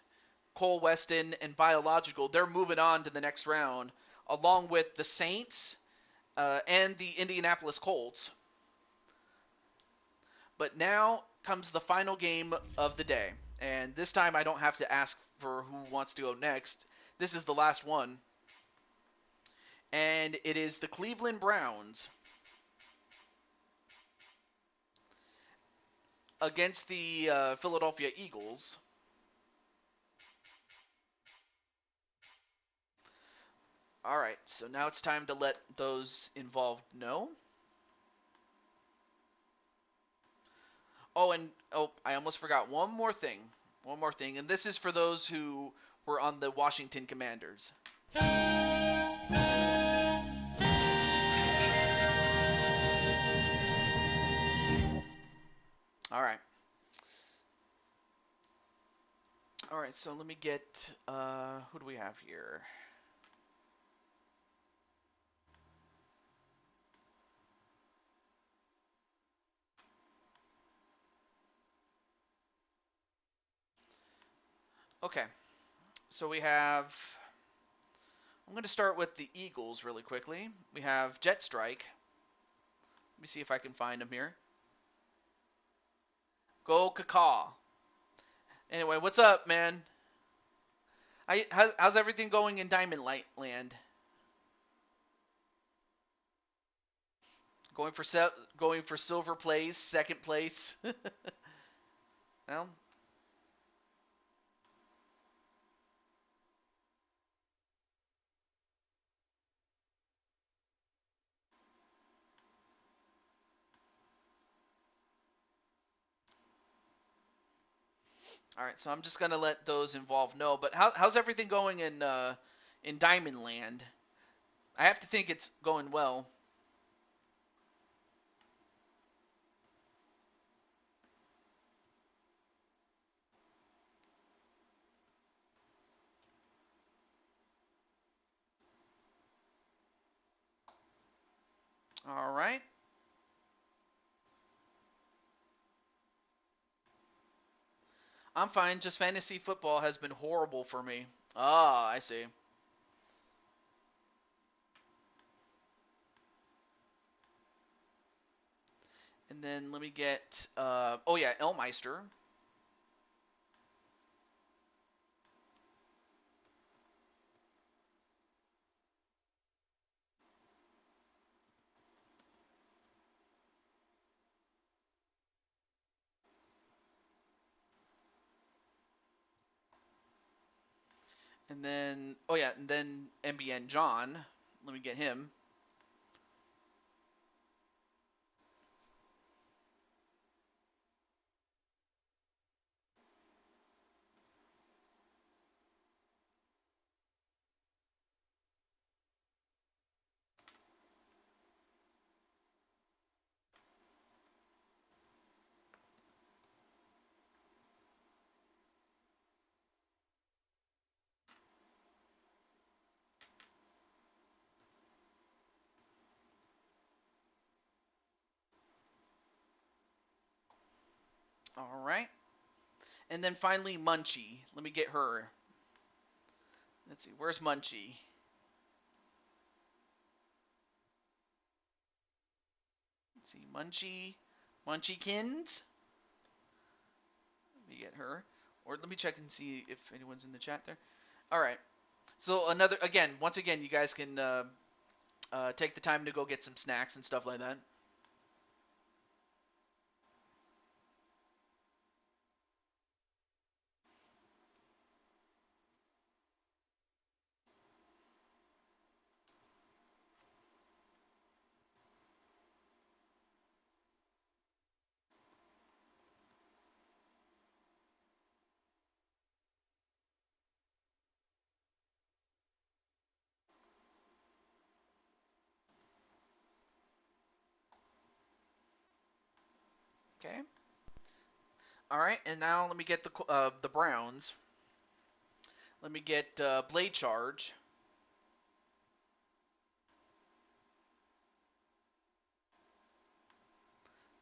Cole Weston, and Biological. They're moving on to the next round, along with the Saints and the Indianapolis Colts. But now comes the final game of the day. And this time I don't have to ask for who wants to go next. This is the last one. And it is the Cleveland Browns against the Philadelphia Eagles. All right, so now it's time to let those involved know. Oh, and I almost forgot one more thing. And this is for those who were on the Washington Commanders. All right. All right, so let me get, who do we have here? Okay, so we have, I'm going to start with the Eagles really quickly. We have Jet Strike. Let me see if I can find him here. Go Cacaw. Anyway, what's up, man? How's everything going in Diamond Light Land? Going for silver place, second place. Well, all right. So I'm just gonna let those involved know. But how's everything going in Diamond Land? I have to think it's going well. All right. I'm fine. Just fantasy football has been horrible for me. Ah, I see. And then let me get, oh yeah, Elmeister. And then, oh yeah, and then MBN John. Let me get him. All right. And then finally, Munchie. Let me get her. Let's see, where's Munchie? Let's see, Munchykins. Let me get her. Or let me check and see if anyone's in the chat there. All right. So once again, you guys can take the time to go get some snacks and stuff like that. Okay. All right, and now let me get the Browns. Let me get Blade Charge.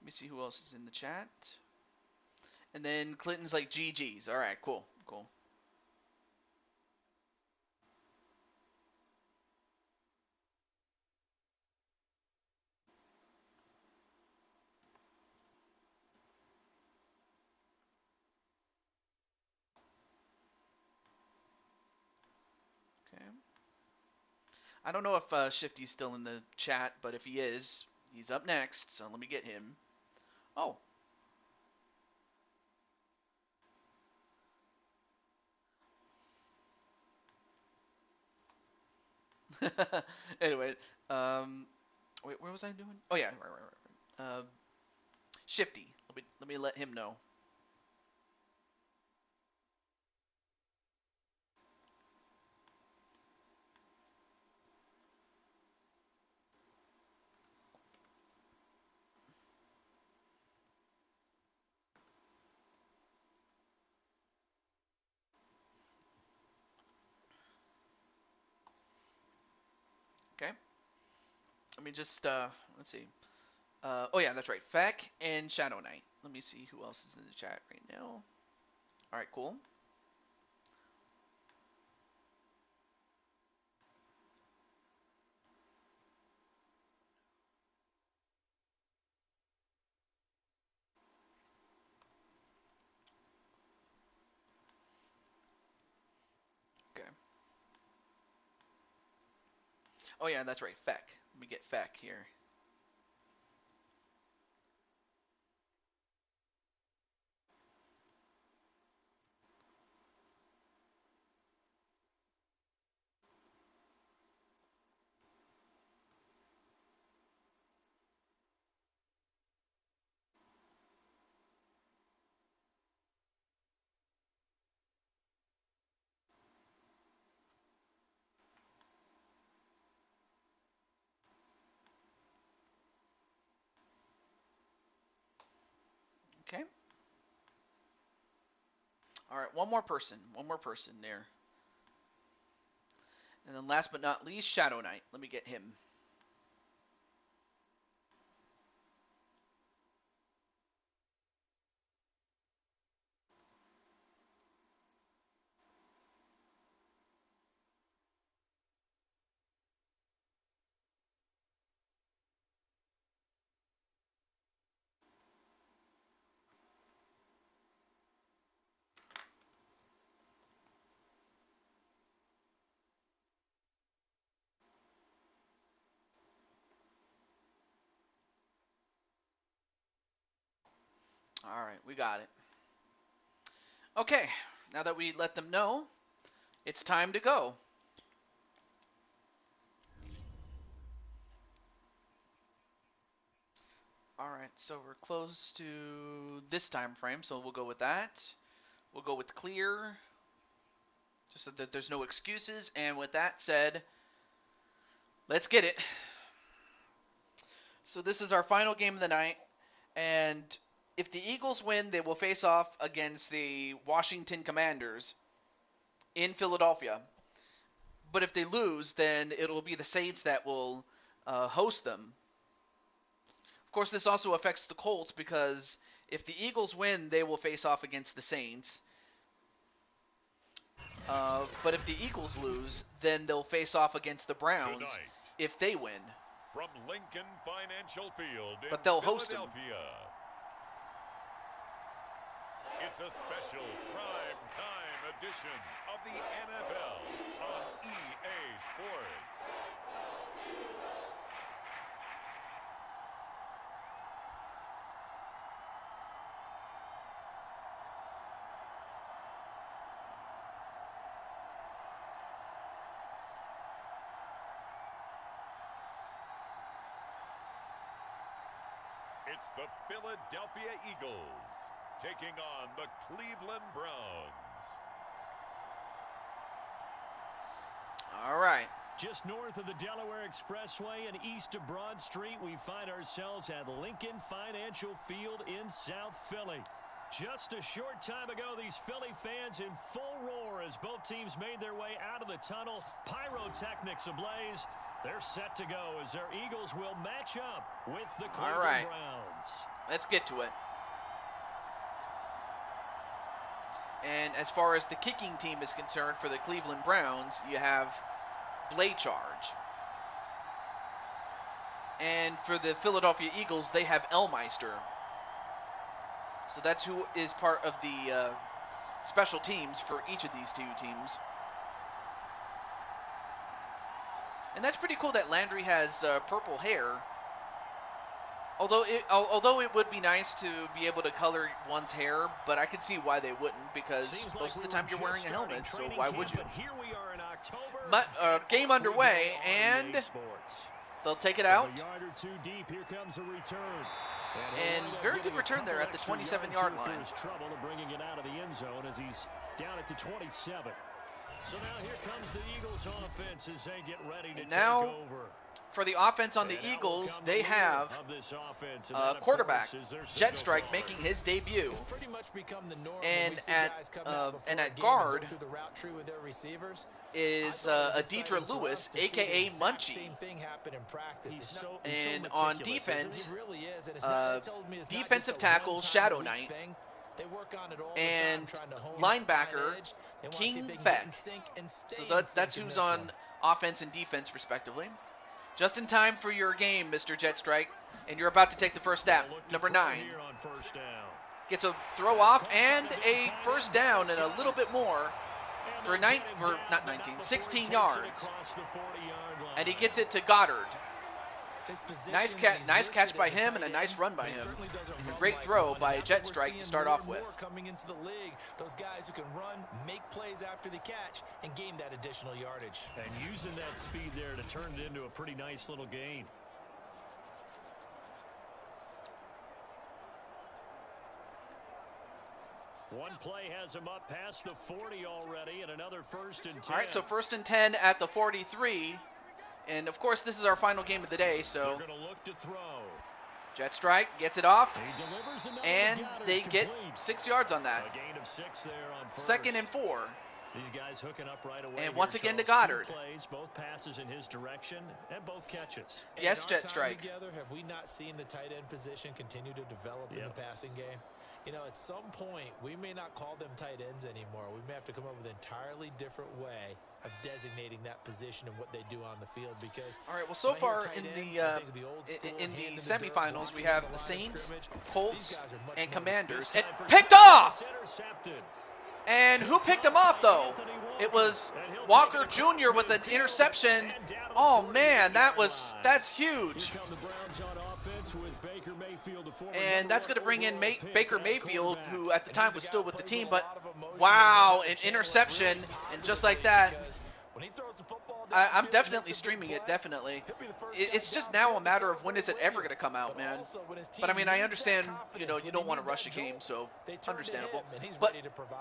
Let me see who else is in the chat. And then Clinton's like GG's. All right, cool. Okay. I don't know if Shifty's still in the chat, but if he is, he's up next. So let me get him. Oh. Anyway, wait, where was I doing? Oh yeah, right. Shifty. Let me let him know. Okay. Let me just let's see. Oh yeah, that's right. Feck and Shadow Knight. Let me see who else is in the chat right now. All right, cool. Okay. Oh yeah, that's right. Feck. Let me get Feck here. Okay. All right, one more person there. And then last but not least, Shadow Knight. Let me get him. All right, we got it. Okay, now that we let them know, it's time to go. All right, so we're close to this time frame, so we'll go with that. We'll go with clear, just so that there's no excuses. And with that said, let's get it. So this is our final game of the night, and if the Eagles win, they will face off against the Washington Commanders in Philadelphia. But if they lose, then it'll be the Saints that will host them. Of course, this also affects the Colts because if the Eagles win, they will face off against the Saints. But if the Eagles lose, then they'll face off against the Browns if they win. from Lincoln Financial Field in But they'll host him. Philadelphia. It's a special prime time edition of the NFL on EA Sports. It's the Philadelphia Eagles taking on the Cleveland Browns. All right. Just north of the Delaware Expressway and east of Broad Street, we find ourselves at Lincoln Financial Field in South Philly. Just a short time ago, these Philly fans in full roar as both teams made their way out of the tunnel. Pyrotechnics ablaze. They're set to go as their Eagles will match up with the Cleveland Browns. Let's get to it. And as far as the kicking team is concerned for the Cleveland Browns, you have Blade Charge. And for the Philadelphia Eagles, they have Elmeister. So that's who is part of the special teams for each of these two teams. And that's pretty cool that Landry has purple hair. Although it would be nice to be able to color one's hair, but I could see why they wouldn't, because most of the time you're wearing a helmet, so why would you? Game underway, and they'll take it out. And very good return there at the 27-yard line. Trouble bringing it out of the end zone as he's down at the 27. So now here comes the Eagles offense as they get ready to take over. For the offense on the Eagles, they have quarterback Jet Strike making his debut, and at guard is Adedra Lewis, aka Munchie, and on defense, defensive tackle Shadow Knight, and linebacker King Fett. So that's who's on offense and defense respectively. Just in time for your game, Mr. Jet Strike, and you're about to take the first snap. Number 9 gets a throw off and a first down and a little bit more for 16 yards. And he gets it to Goddard. Nice catch by him and a nice run by him. And a great throw by Jet Strike to start off with. Coming into the league, those guys who can run, make plays after the catch, and gain that additional yardage. And using that speed there to turn it into a pretty nice little gain. One play has him up past the 40 already, and another 1st and 10. All right, so 1st and 10 at the 43. And, of course, this is our final game of the day, so look to throw. Jet Strike gets it off, and they get 6 yards on that. A gain of 6 there on 2nd and 4. These guys hooking up right away. And once again to Goddard. Plays, both passes in his direction and both catches. Yes, Jet Strike. Together, have we not seen the tight end position continue to develop in the passing game? You know, at some point, we may not call them tight ends anymore. We may have to come up with an entirely different way of designating that position and what they do on the field. Because all right, well, so far in the semifinals, we have the Saints, Colts, and Commanders. And picked off! And who picked him off, though? It was Walker Jr. with an interception. Oh, man, that's huge. And that's going to bring in Baker Mayfield, who at the time was still with the team. But, wow, an interception. And just like that, I'm definitely streaming it, definitely. It's just now a matter of when is it ever going to come out, man. But, I mean, I understand, you know, you don't want to rush a game, so understandable.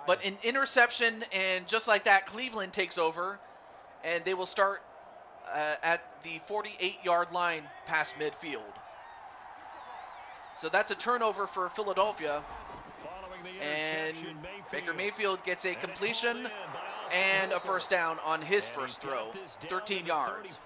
But an interception, and just like that, Cleveland takes over, and they will start at the 48-yard line past midfield. So that's a turnover for Philadelphia. And Baker Mayfield gets a completion and a first down on his first throw, 13 yards.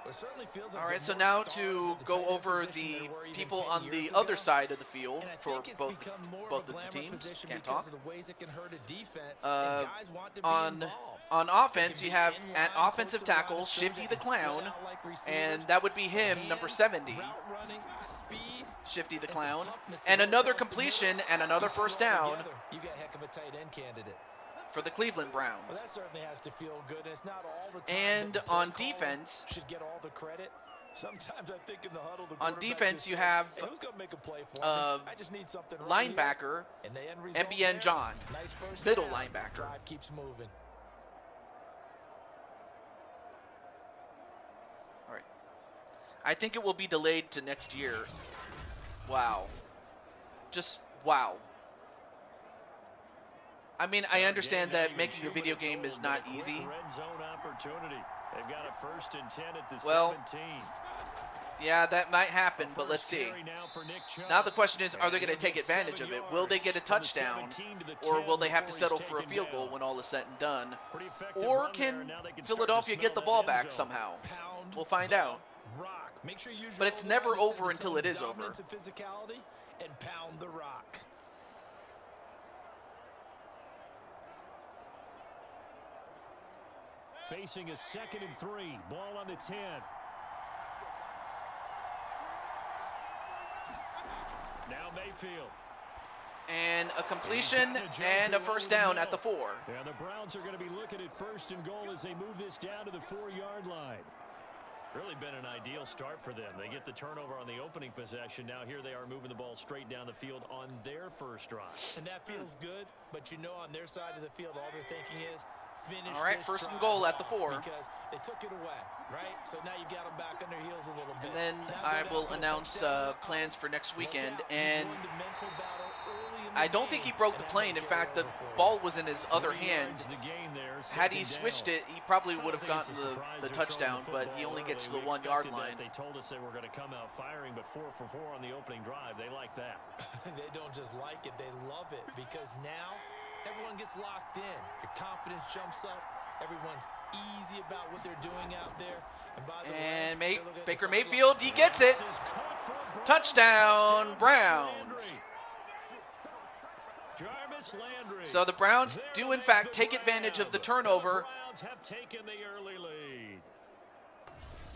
It certainly feels like All right, there's so more now stars to at the go tight end over position the than there were even people 10 on the years other ago. side of the field And I for think it's both become more both of a of the glamour teams. position Can't because talk. of the ways it can hurt a defense, Uh, and guys want to be on involved. on They offense, can you be have in at line, offensive close to the line tackle of scrimmage, Shifty they the can split Clown, out like and receivers. that would be But him, number hands, 70, route running, speed, Shifty the and some Clown, toughness to and go another across the middle. completion and another You put it first all down together, you got a heck of a tight end candidate. for the Cleveland Well, Browns. that certainly has to feel good, and it's not all the time And that the play on caller defense, should get all the credit. Sometimes I think in the huddle, the on quarterback defense just you says, have hey, who's gonna make a play for me? I just need something right here. linebacker, And the end result MBN there, John, nice first middle down. linebacker. Drive keeps moving. All right. I think it will be delayed to next year. Wow. Just wow. I mean, I understand that making a video game is not easy. Red zone opportunity. They've got a 1st and 10 at the Well, 17. Yeah, that might happen, but let's see. Now the question is, are they going to take advantage of it? Will they get a touchdown, or will they have to settle for a field goal when all is said and done? Or can Philadelphia get the ball back somehow? We'll find out. But it's never over until it is over. Physicality and pound the rock. Facing a 2nd and 3. Ball on the 10. Now Mayfield. And a completion and a first down at the 4. Yeah, the Browns are going to be looking at 1st and goal as they move this down to the 4-yard line. Really been an ideal start for them. They get the turnover on the opening possession. Now here they are moving the ball straight down the field on their first drive. And that feels good, but you know on their side of the field all they're thinking is finish. All right, this 1st and drive goal at the off 4. Because they took it away, right? So now you got them back on their heels a little bit. And then I will announce plans for next weekend. And I don't think he broke the plane. In fact, the ball was in his other hand. Had he switched it, he probably would have gotten the touchdown, but he only gets to the 1-yard line. They told us they were going to come out firing, but 4 for 4 on the opening drive. They like that. They don't just like it, they love it, because now everyone gets locked in. Your confidence jumps up. Everyone's easy about what they're doing out there. And by the way, Baker Mayfield, he gets it. Touchdown, Browns. So the Browns do, in fact, take advantage of the turnover. The Browns have taken the early lead.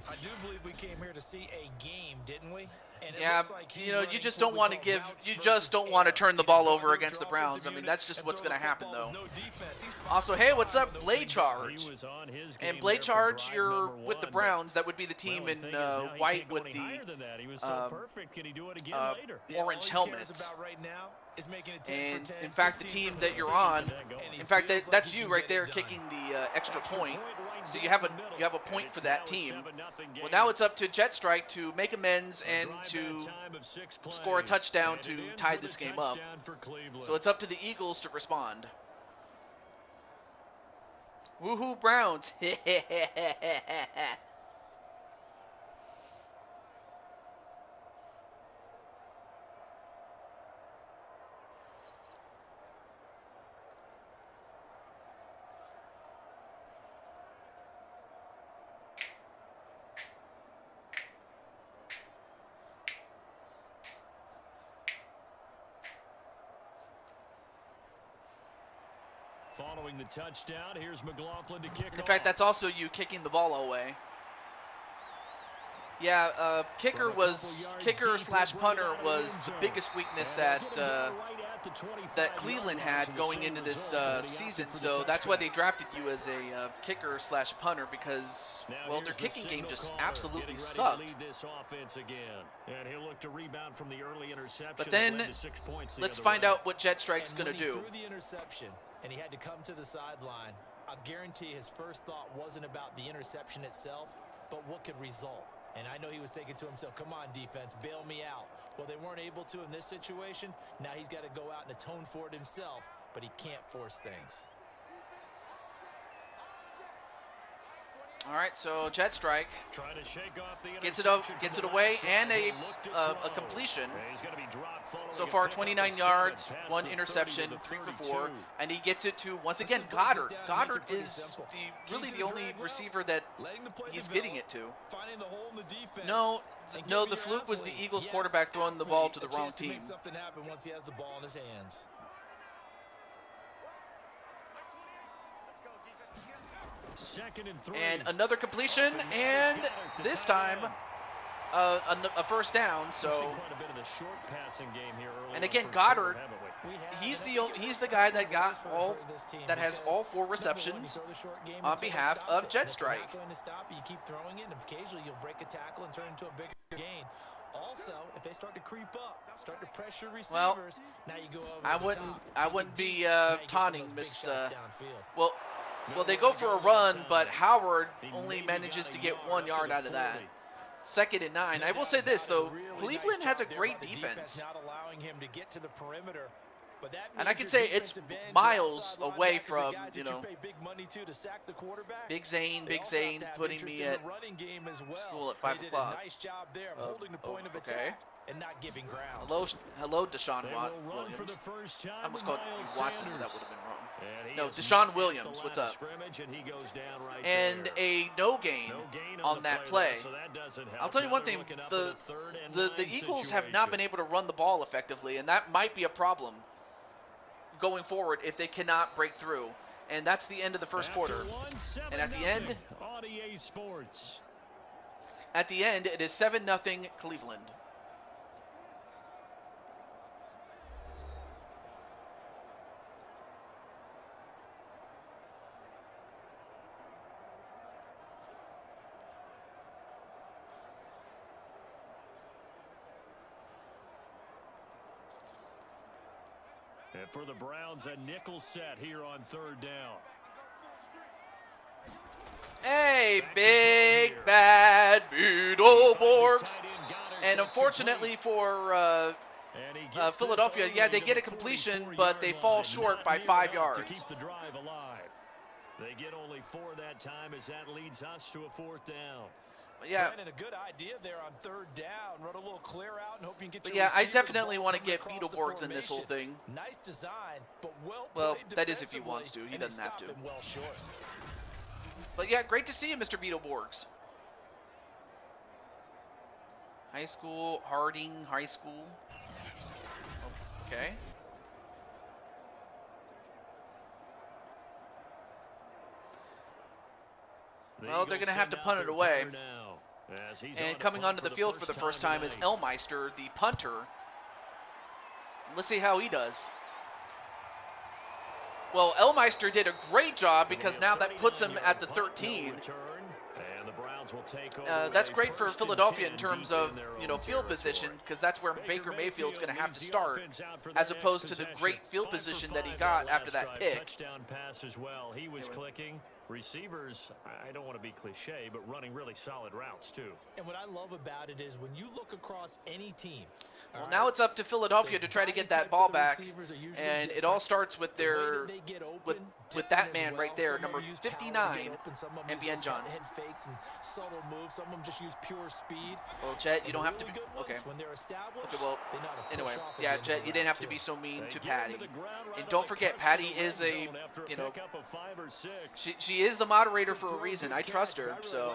I do believe we came here to see a game, didn't we? And it Yeah, looks like you know, you just don't want to turn the ball over against the Browns. I mean, that's just what's going to happen, though. Also, hey, what's up, Blaycharge? And Blaycharge, you're with the Browns. That would be the team in white with the orange helmets. And in fact, the team that you're on, in fact, that's you right there kicking the extra point. So you have a point for that team. Well, now it's up to Jetstrike to make amends and to score a touchdown to tie this game up. So it's up to the Eagles to respond. Woohoo, Browns! Following the touchdown, here's McLaughlin to kick In fact, that's also you kicking the ball away. Yeah, kicker slash punter was the biggest weakness that Cleveland had going into this season. So that's why they drafted you as a kicker slash punter, because, well, their kicking game just absolutely sucked. But then let's find out what Jetstrike's going to do. And he had to come to the sideline. I guarantee his first thought wasn't about the interception itself, but what could result. And I know he was thinking to himself, come on, defense, bail me out. Well, they weren't able to in this situation. Now he's got to go out and atone for it himself, but he can't force things. All right, so jet strike Trying to shake off the gets it interception from away, last and time. a He looked to throw. completion. And he's gonna be dropped following So a far, pickup of 29 7 yards, past 1 the 30 to interception, the 3 for 32. 4, and he gets it to once Let's again just break this Goddard. down and make Goddard it pretty is simple. really Key to the only drag route, receiver that letting the play he's develop, getting it to. finding the hole in the defense, No, and no, giving the your fluke was the athlete, Eagles yes, quarterback throwing the ball to the athlete, a wrong chance to team. make something happen once he has the ball in his hands. Second and 3. And another completion, and this time a first down. We've So, seen quite a bit of the short passing game here early and in again, the first quarter, Goddard, haven't we? he's the guy that got all that has all 4 receptions on behalf of Jet Strike. Not going to stop you. You keep throwing it, and occasionally you'll break a tackle and turn into a bigger gain. Also, if they start to creep up, start to pressure receivers, Well, now you go over I the wouldn't top, I take it wouldn't deep, be now you get some of taunting those big Miss. shots downfield. Well, they go for a run, but Howard only manages to get 1 yard out of that. 2nd and 9. I will say this though, Cleveland has a great defense. Not allowing him to get to the perimeter. But that And I means can your say it's defensive ends, your miles outside away linebackers, the from, guys you that know, pay big money to sack the quarterback. Big Zane They also have to have putting interest me in at the running game as well. school at They 5 did o'clock. a nice job there of holding the point of okay. attack and not giving ground. Hello, Deshaun They will run for the Williams. first time I almost with called you Miles Watson, but that Sanders. would have been wrong. And he No, is Deshaun met Williams, at the what's line up? of scrimmage, and he goes down right And there. a no gain No gain on the that play, play. though, so that doesn't help. I'll tell you Now one they're thing, looking up the at a 3rd and the 9 Eagles have not been situation. able to run the ball effectively, and that might be a problem going forward if they cannot break through. And that's the end of the first quarter. And at the end, on EA Sports. it is 7-0 Cleveland. And for the Browns, a nickel set here on 3rd down. Hey, big bad Beetleborgs. And unfortunately for Philadelphia, yeah, they get a completion, but they fall short by 5 yards. To keep the drive alive. They get only 4 that time as that leads us to a 4th down. Yeah. Brandon, a good idea there on 3rd down. Run a little clear out and hope you can get But your yeah, I receiver the definitely ball want to coming get across the Beetleborgs in this whole formation. thing. Nice design, but well that is if he wants to. He and they doesn't have stop to. him well short. But yeah, great to see you, Mr. Beetleborgs. High school, Harding High School. Okay. Well, they're going to have to punt it away. And coming onto the field for the first time is Elmeister, the punter. Let's see how he does. Well, Elmeister did a great job because now that puts him at the 13. That's great for Philadelphia in terms of, field position, because that's where Baker Mayfield's going to have to start, as opposed to the great field position that he got after that pick. Touchdown pass as well. He was clicking. Receivers, I don't want to be cliche, but running really solid routes too. And what I love about it is when you look across any team. Well, now it's up to Philadelphia to try to get that ball back, and it all starts with their with that man right there, number 59, MBN John. Head fakes and subtle moves. Some of them just use pure speed. Well, Jet, you don't have to be okay. When they're established, Okay, well, they know how to anyway, push off yeah, and get Jet, into you the didn't have to route, be too. so mean to Patty. And don't forget, Patty is a, she is the moderator for a reason. I trust her, so.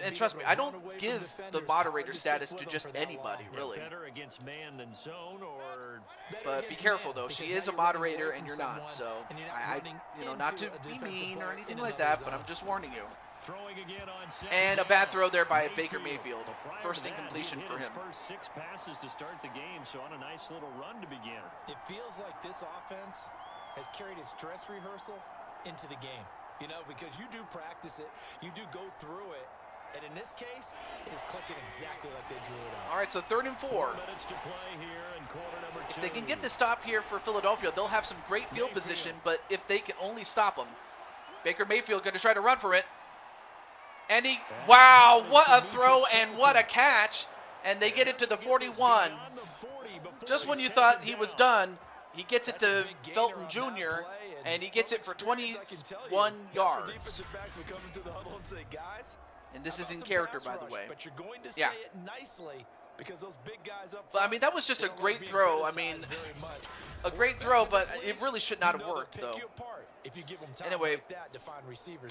And trust me, I don't give the moderator status to just anybody, really. Better against man than zone, or But be careful though, she is a moderator and you're not, so not to be mean or anything like that, but I'm just warning you. And a bad throw there by Baker Mayfield. First incompletion for him. First 6 passes to start the game, so on a nice little run to begin. It feels like this offense has carried its dress rehearsal into the game. Because you do practice it, you do go through it, and in this case, it is clicking exactly like they drew it up. All right, so 3rd and 4. 4 minutes to play here in quarter number 2. If they can get the stop here for Philadelphia, they'll have some great field position, but if they can only stop them. Baker Mayfield going to try to run for it. And wow, what a throw and what a catch. And they get it to the 41. Just when you thought he was done, He gets it to Felton Jr., and he gets it for 21 yards. And this is in character, by the way. Yeah. But, I mean, that was just a great throw. I mean, a great throw, but it really should not have worked, though. Anyway,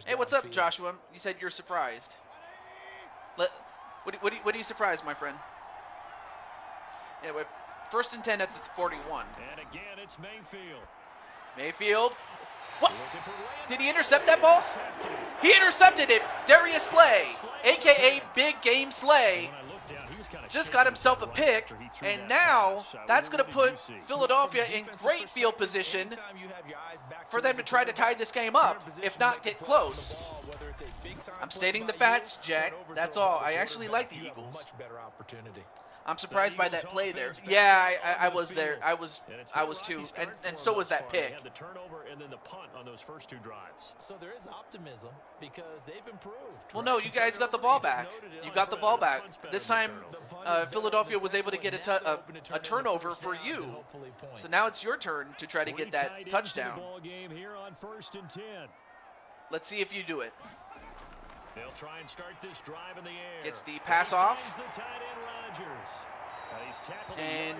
hey, what's up, Joshua? You said you're surprised. What are you surprised, my friend? Anyway, 1st and 10 at the 41. And again, it's Mayfield. Mayfield. What? Did he intercept that ball? He intercepted it. Darius Slay, a.k.a. Big Game Slay, just got himself a pick, and now that's going to put Philadelphia in great field position for them to try to tie this game up, if not get close. I'm stating the facts, Jack. That's all. I actually like the Eagles. I'm surprised by that play there. Yeah, I was there. I was too, and so was that pick. The turnover and then the punt on those first 2 drives. So there is optimism because they've improved. Well, no, you guys got the ball back. You got the ball back. This time, Philadelphia was able to get a turnover for you. So now it's your turn to try to get that touchdown. Let's see if you do it. They'll try and start this drive in the air. Gets the pass off. And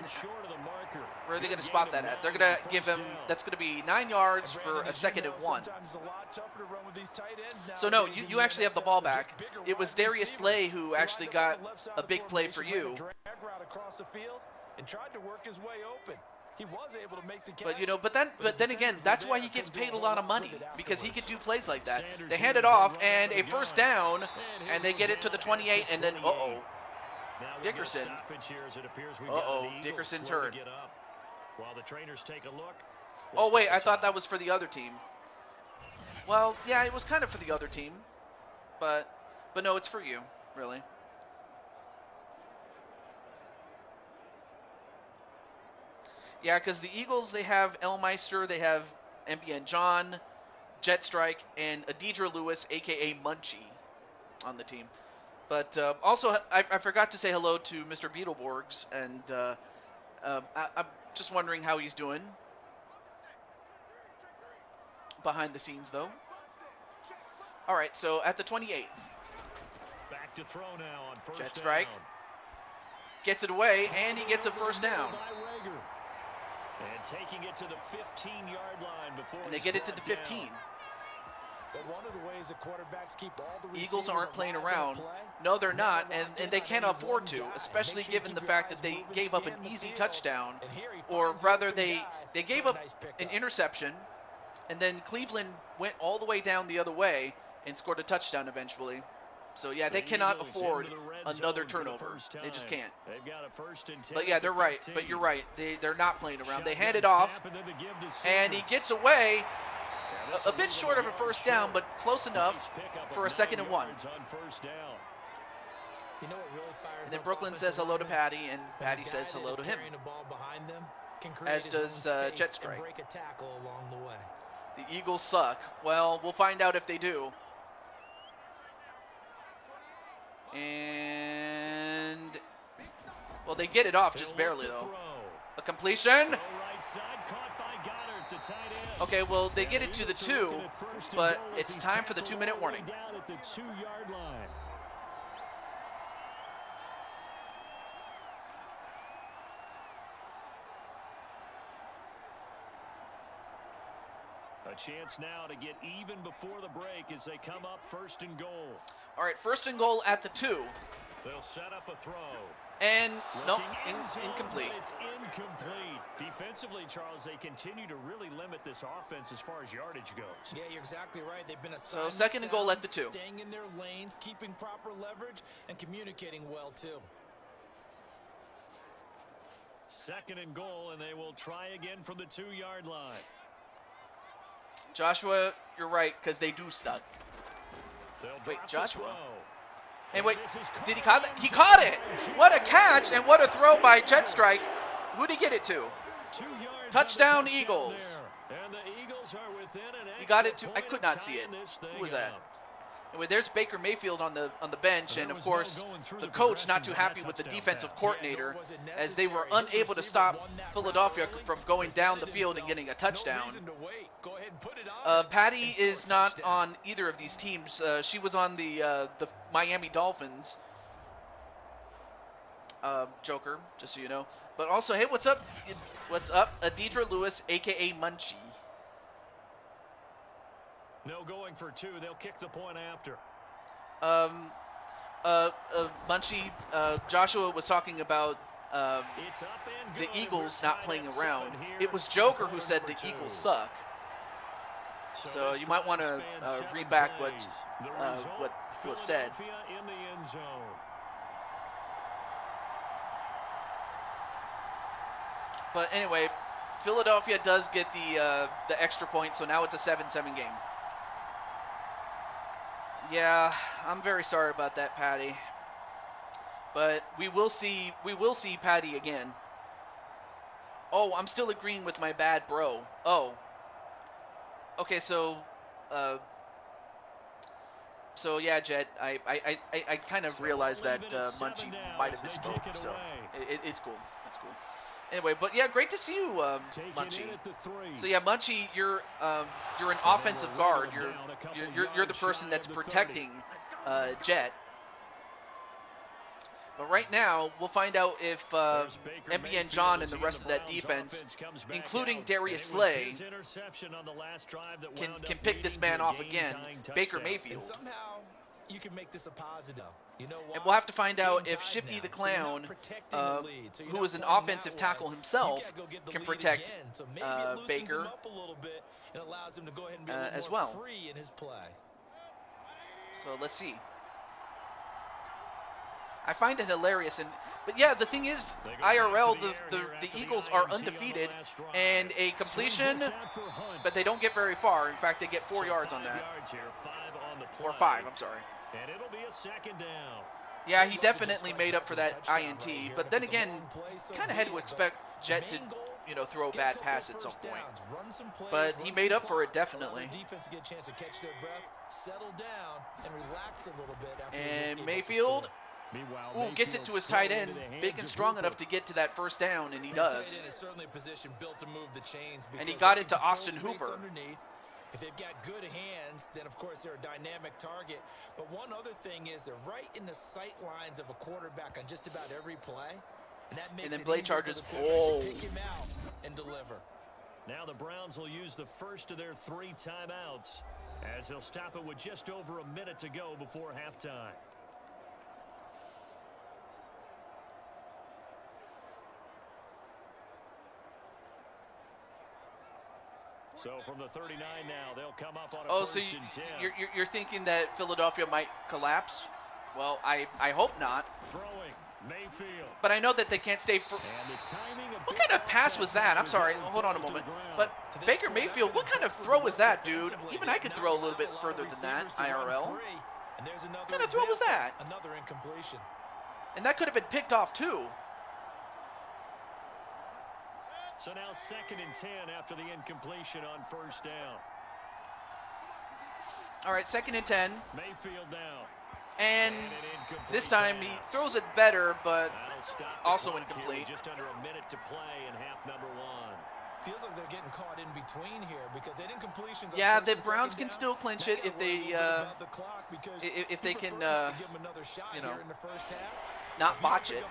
where are they going to spot that at? They're going to give him, that's going to be 9 yards for a 2nd and 1. So no, you actually have the ball back. It was Darius Slay who actually got a big play for you. He was able to make the catch. But you know, but then again, that's why he gets paid a lot of money, because he could do plays like that. They hand it off and a 1st down, and they get it to the 28, and then Dickerson. Dickerson's hurt. While the trainers take a look. Oh wait, I thought that was for the other team. Well, yeah, it was kind of for the other team, but no, it's for you, really. Yeah, because the Eagles, they have Elmeister, they have MBN John, Jet Strike, and Adidra Lewis, a.k.a. Munchie, on the team. But also, I forgot to say hello to Mr. Beetleborgs, and I'm just wondering how he's doing. Behind the scenes, though. All right, so at the 28. Back to throw now on 1st Jet Strike. down. Gets it away, and he gets a 1st down. And taking it to the 15-yard line before. And they get it to the 15. But one of the ways the quarterbacks keep all the Eagles aren't playing around. No, they're not, and they can't afford to, especially given the fact that they gave up an easy touchdown, or rather they gave up an interception, and then Cleveland went all the way down the other way and scored a touchdown eventually. So yeah, they cannot afford another turnover. They just can't. But yeah, they're right. But you're right. They're not playing around. They hand it off, and he gets away. A bit short of a 1st down, but close enough for a 2nd and 1. And then Brooklyn says hello to Patty, and Patty says hello to him. As does Jet Strike. The Eagles suck. Well, we'll find out if they do. And, well, they get it off just barely, though. A completion. Okay, well, they get it to the 2, but it's time for the 2-minute warning. A chance now to get even before the break as they come up 1st and goal. All right, 1st and goal at the 2. They'll set up a throw. And, no, incomplete. It's incomplete. Defensively, Charles, they continue to really limit this offense as far as yardage goes. Yeah, you're exactly right. They've been so 2nd and goal at the 2. Staying in their lanes, keeping proper leverage, and communicating well, too. 2nd and goal, and they will try again from the 2-yard line. Joshua, you're right, because they do suck. Wait, Joshua? And wait, did he caught that? He caught it! What a catch, and what a throw by Jet Strike. Who'd he get it to? Touchdown, Eagles. And the Eagles are within an he got it to, I could not see it. Who was that? Anyway, there's Baker Mayfield on the bench, and of course the coach not too happy with the defensive coordinator, as they were unable to stop Philadelphia from going down the field and getting a touchdown. Patty is not on either of these teams. She was on the Miami Dolphins. Joker, just so you know. But also, hey, what's up? What's up? Deidre Lewis, aka Munchie. No going for two. They'll kick the point after. Munchie, Joshua was talking about the Eagles not playing around. It was Joker who said the Eagles suck. So you might want to read back what was said. In the end zone. But anyway, Philadelphia does get the extra point, so now it's a 7-7 game. Yeah, I'm very sorry about that, Patty. But we will see Patty again. Oh, I'm still agreeing with my bad bro. Oh. Okay, so yeah, Jet, I kind of realized that Munchie might have misspoke, so it's cool. It's cool. Anyway, but yeah, great to see you, Munchie. So yeah, Munchie, you're an offensive guard. You're the person that's protecting Jet. But right now, we'll find out if MBN John and the rest of that defense, including Darius Slay, can pick this man off again, Baker Mayfield. You can make this a positive. You know what? And we'll have to find out if Shifty the Clown, who is an offensive tackle himself, can protect Baker as well. So let's see. I find it hilarious, but yeah, the thing is, IRL, the Eagles are undefeated, and a completion, but they don't get very far. In fact, they get 4 yards on that, or 5. I'm sorry. And it'll be a second down. Yeah, he definitely made up for that INT, but then again, kind of had to expect Jet to, throw a bad pass at some point. But he made up for it definitely. And Mayfield, gets it to his tight end, big and strong enough to get to that first down, and he does. And he got it to Austin Hooper. If they've got good hands, then of course they're a dynamic target. But one other thing is they're right in the sight lines of a quarterback on just about every play. And then Blade charges. Oh. Pick him out and deliver. Now the Browns will use the first of their 3 timeouts as they'll stop it with just over a minute to go before halftime. So from the 39 now, they'll come up on a first and 10. You're thinking that Philadelphia might collapse? Well, I hope not. Throwing, Mayfield. But I know that they can't stay for... What kind of pass was that? I'm sorry, hold on a moment. But Baker Mayfield, what kind of throw was that, dude? Even I could throw a little bit further than that, IRL. What kind of throw was that? Another incompletion. And that could have been picked off too. So now 2nd and 10 after the incompletion on first down. All right, 2nd and 10. Mayfield now. And this time he throws it better, but also incomplete. Just under a minute to play in half number 1. Feels like they're getting caught in between here because that incompletions. Yeah, the Browns can still clinch it if they can, not botch it.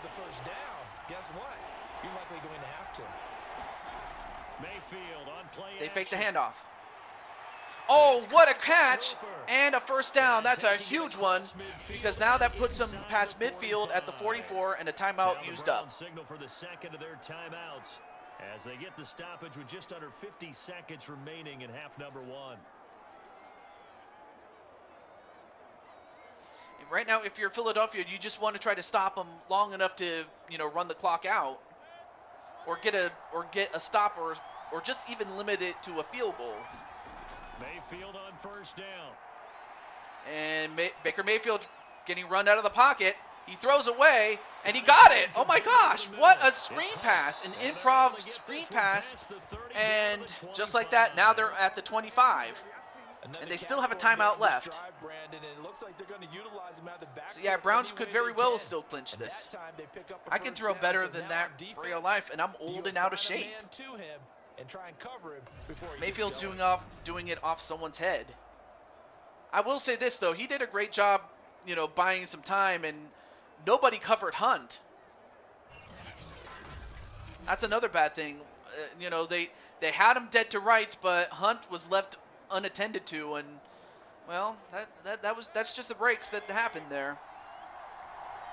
Guess what? You're likely going to have to. Mayfield on play. They fake the handoff. Oh, what a catch! And a first down. That's a huge one because now that puts them past midfield at the 44 and a timeout used up. Signal for the second of their timeouts as they get the stoppage with just under 50 seconds remaining in half number 1. Right now, if you're Philadelphia, you just want to try to stop them long enough to, run the clock out. Or get a stop, or just even limit it to a field goal. Mayfield on first down. And Baker Mayfield getting run out of the pocket. He throws away, and he got it. Oh my gosh, what a screen pass, an improv screen pass. And just like that, now they're at the 25. And they still have a timeout left. So yeah, Browns could very well still clinch this. I can throw better than that in real life, and I'm old and out of shape. Mayfield's doing it off someone's head. I will say this though, he did a great job, buying some time, and nobody covered Hunt. That's another bad thing. They had him dead to rights, but Hunt was left unattended to, and well, that's just the breaks that happened there.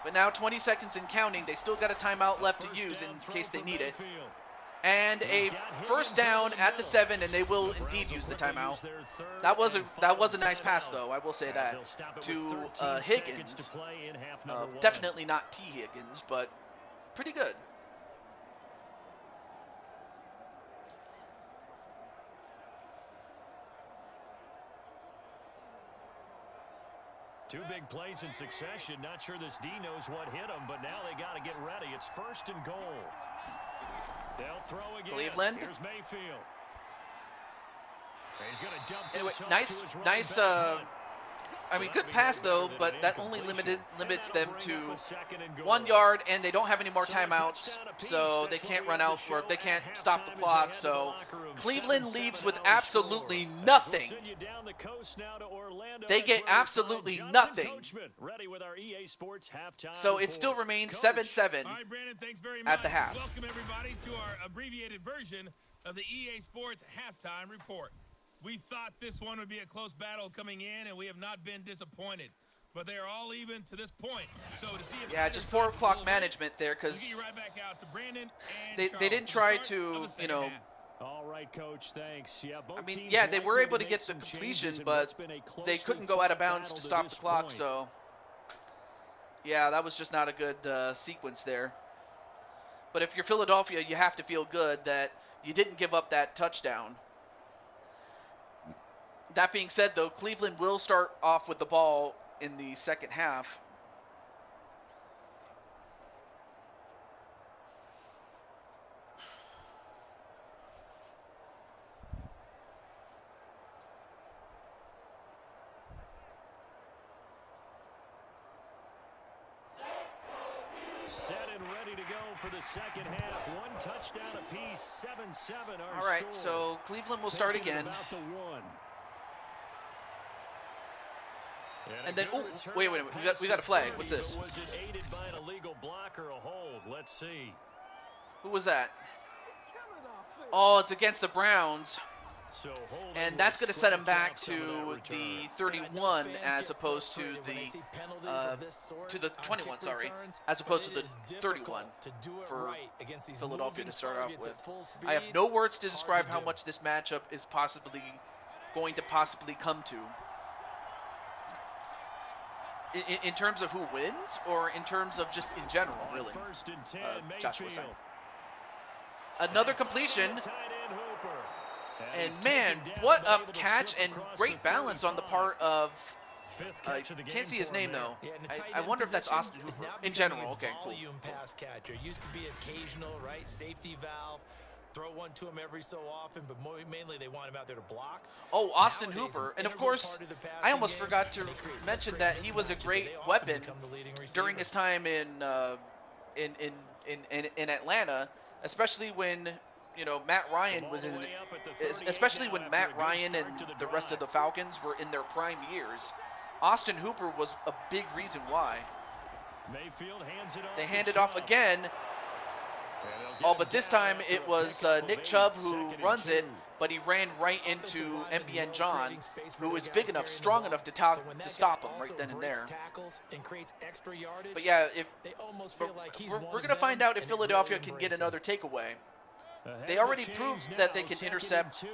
But now 20 seconds and counting. They still got a timeout left to use in case they need it. And a first down at the 7, and they will indeed use the timeout. That was a nice pass though, I will say that, to Higgins. Definitely not T. Higgins, but pretty good. Two big plays in succession. Not sure this D knows what hit him, but now they got to get ready. It's 1st and goal. They'll throw again. Cleveland. Here's Mayfield. He's going to dump anyway, this nice. Good pass though, but that only limits them to 1 yard, and they don't have any more timeouts, so they can't run out or they can't stop the clock. So Cleveland leaves with absolutely nothing. They get absolutely nothing. So it still remains 7-7 at the half. Welcome everybody to our abbreviated version of the EA Sports halftime report. We thought this one would be a close battle coming in, and we have not been disappointed. But they are all even to this point. So to see if just poor clock management there, because they didn't try to, All right, Coach. Thanks. They were able to get the completion, but they couldn't go out of bounds to stop the clock. So, yeah, that was just not a good sequence there. But if you're Philadelphia, you have to feel good that you didn't give up that touchdown. That being said, though, Cleveland will start off with the ball in the second half. Set and ready to go for the second half. One touchdown apiece, 7-7. All right, so Cleveland will start again. And then, wait, we got a flag. What's this? Was it aided by an illegal block or a hold? Let's see. Who was that? Oh, it's against the Browns. And that's going to set him back to the 31 as opposed to the 21, sorry, as opposed to the 31 for Philadelphia to start off with. I have no words to describe how much this matchup is going to come to. In terms of who wins, or in terms of just in general, really? Josh was saying. Another completion. And man, what a catch and great balance on the part of, can't see his name though. I wonder if that's Austin Hooper. In general, okay, cool. Pass catcher. Used to be occasional, right? Safety valve. Throw one to him every so often, but mainly they want him out there to block. Oh, Austin Hooper. And of course, I almost forgot to mention that he was a great weapon during his time in Atlanta, especially when Matt Ryan was especially when Matt Ryan and the rest of the Falcons were in their prime years. Austin Hooper was a big reason why. They hand it off again. Oh, but this time it was Nick Chubb who runs it, but he ran right into MBN John, who is big enough, strong enough to stop him right then and there. But yeah, we're going to find out if Philadelphia can get another takeaway. They already proved that they can intercept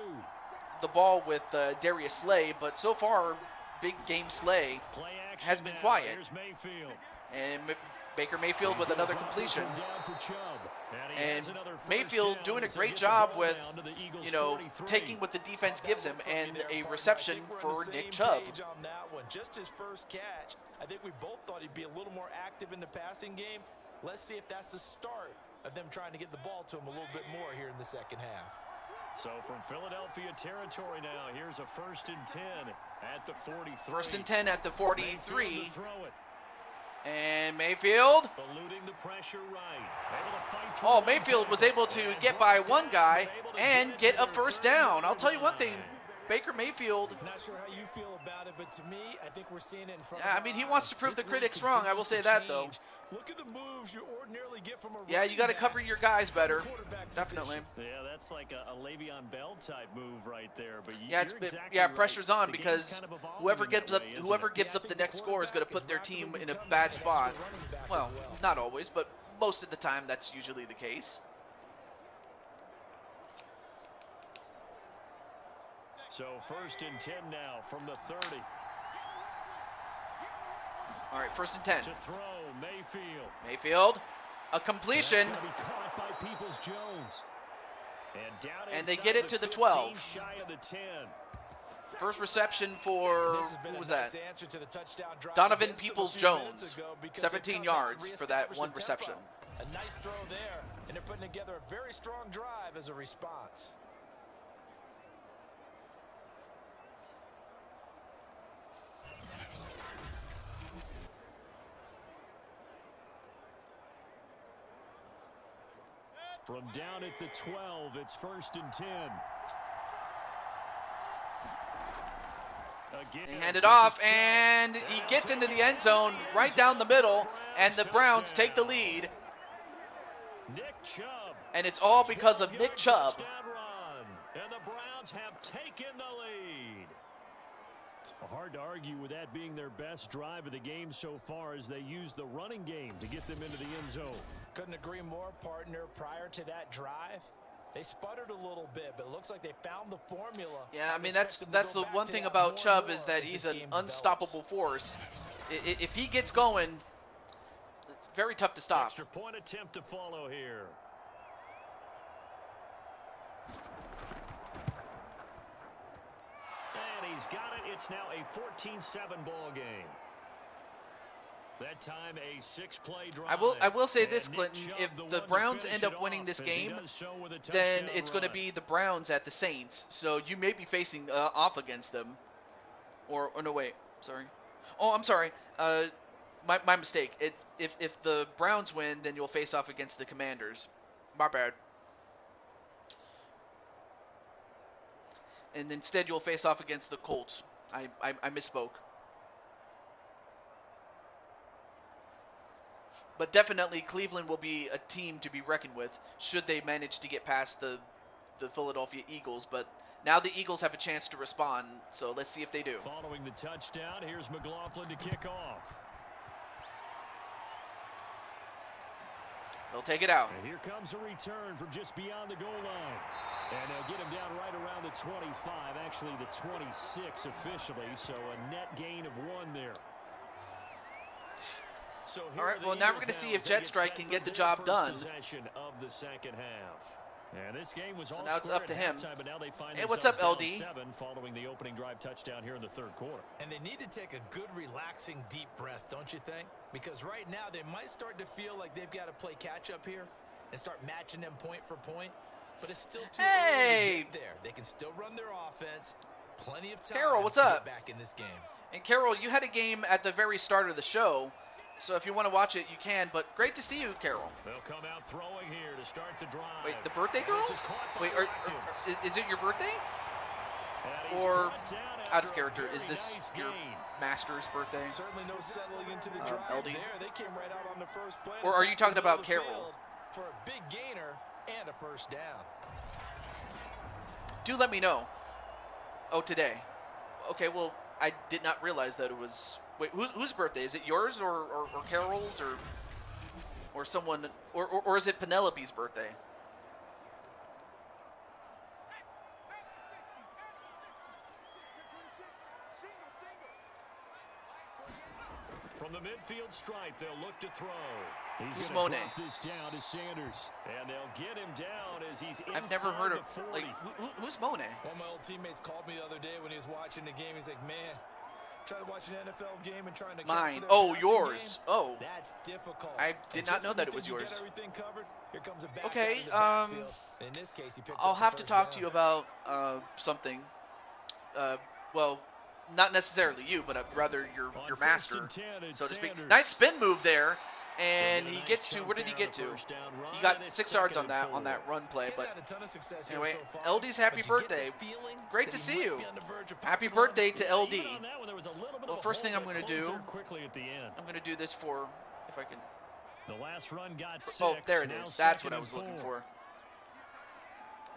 the ball with Darius Slay, but so far, big game Slay has been quiet. And Baker Mayfield with another completion. And Mayfield doing a great job with, taking what the defense gives him, and a reception for Nick Chubb. Just his first catch. I think we both thought he'd be a little more active in the passing game. Let's see if that's the start of them trying to get the ball to him a little bit more here in the second half. So from Philadelphia territory now, here's a 1st and 10 at the 43. 1st and 10 at the 43. Mayfield to throw it. And Mayfield. Eluding the pressure right. Able to fight through Oh, the Mayfield was able to get by one guy and get a first down. I'll tell you one thing. Baker Mayfield. Not sure how you feel about it, but to me, I think we're seeing it in front Yeah, of I mean, our he wants to eyes. prove This the critics league wrong. I will continues say to that, though. change. Look at the moves you ordinarily get from a Yeah, you got to cover your guys better. quarterback Definitely. position. Yeah, that's like a Le'Veon Bell type move right there. But Yeah, you're exactly yeah, right. pressure's on The game's because kind of evolving whoever in that gives up way, isn't whoever it? gives Yeah, I up the think next score is going to quarterback put their rapidly team in a becoming bad an extra spot. running back as Well, not always, but most of the time that's usually the case. So 1st and 10 now from the 30. All right, 1st and 10. To throw, Mayfield. Mayfield, a completion. That's gonna be caught by Peoples-Jones. And down And they inside get it to the 15, 12. Shy of the 10. First reception for, This has been who was a nice that? answer to the touchdown drive Donovan against them a few Peoples-Jones, minutes ago because 17 they yards come back for that and one reestablish the reception. tempo. A nice throw there, and they're putting together a very strong drive as a response. From down at the 12, it's 1st and 10. Again, He handed this off, is Chubb. and he gets into the end zone right down the middle, and the Browns take the lead. Nick Chubb. And it's all because of Nick Chubb. Touchdown run. And the Browns have taken the lead. Hard to argue with that being their best drive of the game so far as they use the running game to get them into the end zone. Couldn't agree more, partner. Prior to that drive, they sputtered a little bit, but it looks like they found the formula. Yeah, I mean, Expect them to that's go the back one to thing that about more and Chubb more is that as he's this an game develops. unstoppable force. If he gets going, it's very tough to stop. Extra point attempt to follow here. And he's got it. It's now a 14-7 ball game. That time a 6-play drive. I will say And this, Nick Clinton, Chubb, if the the one to Browns finish end up it winning off this as he game, does so with a then touchdown it's going to run. be the Browns at the Saints. So you may be facing off against them. Or no, wait, sorry. Oh, I'm sorry. My mistake. If the Browns win, then you'll face off against the Commanders. My bad. And instead you'll face off against the Colts. I misspoke. But definitely Cleveland will be a team to be reckoned with should they manage to get past the Philadelphia Eagles. But now the Eagles have a chance to respond, so let's see if they do. Following the touchdown, here's McLaughlin to kick off. They'll take it out. And here comes a return from just beyond the goal line. And they'll get him down right around the 25, actually the 26 officially, so a net gain of 1 there. So All right, well, now we're going to see if Jet Strike can get the job done. Possession of the second half. And this game was all now it's square up to at him. halftime, but now they find Hey, what's up, themselves LD? down 7 following the opening drive touchdown here in the third quarter. And they need to take a good, relaxing, deep breath, don't you think? Because right now they might start to feel like they've got to play catch-up here and start matching them point for point. But it's still too early to get there. They can still run their offense. Plenty of time Carol, what's to up? get back in this game. And Carol, you had a game at the very start of the show, so if you want to watch it, you can. But great to see you, Carol. They'll come out throwing here to start the drive. Wait, the birthday girl? This is caught by Wait, Watkins. is it your birthday? And he's Or brought down out of after a character, is very this nice your gain. master's birthday? Certainly no settling into the drive LD? there. They came right out on the first play. Or are you talking about Carol? Carol? For a big gainer and a first down. Do let me know. Oh, today. Okay, well, I did not realize that it was... Wait, whose birthday? Is it yours or Carol's or someone... Or is it Penelope's birthday? From the midfield stripe, they'll look to throw. He's Who's gonna Monet? drop this down to Sanders. And they'll get him down as he's inside I've never heard of... the 40. Like, who's Monet? One of my old teammates called me the other day when he was watching the game. He's like, man, Trying to watch an NFL game and trying to Mine. Oh, yours. Oh. That's difficult. I did not know that it was yours. Everything covered, here comes a back Okay, out of the backfield. In this case, he picks I'll up the have to first talk down. to you about something. Well, not necessarily you, but rather your master, so to speak. Nice spin move there, and he gets to, where did he get to? He got 6 yards on that run play, but anyway, LD's happy birthday. Great to see you. Happy birthday to LD. Well, first thing I'm going to do, I'm going to do this for, if I can. The last run got 6. Oh, there it is. That's what I was looking for.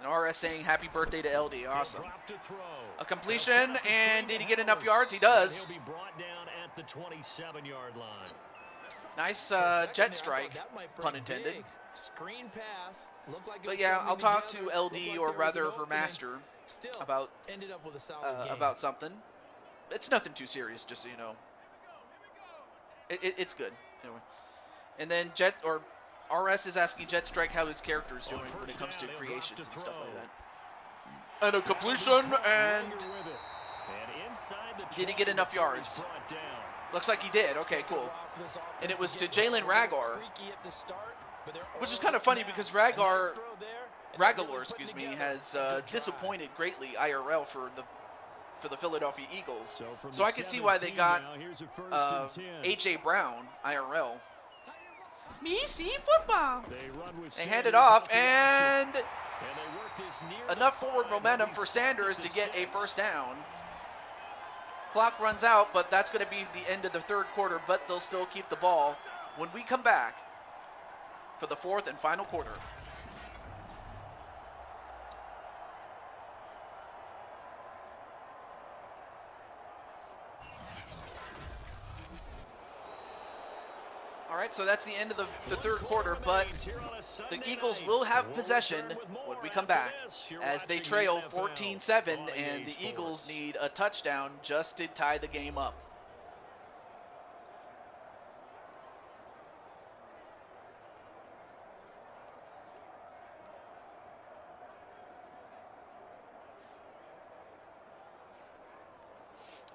An RS saying happy birthday to LD. Awesome. A completion, and did he get enough yards? He does. He'll be brought down at the 27-yard line. Nice jet strike, pun intended. Screen pass. But yeah, I'll talk to LD, or rather her master, about something. It's nothing too serious, just so you know. It's good. Anyway. And then RS is asking Jet Strike how his character is doing when it comes to creations and stuff like that. And a completion, and did he get enough yards? Looks like he did. Okay, cool. And it was to Jalen Ragar, which is kind of funny because Ragalor, excuse me, has disappointed greatly IRL for the Philadelphia Eagles. So I can see why they got A.J. Brown, IRL. Me see football. They hand it off, and enough forward momentum for Sanders to get a first down. Clock runs out, but that's going to be the end of the third quarter, but they'll still keep the ball when we come back for the fourth and final quarter. All right, so that's the end of the third quarter, but the Eagles will have possession when we come back as they trail 14-7, and the Eagles need a touchdown just to tie the game up.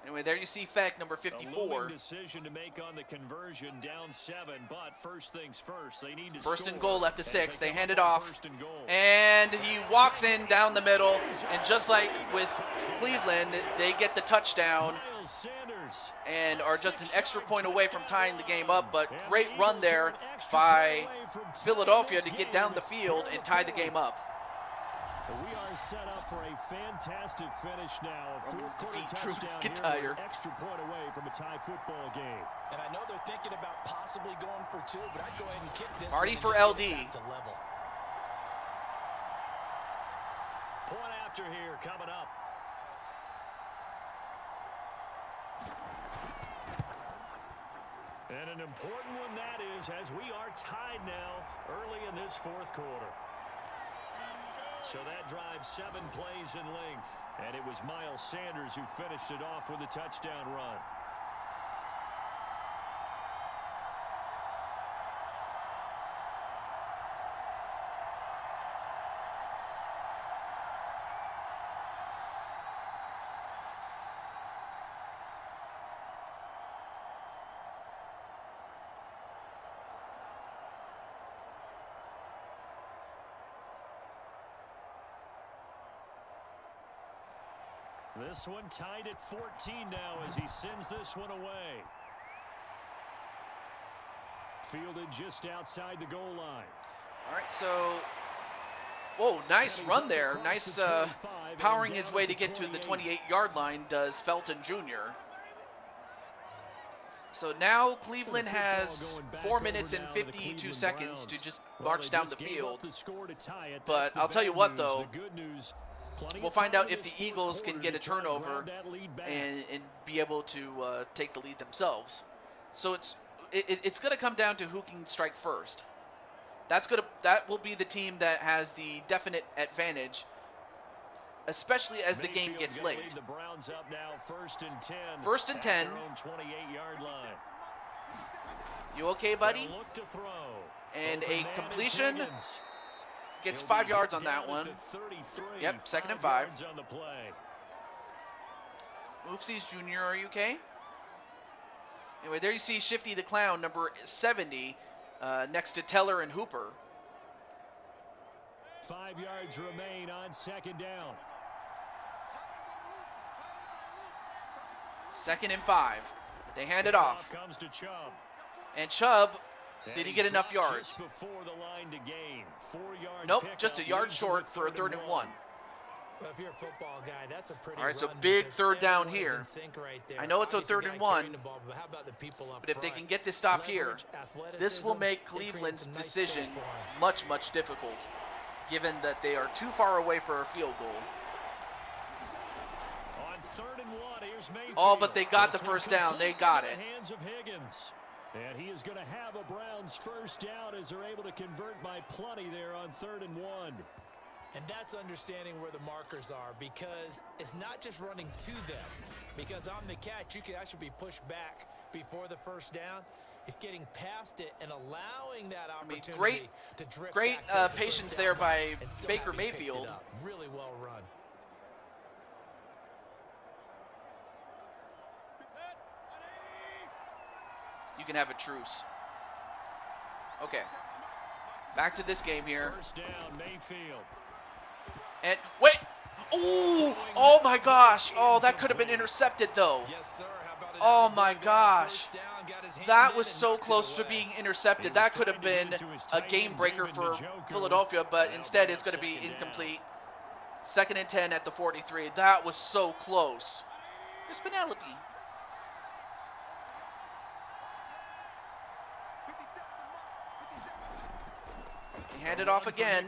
Anyway, there you see fact number 54. Decision to make on the conversion, down 7, but first things first, they need to first score. And goal at the 6. They hand it off, and he walks in down the middle, and just like with Cleveland, they get the touchdown and are just an extra point away from tying the game up. But great run there by Philadelphia to get down the field and tie the game up. We are set up for a fantastic finish now. A fourth quarter Drew touchdown here, extra point away from a tie football game. And I know they're thinking about possibly going for 2, but I'd go ahead and kick this. Marty for LD. Point after here coming up. And an important one that is, as we are tied now early in this fourth quarter. So that drives 7 plays in length. And it was Miles Sanders who finished it off with a touchdown run. This one tied at 14 now as he sends this one away. Fielded just outside the goal line. All right, so, whoa, nice run there. Nice powering his way to get to the 28-yard line does Felton Jr. So now Cleveland has 4 minutes and 52 seconds to just march down the field. But I'll tell you what, though. We'll find out if the Eagles can get a turnover and be able to take the lead themselves. So it's going to come down to who can strike first. That will be the team that has the definite advantage, especially as the game gets late. The Browns up now, first and 10. First and 10. 28-yard line. You okay, buddy? Look to throw. And a completion. Gets 5 yards on that one. Yep, 2nd and 5. On the play. Oopsies, Junior, are you okay? Anyway, there you see Shifty the Clown, number 70, next to Teller and Hooper. 5 yards remain on second down. 2nd and 5. They hand it off. Comes to Chubb. And Chubb, did he get enough yards? Just before the line to gain. 4-yard Nope, pickup, just a yard leads short to for a 3rd and 1. Well, if you're a football guy, that's a pretty All right, so run big because 3rd down everyone is here. in sync right there. I know it's a Obviously, 3rd the and guy 1, carrying the ball, but how about the people up but if they front? can get this stop here, Leverage, this will athleticism, make it creates Cleveland's a nice decision space for him. much, much difficult, given that they are too far away for a field goal. On 3rd and 1, here's Mayfield. Oh, but they got the This one first down. They completely got in it. the hands of Higgins. And he is going to have a Browns first down as they're able to convert by plenty there on 3rd and 1. And that's understanding where the markers are, because it's not just running to them. Because on the catch, you can actually be pushed back before the first down. It's getting past it and allowing that opportunity to drift great back towards the patience first there down by and still Baker having picked it Mayfield. up. Really well run. You can have a truce. Okay. Back to this game here. First down, Mayfield. And wait. Ooh! Oh my gosh. Oh, that could have been intercepted though. Yes, sir. How about it? Oh my gosh. First down, got his hand That in was and so knocked it close to away. being intercepted. That could have been a game breaker for Philadelphia, but instead it's going to be incomplete. 2nd and 10 at the 43. That was so close. Here's Penelope. They hand it off again.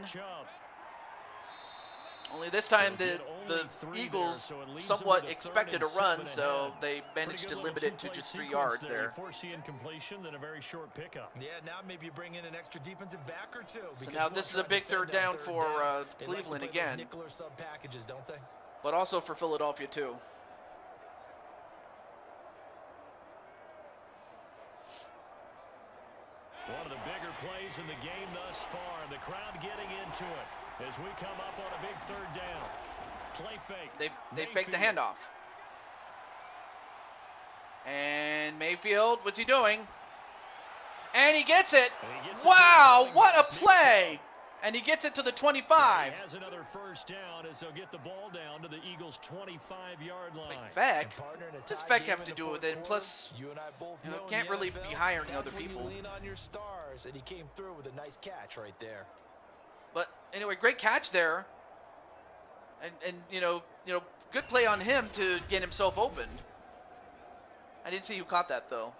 Only this time the Eagles somewhat expected a run, so they managed to limit it to just 3 yards there. Force the incompletion, then a very short pickup. Yeah, now maybe you bring in an extra defensive back or two. So because now you this is want a to big defend 3rd that down third for down. They like to Cleveland play those again, nickel or sub packages, don't they? but also for Philadelphia too. One of the bigger plays in the game thus far. The crowd getting into it as we come up on a big 3rd down. Play fake. They faked the handoff. And Mayfield, what's he doing? And he gets it. Wow, what a play! And he gets it to the 25. He has another first down as they'll get the ball down to the Eagles' 25-yard line. Wait, Feck? What does Feck have to do with it? And plus, you and I both you know, know in can't the really NFL, be hiring that's other when people. You lean on your stars, and he came through with a nice catch right there. But anyway, great catch there. And you know, good play on him to get himself opened. I didn't see who caught that though.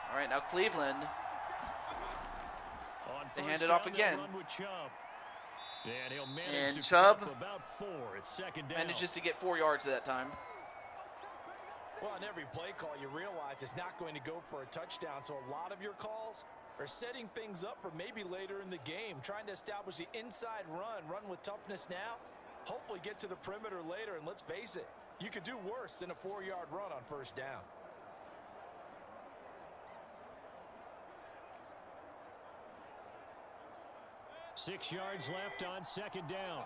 All right, now Cleveland. They hand it off again. And he'll manage And to Chubb pick up about 4. It's 2nd down. Manages to get 4 yards that time. Well, on every play call, you realize it's not going to go for a touchdown. So a lot of your calls are setting things up for maybe later in the game, trying to establish the inside run with toughness now, hopefully get to the perimeter later. And let's face it, you could do worse than a 4-yard run on first down. Six yards left on 2nd down.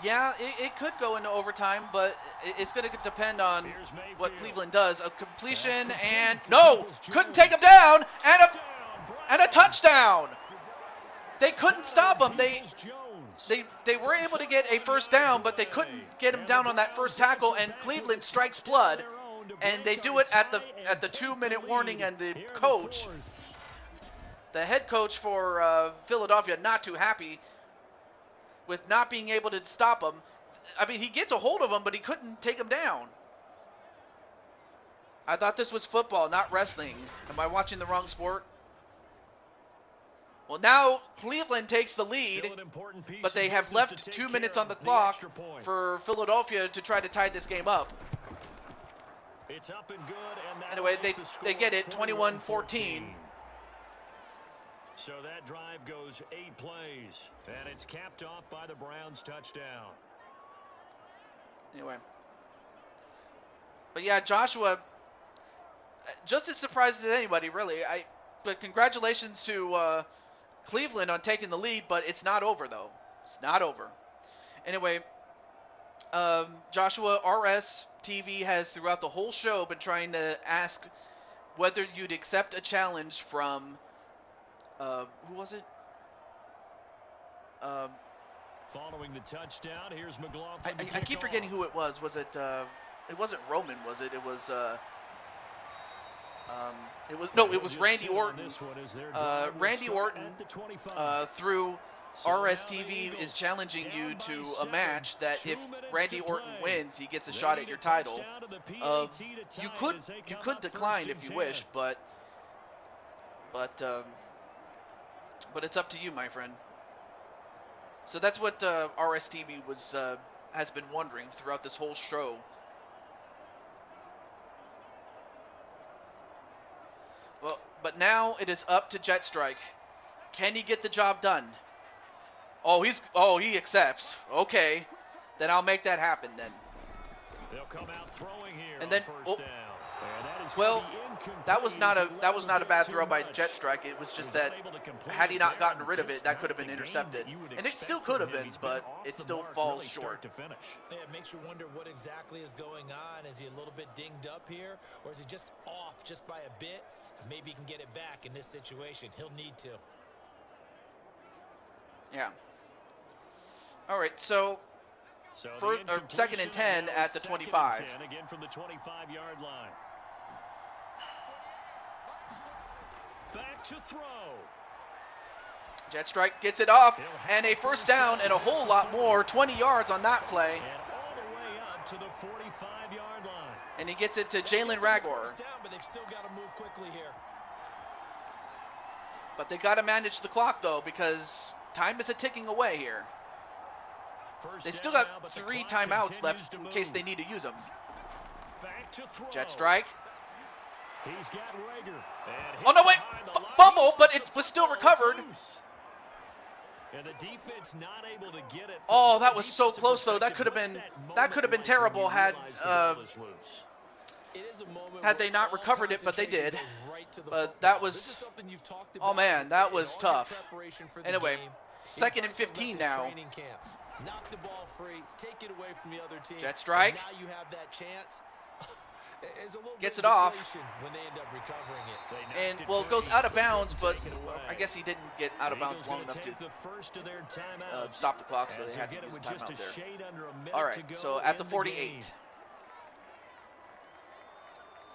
Yeah, it could go into overtime, but it's going to depend on what Cleveland does. A completion and no, couldn't take him down, and a touchdown. They couldn't stop him. They were able to get a first down, but they couldn't get him down on that first tackle. And Cleveland strikes blood, and they do it at the 2-minute warning. And the coach, the head coach for Philadelphia, not too happy with not being able to stop him. I mean, he gets a hold of him, but he couldn't take him down. I thought this was football, not wrestling. Am I watching the wrong sport? Well, now Cleveland takes the lead, but they have left 2 minutes on the clock for Philadelphia to try to tie this game up. It's up and good, and anyway, they get it, 21-14. So that drive goes 8 plays, and it's capped off by the Browns' touchdown. Anyway. But yeah, Joshua, just as surprised as anybody, really. But congratulations to Cleveland on taking the lead, but it's not over, though. It's not over. Anyway, Joshua, RS TV has throughout the whole show been trying to ask whether you'd accept a challenge from, who was it? Following the touchdown, here's McLaughlin. I keep forgetting who it was. Was it? It wasn't Roman, was it? It was. It was Randy Orton. Randy Orton through RSTV is challenging you to a match that if Randy Orton wins, he gets a shot at your title. You could decline if you wish, but it's up to you, my friend. So that's what RSTV has been wondering throughout this whole show. Well, but now it is up to Jetstrike. Can he get the job done? He accepts. Okay, then I'll make that happen then. They'll come out throwing here and then, on first down. that was not a bad throw by Jetstrike. It was just that had he not gotten rid of it, that could have been intercepted, and it still could have been, but it still falls short. Yeah, it makes you wonder what exactly is going on. Is he a little bit dinged up here, or is he just off just by a bit? Maybe he can get it back in this situation. He'll need to. Yeah. All right, so second and 10 at the 25. Again from the 25-yard line. Back to throw. Jetstrike gets it off, and a first down and a whole lot more, 20 yards on that play. And all the way up to the 45-yard line. And he gets it to Jalen Ragor. But they've still got to move quickly here. But they got to manage the clock, though, because time is ticking away here. They still got 3 timeouts left in case they need to use them. Jetstrike. He's got Rager. Oh, no, wait. Fumble, but it was still recovered. And the defense not able to get it. Oh, that was so close, though. That could have been terrible had they not recovered it, but they did. But that was, oh man, that was tough. Anyway, second and 15 now. Knock the ball free, take it away from the other team. Jetstrike. Now you have that chance. Gets it off. When they end up recovering it. And, well, it goes out of bounds, but I guess he didn't get out of bounds long enough to stop the clock, so they had to use a timeout there. All right, so at the 48.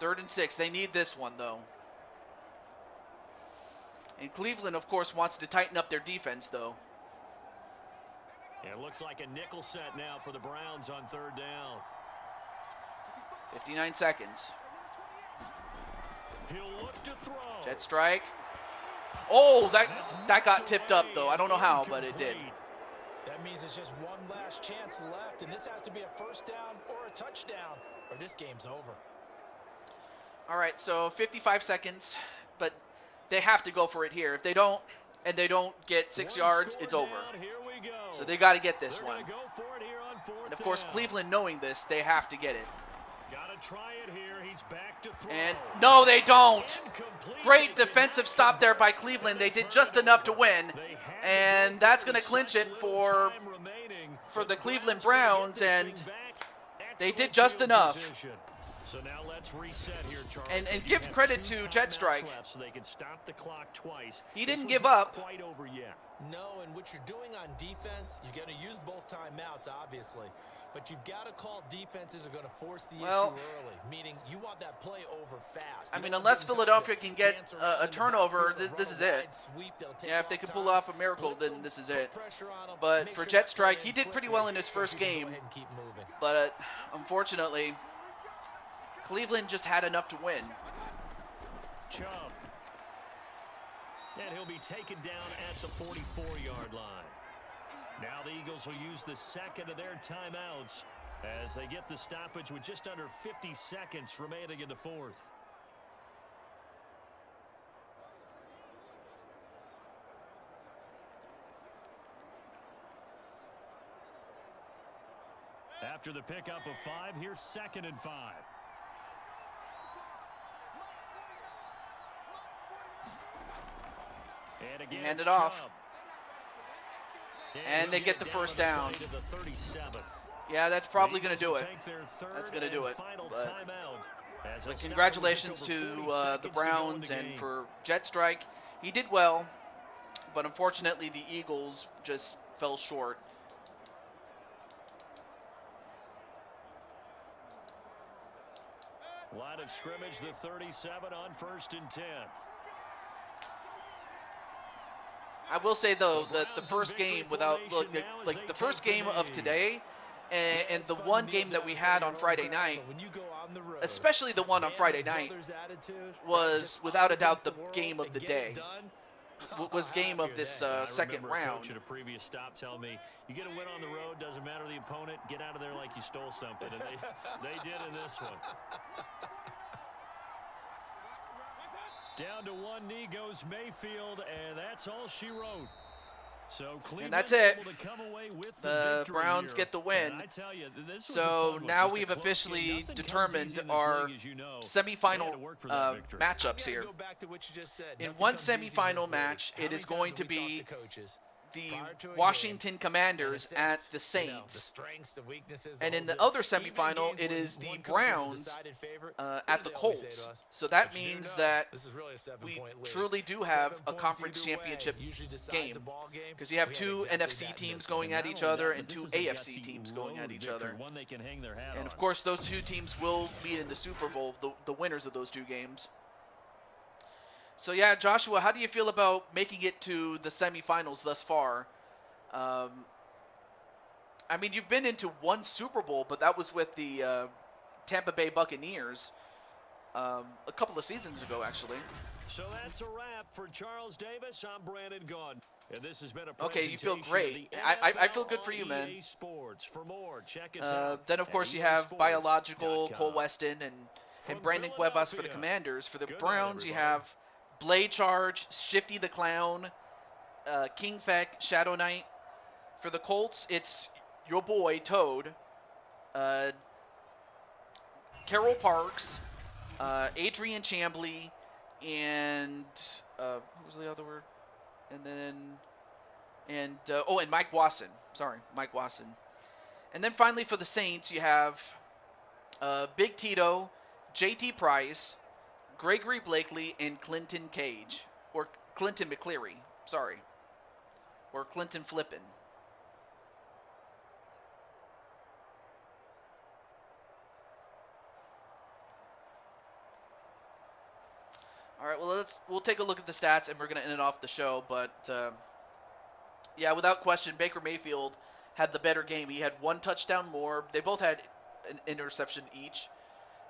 3rd and 6. They need this one, though. And Cleveland, of course, wants to tighten up their defense, though. It looks like a nickel set now for the Browns on 3rd down. 59 seconds. He'll look to throw. Jetstrike. Oh, that got tipped up, though. I don't know how, but it did. That means it's just one last chance left, and this has to be a first down or a touchdown, or this game's over. All right, so 55 seconds, but they have to go for it here. If they don't, and they don't get 6 yards, it's over. So they got to get this one. And of course, Cleveland, knowing this, they have to get it. Gotta try it here. He's back to throw. And no, they don't. Great defensive stop there by Cleveland. They did just enough to win, and that's going to clinch it for the Cleveland Browns, and they did just enough. So now let's reset here, Charles. And give credit to Jetstrike. So they can stop the clock twice. He didn't give up. Quite over yet. No, and what you're doing on defense, you're going to use both timeouts, obviously. But you've got to call defenses are going to force the issue early, meaning you want that play over fast. I mean, unless Philadelphia can get a turnover, this is it. Yeah, if they can pull off a miracle, then this is it. But for Jetstrike, he did pretty well in his first game. But unfortunately, Cleveland just had enough to win. Chubb. And he'll be taken down at the 44-yard line. Now the Eagles will use the second of their timeouts as they get the stoppage with just under 50 seconds remaining in the 4th. After the pickup of 5, here's 2nd and 5. And again, hand it off. And they get the first down. To the 37. Yeah, that's probably The going to Eagles do will it. take their third That's going to do and it. final But timeout as they'll stop congratulations with just to over 40 the seconds to go in Browns the and game. for Jet Strike. He did well, but unfortunately the Eagles just fell short. Line of scrimmage, the 37 on 1st and 10. I will say though that the first game without like the first game of today and the one game that we had on Friday night, especially the one on Friday night, was without a doubt the game of the day. Was game of this second round. At a previous stop tell me, you get a win on the road, doesn't matter the opponent, get out of there like you stole something. And they did in this one. Down to one knee goes Mayfield, and that's all she wrote. So and that's it. able to come away with The Browns here. get the win. And I tell you, this was a So fun one. now Just a we've close officially game. Nothing comes determined easy in this our league, as you know. semifinal They had to work for that victory. matchups here. In one semifinal match, it is going to be the Washington Commanders at the Saints. And in the other semifinal, it is the Browns at the Colts. So that means that we truly do have a conference championship game. Because you have two NFC teams going at each other and two AFC teams going at each other. One they can hang their hat And on. of course, those two teams will meet in the Super Bowl, the winners of those two games. So yeah, Joshua, how do you feel about making it to the semifinals thus far? I mean, you've been into one Super Bowl, but that was with the Tampa Bay Buccaneers a couple of seasons ago, actually. So that's a wrap for Charles Davis. I'm Brandon Gunn. And this has been a Okay, you feel presentation great. of the I feel good NFL for you, on man. EA Sports. For more, check us out Then, of at course, you have Biological, EASports.com. Cole Weston, and From Brandon Cuevas for the Philadelphia. Commanders. For the Good night, Browns, you everybody. have Blade Charge, Shifty the Clown, King Feck, Shadow Knight. For the Colts, it's your boy, Toad, Carol Parks, Adrian Chambly, and who was the other word? And Mike Wasson. Sorry, Mike Wasson. And then finally for the Saints, you have Big Tito, JT Price, Gregory Blakely, and Clinton Cage. Or Clinton McCleary. Sorry. Or Clinton Flippin. All right, well, we'll take a look at the stats, and we're going to end it off the show. But, yeah, without question, Baker Mayfield had the better game. He had one touchdown more. They both had an interception each,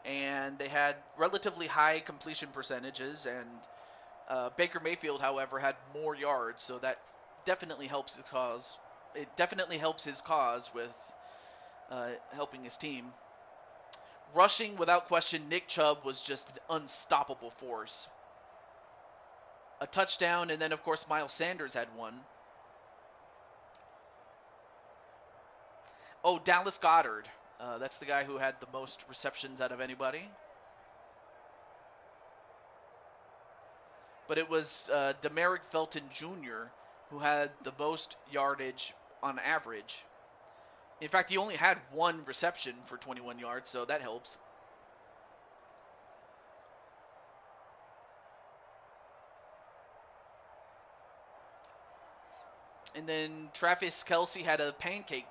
and they had relatively high completion percentages. And Baker Mayfield, however, had more yards, so that definitely helps his cause. It definitely helps his cause with helping his team. Rushing, without question, Nick Chubb was just an unstoppable force. A touchdown, and then, of course, Miles Sanders had one. Oh, Dallas Goedert. That's the guy who had the most receptions out of anybody. But it was Demeric Felton Jr. who had the most yardage on average. In fact, he only had one reception for 21 yards, so that helps. And then Travis Kelce had a pancake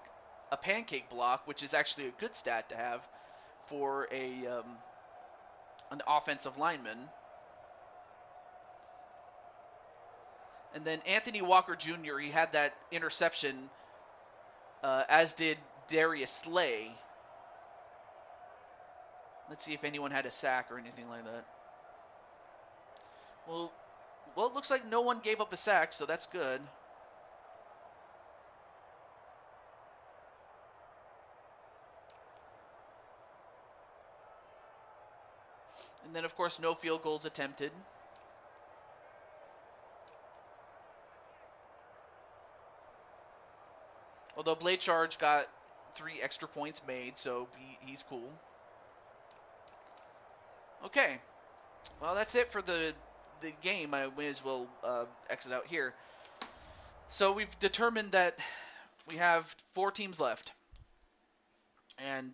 block, which is actually a good stat to have for an offensive lineman. And then Anthony Walker Jr., he had that interception, as did Darius Slay. Let's see if anyone had a sack or anything like that. Well, it looks like no one gave up a sack, so that's good. And then, of course, no field goals attempted. Although Blade Charge got 3 extra points made, so he's cool. Okay. Well, that's it for the game. I may as well exit out here. So we've determined that we have 4 teams left, and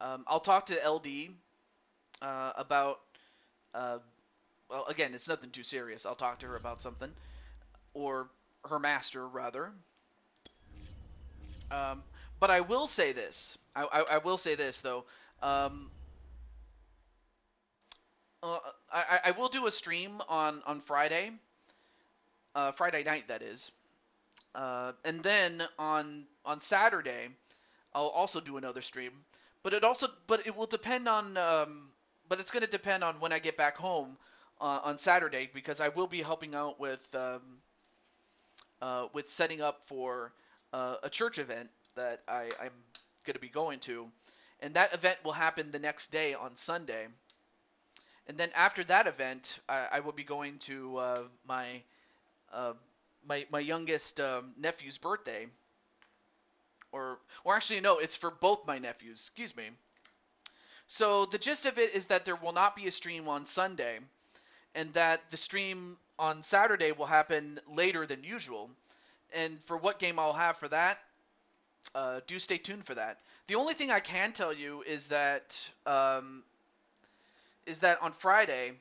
I'll talk to LD about. Well, again, it's nothing too serious. I'll talk to her about something, or her master rather. Um, but I will say this. I will say this though. Um, uh, I will do a stream on Friday. Friday night, that is. And then on Saturday, I'll also do another stream. But it will depend on but it's going to depend on when I get back home on Saturday, because I will be helping out with setting up for a church event that I'm going to be going to, and that event will happen the next day on Sunday. And then after that event, I will be going to uh, my youngest nephew's birthday, or actually no, it's for both my nephews. Excuse me. So the gist of it is that there will not be a stream on Sunday, and that the stream on Saturday will happen later than usual. And for what game I'll have for that, do stay tuned for that. The only thing I can tell you is that on Friday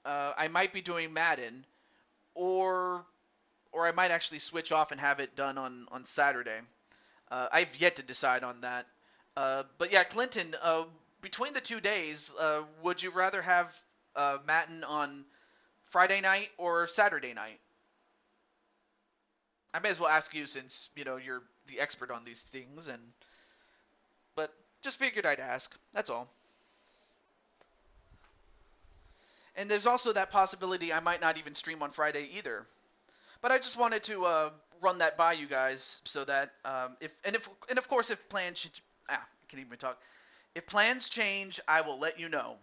I might be doing Madden, or I might actually switch off and have it done on Saturday. I've yet to decide on that. But yeah, Clinton, between the 2 days, would you rather have Madden on Friday night or Saturday night? I may as well ask you, since you're the expert on these things, but just figured I'd ask. That's all. And there's also that possibility I might not even stream on Friday either. But I just wanted to run that by you guys, so that if of course if plans should I can't even talk. If plans change, I will let you know,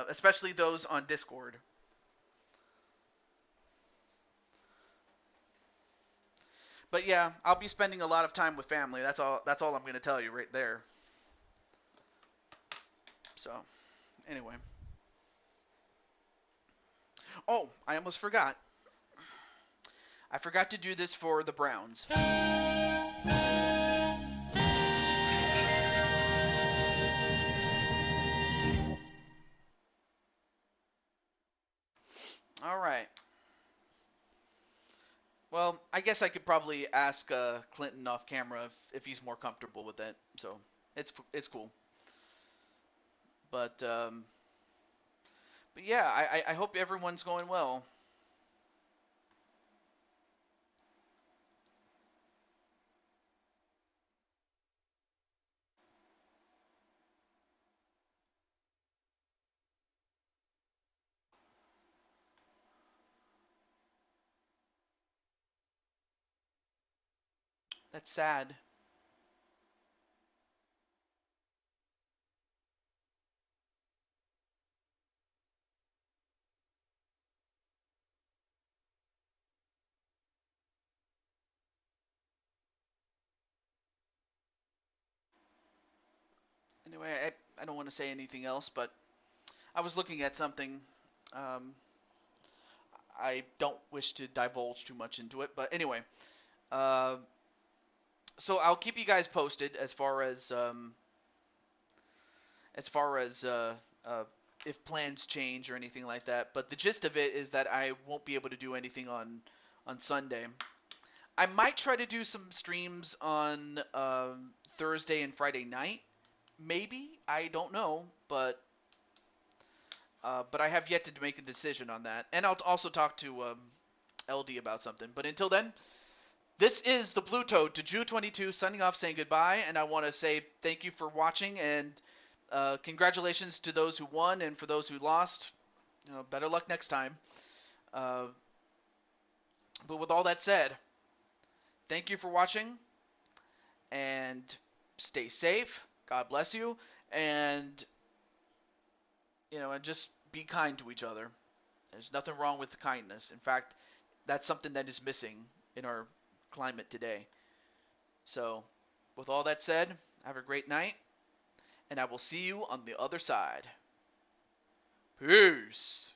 especially those on Discord. But yeah, I'll be spending a lot of time with family. That's all I'm going to tell you right there. So, anyway. Oh, I almost forgot. I forgot to do this for the Browns. All right. Well, I guess I could probably ask Clinton off camera if he's more comfortable with it. So it's cool. But yeah, I hope everyone's going well. That's sad. Anyway, I don't want to say anything else, but I was looking at something. Um, I don't wish to divulge too much into it, but anyway. Uh, so I'll keep you guys posted as far as if plans change or anything like that. But the gist of it is that I won't be able to do anything on Sunday. I might try to do some streams on Thursday and Friday night. Maybe, I don't know, but I have yet to make a decision on that. And I'll also talk to LD about something. But until then, this is the Blue Toad to Jew22 signing off, saying goodbye. And I want to say thank you for watching, and congratulations to those who won, and for those who lost, better luck next time. But with all that said, thank you for watching, and stay safe. God bless you, and and just be kind to each other. There's nothing wrong with kindness. In fact, that's something that is missing in our climate today. So, with all that said, have a great night, and I will see you on the other side. Peace.